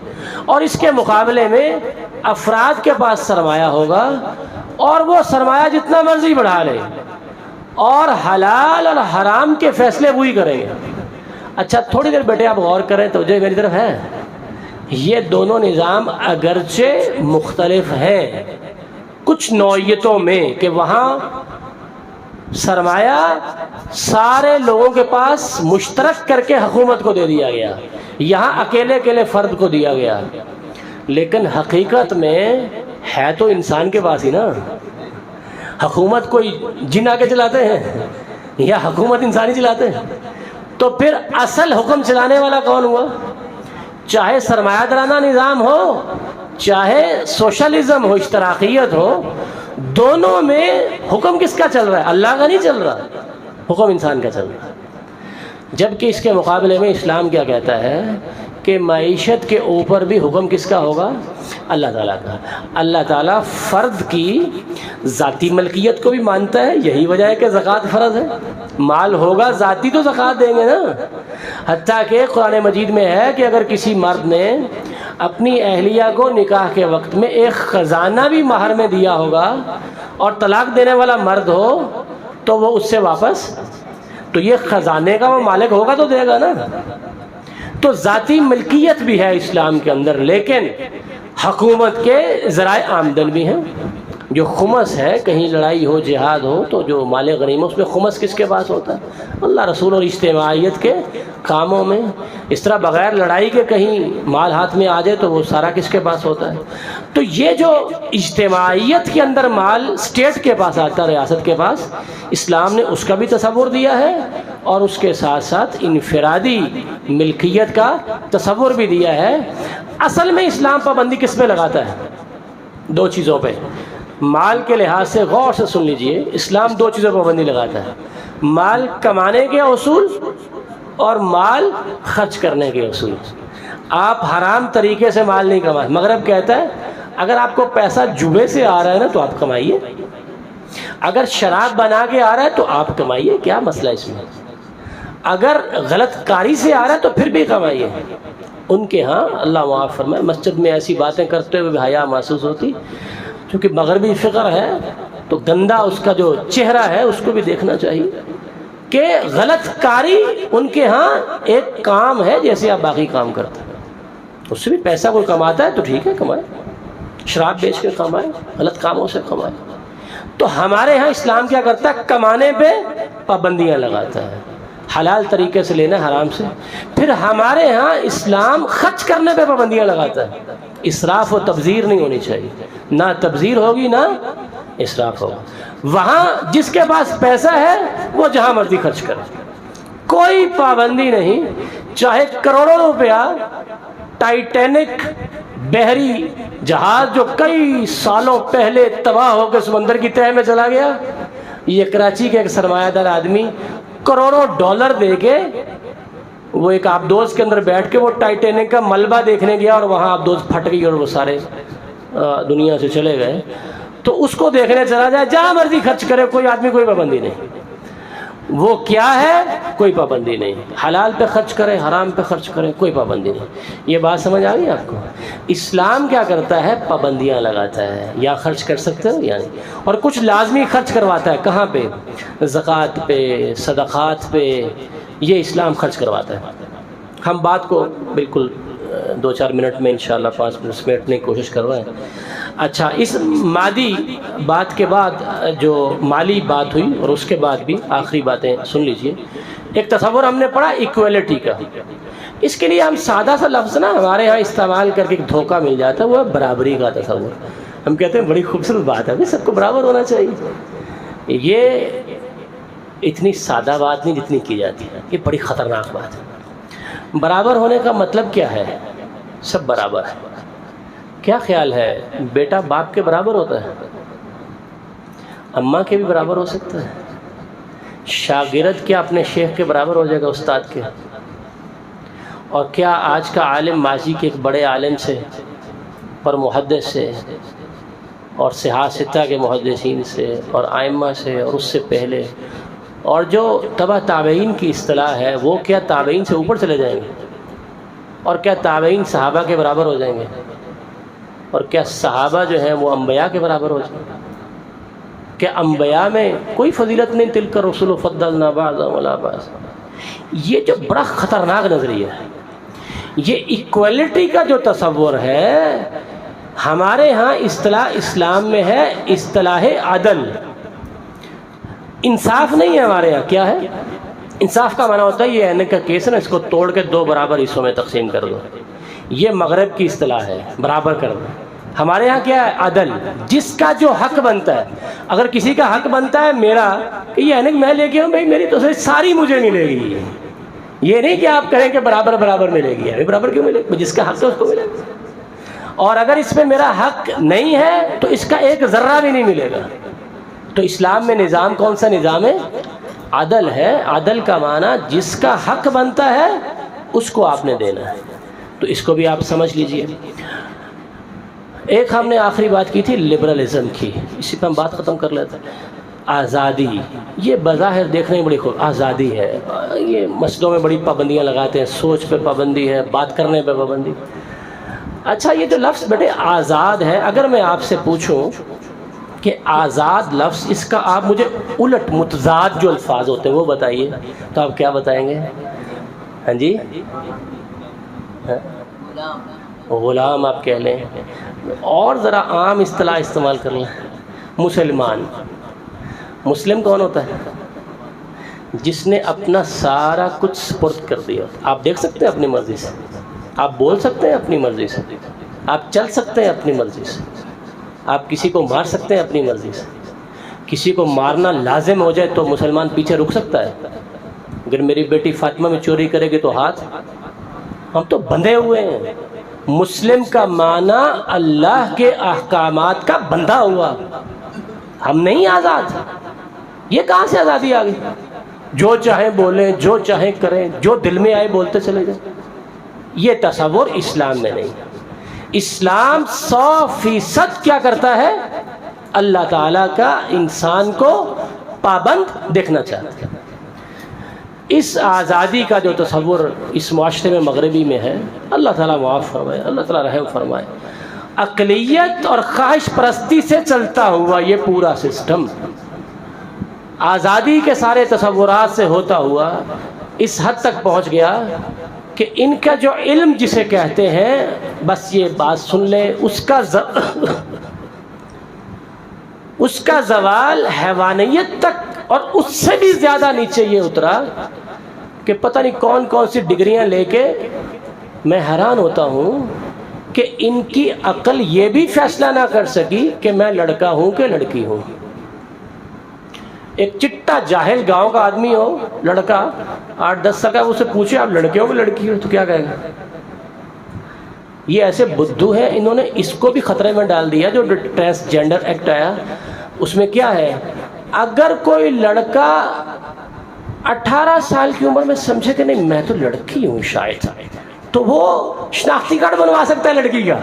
اور اس کے مقابلے میں افراد کے پاس سرمایہ ہوگا اور وہ سرمایہ جتنا مرضی بڑھا لے اور حلال اور حرام کے فیصلے وہی کریں گے۔ اچھا تھوڑی دیر بیٹے آپ غور کریں، توجہ میری طرف ہے۔ یہ دونوں نظام اگرچہ مختلف ہیں کچھ نوعیتوں میں، کہ وہاں سرمایہ سارے لوگوں کے پاس مشترک کر کے حکومت کو دے دیا گیا، یہاں اکیلے اکیلے فرد کو دیا گیا، لیکن حقیقت میں ہے تو انسان کے پاس ہی نا۔ حکومت کوئی جن آ کے چلاتے ہیں یا حکومت انسانی چلاتے ہیں؟ تو پھر اصل حکم چلانے والا کون ہوا؟ چاہے سرمایہ دارانہ نظام ہو، چاہے سوشلزم ہو، اشتراکیت ہو، دونوں میں حکم کس کا چل رہا ہے؟ اللہ کا نہیں چل رہا، حکم انسان کا چل رہا ہے۔ جبکہ اس کے مقابلے میں اسلام کیا کہتا ہے کہ معیشت کے اوپر بھی حکم کس کا ہوگا؟ اللہ تعالیٰ کا۔ اللہ تعالیٰ فرد کی ذاتی ملکیت کو بھی مانتا ہے، یہی وجہ ہے کہ زکوٰۃ فرض ہے۔ مال ہوگا ذاتی تو زکوٰۃ دیں گے نا۔ حتیٰ کہ قرآن مجید میں ہے کہ اگر کسی مرد نے اپنی اہلیہ کو نکاح کے وقت میں ایک خزانہ بھی مہر میں دیا ہوگا اور طلاق دینے والا مرد ہو تو وہ اس سے واپس، تو یہ خزانے کا وہ مالک ہوگا تو دے گا نا۔ تو ذاتی ملکیت بھی ہے اسلام کے اندر، لیکن حکومت کے ذرائع آمدن بھی ہیں۔ جو خمس ہے، کہیں لڑائی ہو جہاد ہو تو جو مال غنیمت، اس میں خمس کس کے پاس ہوتا ہے؟ اللہ رسول اور اجتماعیت کے کاموں میں۔ اس طرح بغیر لڑائی کے کہیں مال ہاتھ میں آ جائے تو وہ سارا کس کے پاس ہوتا ہے؟ تو یہ جو اجتماعیت کے اندر مال اسٹیٹ کے پاس آتا ہے، ریاست کے پاس، اسلام نے اس کا بھی تصور دیا ہے اور اس کے ساتھ ساتھ انفرادی ملکیت کا تصور بھی دیا ہے۔ اصل میں اسلام پابندی کس پہ لگاتا ہے؟ دو چیزوں پہ۔ مال کے لحاظ سے غور سے سن لیجئے، اسلام دو چیزوں پر پابندی لگاتا ہے: مال کمانے کے اصول اور مال خرچ کرنے کے اصول۔ آپ حرام طریقے سے مال نہیں کمائیں۔ مغرب کہتا ہے اگر آپ کو پیسہ جوے سے آ رہا ہے نا تو آپ کمائیے، اگر شراب بنا کے آ رہا ہے تو آپ کمائیے، کیا مسئلہ اس میں؟ اگر غلط کاری سے آ رہا ہے تو پھر بھی کمائیے۔ ان کے ہاں اللہ معاف فرمائے مسجد میں ایسی باتیں کرتے ہوئے بھی حیا محسوس ہوتی، کیونکہ مغربی فکر ہے تو گندا اس کا جو چہرہ ہے اس کو بھی دیکھنا چاہیے کہ غلط کاری ان کے ہاں ایک کام ہے جیسے آپ باقی کام کرتے ہیں۔ اس سے بھی پیسہ کوئی کماتا ہے تو ٹھیک ہے، کمائے، شراب بیچ کے کمائے، غلط کاموں سے کمائے۔ تو ہمارے ہاں اسلام کیا کرتا ہے؟ کمانے پہ پابندیاں لگاتا ہے، حلال طریقے سے لینا، حرام سے۔ پھر ہمارے ہاں اسلام خرچ کرنے پہ پابندیاں لگاتا ہے۔ اسراف و تبذیر نہیں ہونی چاہیے، نہ تبذیر ہوگی نہ اسراف ہوگا۔ وہاں جس کے پاس پیسہ ہے وہ جہاں مرضی خرچ کرے، کوئی پابندی نہیں، چاہے کروڑوں روپیہ ٹائٹینک بحری جہاز جو کئی سالوں پہلے تباہ ہو کے سمندر کی تہہ میں چلا گیا، یہ کراچی کے ایک سرمایہ دار آدمی کروڑوں ڈالر دے کے وہ ایک آبدوز کے اندر بیٹھ کے وہ ٹائٹینک کا ملبہ دیکھنے گیا اور وہاں آبدوز پھٹ گئی اور وہ سارے دنیا سے چلے گئے۔ تو اس کو دیکھنے چلا جائے، جہاں مرضی خرچ کرے، کوئی آدمی کوئی پابندی نہیں۔ وہ کیا ہے؟ کوئی پابندی نہیں۔ حلال پہ خرچ کرے، حرام پہ خرچ کرے، کوئی پابندی نہیں۔ یہ بات سمجھ آ گئی آپ کو؟ اسلام کیا کرتا ہے؟ پابندیاں لگاتا ہے، یا خرچ کر سکتے ہو یا نہیں، اور کچھ لازمی خرچ کرواتا ہے۔ کہاں پہ؟ زکوٰۃ پہ، صدقات پہ، یہ اسلام خرچ کرواتا ہے۔ ہم بات کو بالکل 2-4 منٹ میں انشاءاللہ 5 منٹ سمیٹنے کی کوشش کر رہے ہیں۔ اچھا، اس مادی بات کے بعد جو مالی بات ہوئی اور اس کے بعد بھی آخری باتیں سن لیجئے۔ ایک تصور ہم نے پڑھا ایکویلٹی کا۔ اس کے لیے ہم سادہ سا لفظ نا ہمارے ہاں استعمال کر کے ایک دھوکہ مل جاتا ہے، وہ ہے برابری کا تصور۔ ہم کہتے ہیں بڑی خوبصورت بات ہے، سب کو برابر ہونا چاہیے۔ یہ اتنی سادہ بات نہیں جتنی کی جاتی ہے، یہ بڑی خطرناک بات ہے۔ برابر ہونے کا مطلب کیا ہے؟ سب برابر ہے۔ کیا خیال ہے بیٹا باپ کے برابر ہوتا ہے؟ اماں کے بھی برابر ہو سکتا ہے؟ شاگرد کیا اپنے شیخ کے برابر ہو جائے گا، استاد کے؟ اور کیا آج کا عالم ماضی کے ایک بڑے عالم سے اور محدث سے اور صحاح ستہ کے محدثین سے اور ائمہ سے اور اس سے پہلے اور جو تبع تابعین کی اصطلاح ہے، وہ کیا تابعین سے اوپر چلے جائیں گے؟ اور کیا تابعین صحابہ کے برابر ہو جائیں گے؟ اور کیا صحابہ جو ہیں وہ انبیاء کے برابر ہو جائیں گے؟ کیا انبیاء میں کوئی فضیلت نہیں؟ تلک الرسل فضلنا بعضهم علی بعض۔ یہ جو بڑا خطرناک نظریہ ہے، یہ ایکویلٹی کا جو تصور ہے، ہمارے ہاں اصطلاح اسلام میں ہے اصطلاح عدل۔ انصاف نہیں ہے ہمارے یہاں۔ کیا ہے انصاف؟ کا معنی ہوتا ہے یہ اینک کا کیس ہے نا، اس کو توڑ کے 2 برابر حصوں میں تقسیم کر دو۔ یہ مغرب کی اصطلاح ہے، برابر کر دو۔ ہمارے یہاں کیا ہے؟ عدل، جس کا جو حق بنتا ہے۔ اگر کسی کا حق بنتا ہے میرا کہ یہ اینک میں لے کے ہوں، بھائی میری تو ساری مجھے ملے گی، یہ نہیں کہ آپ کہیں کہ برابر برابر ملے گی۔ ارے برابر کیوں ملے گی؟ جس کا حق ہے اس کو ملے گا۔ اور اگر اس پہ میرا حق نہیں ہے تو اس کا ایک ذرہ بھی نہیں ملے گا۔ تو اسلام میں نظام کون سا نظام ہے؟ عدل ہے۔ عدل کا معنی جس کا حق بنتا ہے اس کو آپ نے دینا ہے۔ تو اس کو بھی آپ سمجھ لیجئے۔ ایک ہم نے آخری بات کی تھی لبرلزم کی، اسی پہ ہم بات ختم کر لیتے ہیں۔ آزادی، یہ بظاہر دیکھنے میں بڑی آزادی ہے، یہ مسجدوں میں بڑی پابندیاں لگاتے ہیں، سوچ پہ پابندی ہے، بات کرنے پہ پابندی۔ اچھا یہ جو لفظ بیٹے آزاد ہے، اگر میں آپ سے پوچھوں کہ آزاد لفظ اس کا آپ مجھے الٹ متضاد جو الفاظ ہوتے ہیں وہ بتائیے، تو آپ کیا بتائیں گے؟ ہاں جی، غلام آپ کہہ لیں، اور ذرا عام اصطلاح استعمال کر لیں، مسلمان۔ مسلم کون ہوتا ہے؟ جس نے اپنا سارا کچھ سپرد کر دیا۔ آپ دیکھ سکتے ہیں اپنی مرضی سے، آپ بول سکتے ہیں اپنی مرضی سے، آپ چل سکتے ہیں اپنی مرضی سے، آپ کسی کو مار سکتے ہیں اپنی مرضی سے۔ کسی کو مارنا لازم ہو جائے تو مسلمان پیچھے رک سکتا ہے؟ اگر میری بیٹی فاطمہ میں چوری کرے گی تو ہاتھ، ہم تو بندھے ہوئے ہیں۔ مسلم کا معنی اللہ کے احکامات کا بندھا ہوا، ہم نہیں آزاد۔ یہ کہاں سے آزادی آ گئی؟ جو چاہیں بولیں، جو چاہیں کریں، جو دل میں آئے بولتے چلے جائیں۔ یہ تصور اسلام میں نہیں۔ اسلام 100% کیا کرتا ہے؟ اللہ تعالیٰ کا انسان کو پابند دیکھنا چاہتا ہے۔ اس آزادی کا جو تصور اس معاشرے میں مغربی میں ہے، اللہ تعالیٰ معاف فرمائے، اللہ تعالیٰ رحم فرمائے، اقلیت اور خواہش پرستی سے چلتا ہوا یہ پورا سسٹم آزادی کے سارے تصورات سے ہوتا ہوا اس حد تک پہنچ گیا کہ ان کا جو علم جسے کہتے ہیں، بس یہ بات سن لیں، اس کا زوال حیوانیت تک اور اس سے بھی زیادہ نیچے یہ اترا کہ پتہ نہیں کون کون سی ڈگریاں لے کے میں حیران ہوتا ہوں کہ ان کی عقل یہ بھی فیصلہ نہ کر سکی کہ میں لڑکا ہوں کہ لڑکی ہوں۔ ایک چٹا جاہل گاؤں کا آدمی ہو، لڑکا 8-10 سال کا، اسے پوچھے آپ لڑکے ہو کہ لڑکی ہو، تو کیا کہے گا؟ یہ ایسے بدھو ہیں، انہوں نے اس کو بھی خطرے میں ڈال دیا۔ جو ٹرانسجینڈر ایکٹ آیا اس میں کیا ہے، اگر کوئی لڑکا 18 سال کی عمر میں سمجھے کہ نہیں میں تو لڑکی ہوں شاید، تو وہ شناختی کارڈ بنوا سکتا ہے لڑکی کا۔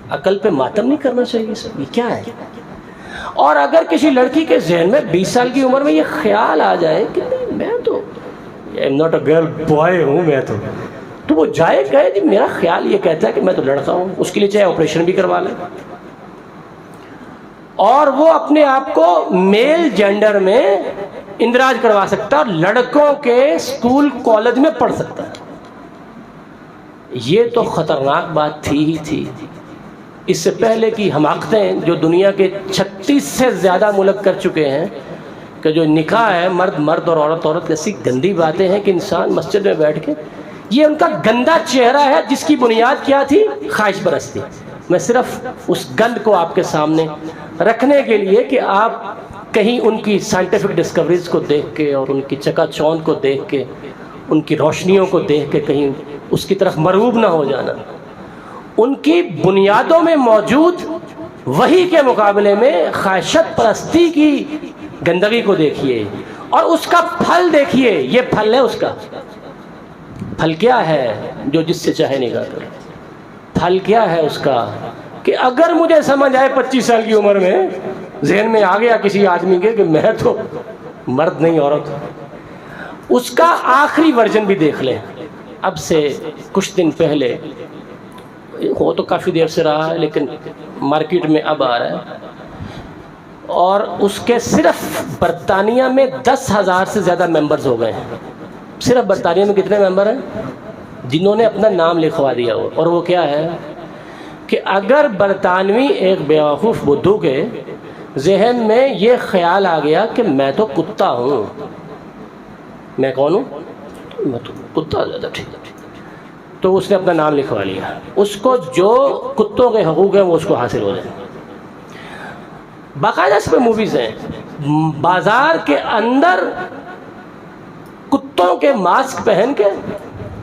عقل پہ ماتم نہیں کرنا چاہیے سب، یہ کیا ہے؟ اور اگر کسی لڑکی کے ذہن میں 20 سال کی عمر میں یہ خیال آ جائے کہ نہیں میں تو I'm not a girl, boy ہوں میں تو وہ جائے کہے جی میرا خیال یہ کہتا ہے کہ میں تو لڑکا ہوں، اس کے لیے چاہے آپریشن بھی کروا لیں، اور وہ اپنے آپ کو میل جینڈر میں اندراج کروا سکتا ہے اور لڑکوں کے اسکول کالج میں پڑھ سکتا ہے۔ یہ تو خطرناک بات تھی ہی تھی۔ اس سے پہلے کی حماقتیں جو دنیا کے 36 سے زیادہ ملک کر چکے ہیں کہ جو نکاح ہے مرد مرد اور عورت عورت، ایسی گندی باتیں ہیں کہ انسان مسجد میں بیٹھ کے، یہ ان کا گندا چہرہ ہے جس کی بنیاد کیا تھی؟ خواہش پرستی۔ میں صرف اس گند کو آپ کے سامنے رکھنے کے لیے کہ آپ کہیں ان کی سائنٹیفک ڈسکوریز کو دیکھ کے اور ان کی چکا چوند کو دیکھ کے، ان کی روشنیوں کو دیکھ کے کہیں اس کی طرف مرغوب نہ ہو جانا۔ ان کی بنیادوں میں موجود وحی کے مقابلے میں خواہشت پرستی کی گندگی کو دیکھیے اور اس کا پھل دیکھیے۔ یہ پھل ہے اس کا، پھل کیا ہے؟ جو جس سے چاہے نکاح کرے۔ پھل کیا ہے اس کا کہ اگر مجھے سمجھ آئے 25 سال کی عمر میں ذہن میں آ گیا کسی آدمی کے کہ میں تو مرد نہیں عورت ہوں، اس کا آخری ورژن بھی دیکھ لیں۔ اب سے کچھ دن پہلے، ہو تو کافی دیر سے رہا ہے لیکن مارکیٹ میں اب آ رہا ہے، اور اس کے صرف برطانیہ میں 10,000 سے زیادہ ممبرز ہو گئے ہیں۔ صرف برطانیہ میں کتنے ممبر ہیں جنہوں نے اپنا نام لکھوا دیا ہو؟ اور وہ کیا ہے کہ اگر برطانوی ایک بیوقوف بدھو کے ذہن میں یہ خیال آ گیا کہ میں تو کتا ہوں، میں کون ہوں؟ میں تو کتا، زیادہ ٹھیک ہے، تو اس نے اپنا نام لکھوا لیا۔ اس کو جو کتوں کے حقوق ہیں وہ اس کو حاصل ہو جائیں۔ باقاعدہ اس پہ موویز ہیں، بازار کے اندر کتوں کے ماسک پہن کے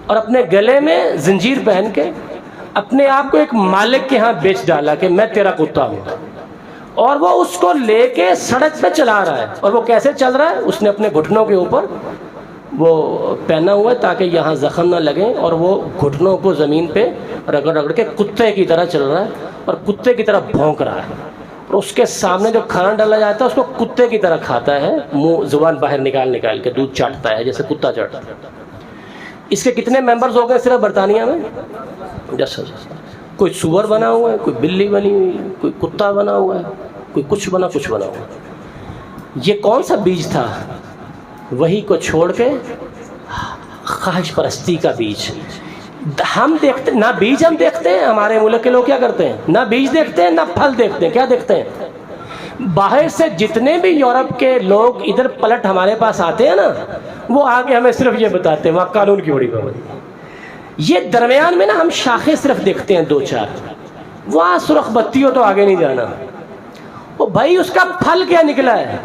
اور اپنے گلے میں زنجیر پہن کے اپنے آپ کو ایک مالک کے ہاں بیچ ڈالا کہ میں تیرا کتا ہوں، اور وہ اس کو لے کے سڑک پہ چلا رہا ہے۔ اور وہ کیسے چل رہا ہے؟ اس نے اپنے گھٹنوں کے اوپر وہ پہنا ہوا ہے تاکہ یہاں زخم نہ لگیں، اور وہ گھٹنوں کو زمین پہ رگڑ رگڑ کے کتے کی طرح چل رہا ہے اور کتے کی طرح بھونک رہا ہے، اور اس کے سامنے جو کھانا ڈالا جاتا ہے اس کو کتے کی طرح کھاتا ہے، منہ زبان باہر نکال نکال کے دودھ چاٹتا ہے جیسے کتا چاٹتا ہے۔ اس کے کتنے ممبرز ہو گئے صرف برطانیہ میں؟ 10,000۔ کوئی سور بنا ہوا ہے، کوئی بلی بنی ہوئی ہے، کوئی کتا بنا ہوا ہے، کوئی کچھ بنا ہوا۔ یہ کون سا بیج تھا؟ وہی کو چھوڑ کے خواہش پرستی کا بیج۔ ہم دیکھتے نہ بیج ہم دیکھتے ہیں، ہمارے ملک کے لوگ کیا کرتے ہیں؟ نہ بیج دیکھتے ہیں نہ پھل دیکھتے ہیں، کیا دیکھتے ہیں؟ باہر سے جتنے بھی یورپ کے لوگ ادھر پلٹ ہمارے پاس آتے ہیں نا، وہ آگے ہمیں صرف یہ بتاتے ہیں وہاں قانون کی بڑی پابندی۔ یہ درمیان میں نا ہم شاخیں صرف دیکھتے ہیں 2-4، وہاں سرخ بتی ہو تو آگے نہیں جانا۔ وہ بھائی اس کا پھل کیا نکلا ہے؟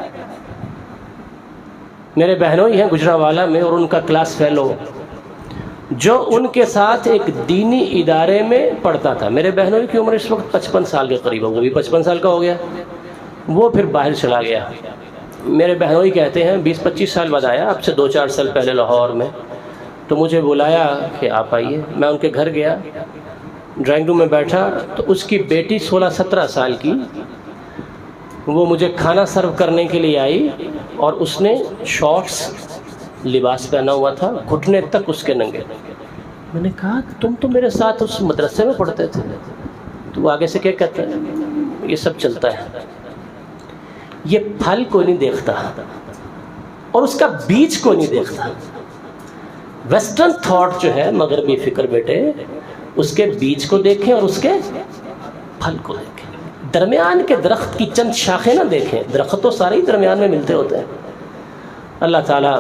میرے بہنوں ہی ہیں گجرانوالہ میں، اور ان کا کلاس فیلو جو ان کے ساتھ ایک دینی ادارے میں پڑھتا تھا، میرے بہنوں کی عمر اس وقت 55 سال کے قریب ہے، وہ بھی 55 سال کا ہو گیا، وہ پھر باہر چلا گیا۔ میرے بہنوں ہی کہتے ہیں 20-25 سال بعد آیا، اب سے 2-4 سال پہلے لاہور میں، تو مجھے بلایا کہ آپ آئیے۔ میں ان کے گھر گیا، ڈرائنگ روم میں بیٹھا تو اس کی بیٹی 16-17 سال کی وہ مجھے کھانا سرو کرنے کے لیے آئی، اور اس نے شارٹس لباس پہنا ہوا تھا، گھٹنے تک اس کے ننگے۔ میں نے کہا کہ تم تو میرے ساتھ اس مدرسے میں پڑھتے تھے، تو وہ آگے سے کیا کہتا ہے؟ یہ سب چلتا ہے۔ یہ پھل کو نہیں دیکھتا اور اس کا بیج کو نہیں دیکھتا۔ ویسٹرن تھاٹ جو ہے، مغربی فکر بیٹے، اس کے بیج کو دیکھیں اور اس کے پھل کو دیکھیں۔ درمیان کے درخت کی چند شاخیں نہ دیکھیں، درخت تو سارے ہی درمیان میں ملتے ہوتے ہیں۔ اللہ تعالیٰ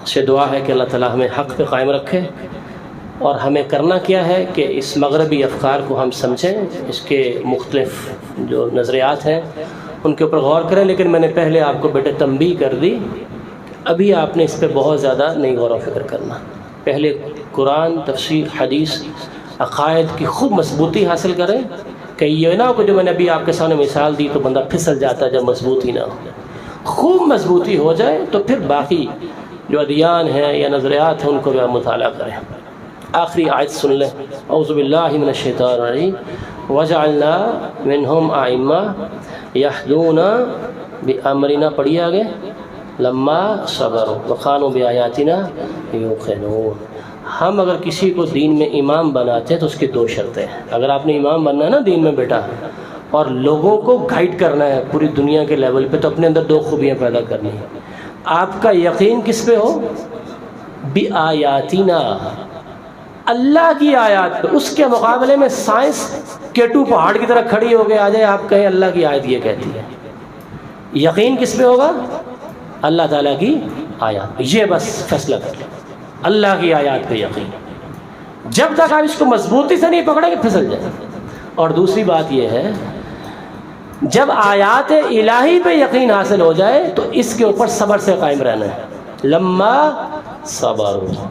سے دعا ہے کہ اللہ تعالیٰ ہمیں حق پہ قائم رکھے، اور ہمیں کرنا کیا ہے کہ اس مغربی افکار کو ہم سمجھیں، اس کے مختلف جو نظریات ہیں ان کے اوپر غور کریں۔ لیکن میں نے پہلے آپ کو بیٹے تنبیہ کر دی، ابھی آپ نے اس پہ بہت زیادہ نہیں غور و فکر کرنا۔ پہلے قرآن، تفسیر، حدیث، عقائد کی خوب مضبوطی حاصل کریں، کہ یہ نہ ہو کہ جو میں نے ابھی آپ کے سامنے مثال دی تو بندہ پھسل جاتا ہے جب مضبوطی نہ ہو۔ خوب مضبوطی ہو جائے تو پھر باقی جو ادیان ہیں یا نظریات ہیں ان کو بھی آپ مطالعہ کریں۔ آخری آیت سن لیں، اعوذ باللہ من الشیطان الرجیم، وجعلنا منہم ائمہ یہدون بامرنا، پڑھیے آگے، لما صبروا وکانوا بآیاتنا یوقنون۔ ہم اگر کسی کو دین میں امام بناتے ہیں تو اس کی 2 شرطیں ہیں۔ اگر آپ نے امام بننا ہے نا دین میں بیٹا، اور لوگوں کو گائیڈ کرنا ہے پوری دنیا کے لیول پہ، تو اپنے اندر 2 خوبیاں پیدا کرنی ہیں۔ آپ کا یقین کس پہ ہو؟ بآیاتنا، اللہ کی آیات پہ۔ اس کے مقابلے میں سائنس کیٹو پہاڑ کی طرح کھڑی ہو کے آ جائے، آپ کہیں اللہ کی آیت یہ کہتی ہے۔ یقین کس پہ ہوگا؟ اللہ تعالیٰ کی آیات، یہ بس فیصلہ کر لیں، اللہ کی آیات پہ یقین۔ جب تک آپ اس کو مضبوطی سے نہیں پکڑیں گے پھسل جائیں۔ اور دوسری بات یہ ہے، جب آیات الہی پہ یقین حاصل ہو جائے تو اس کے اوپر صبر سے قائم رہنا ہے۔ لما صبروا،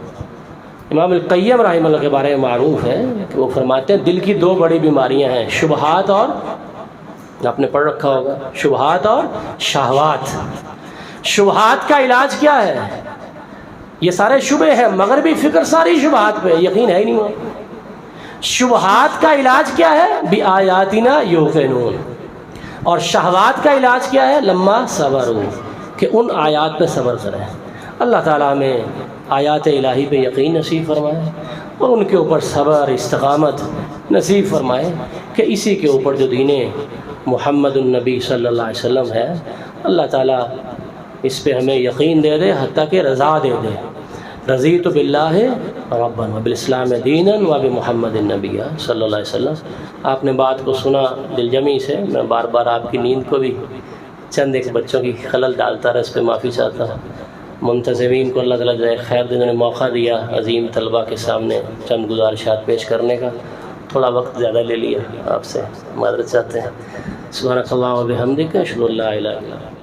امام القیم رحمہ اللہ کے بارے میں معروف ہے کہ وہ فرماتے ہیں دل کی 2 بڑی بیماریاں ہیں، شبہات، اور آپ نے پڑھ رکھا ہوگا، شبہات اور شہوات۔ شبہات کا علاج کیا ہے؟ یہ سارے شبہ ہیں، مغربی فکر ساری شبہات پہ، یقین ہے ہی نہیں وہ۔ شبہات کا علاج کیا ہے؟ بآیاتنا یوقنون۔ اور شہوات کا علاج کیا ہے؟ لما صبروا، کہ ان آیات پہ صبر کریں۔ اللہ تعالیٰ میں آیات الہی پہ یقین نصیب فرمائے، اور ان کے اوپر صبر، استقامت نصیب فرمائے، کہ اسی کے اوپر جو دین محمد النبی صلی اللہ علیہ وسلم ہے، اللہ تعالیٰ اس پہ ہمیں یقین دے دے، حتیٰ کہ رضا دے دے۔ رضیت باللہ ربا وبالاسلام دینا وبمحمد النبی صلی اللہ علیہ وسلم۔ آپ نے بات کو سنا دل جمی سے، میں بار بار آپ کی نیند کو بھی چند ایک بچوں کی خلل ڈالتا رہا، اس پہ معافی چاہتا ہوں۔ منتظمین کو اللہ تعالیٰ جزائے خیر دے، انہوں نے موقع دیا عظیم طلباء کے سامنے چند گزارشات پیش کرنے کا، تھوڑا وقت زیادہ لے لیا، آپ سے معذرت چاہتے ہیں۔ سبحانک اللہم و بحمدک، اشہد ان لا الہ الا انت۔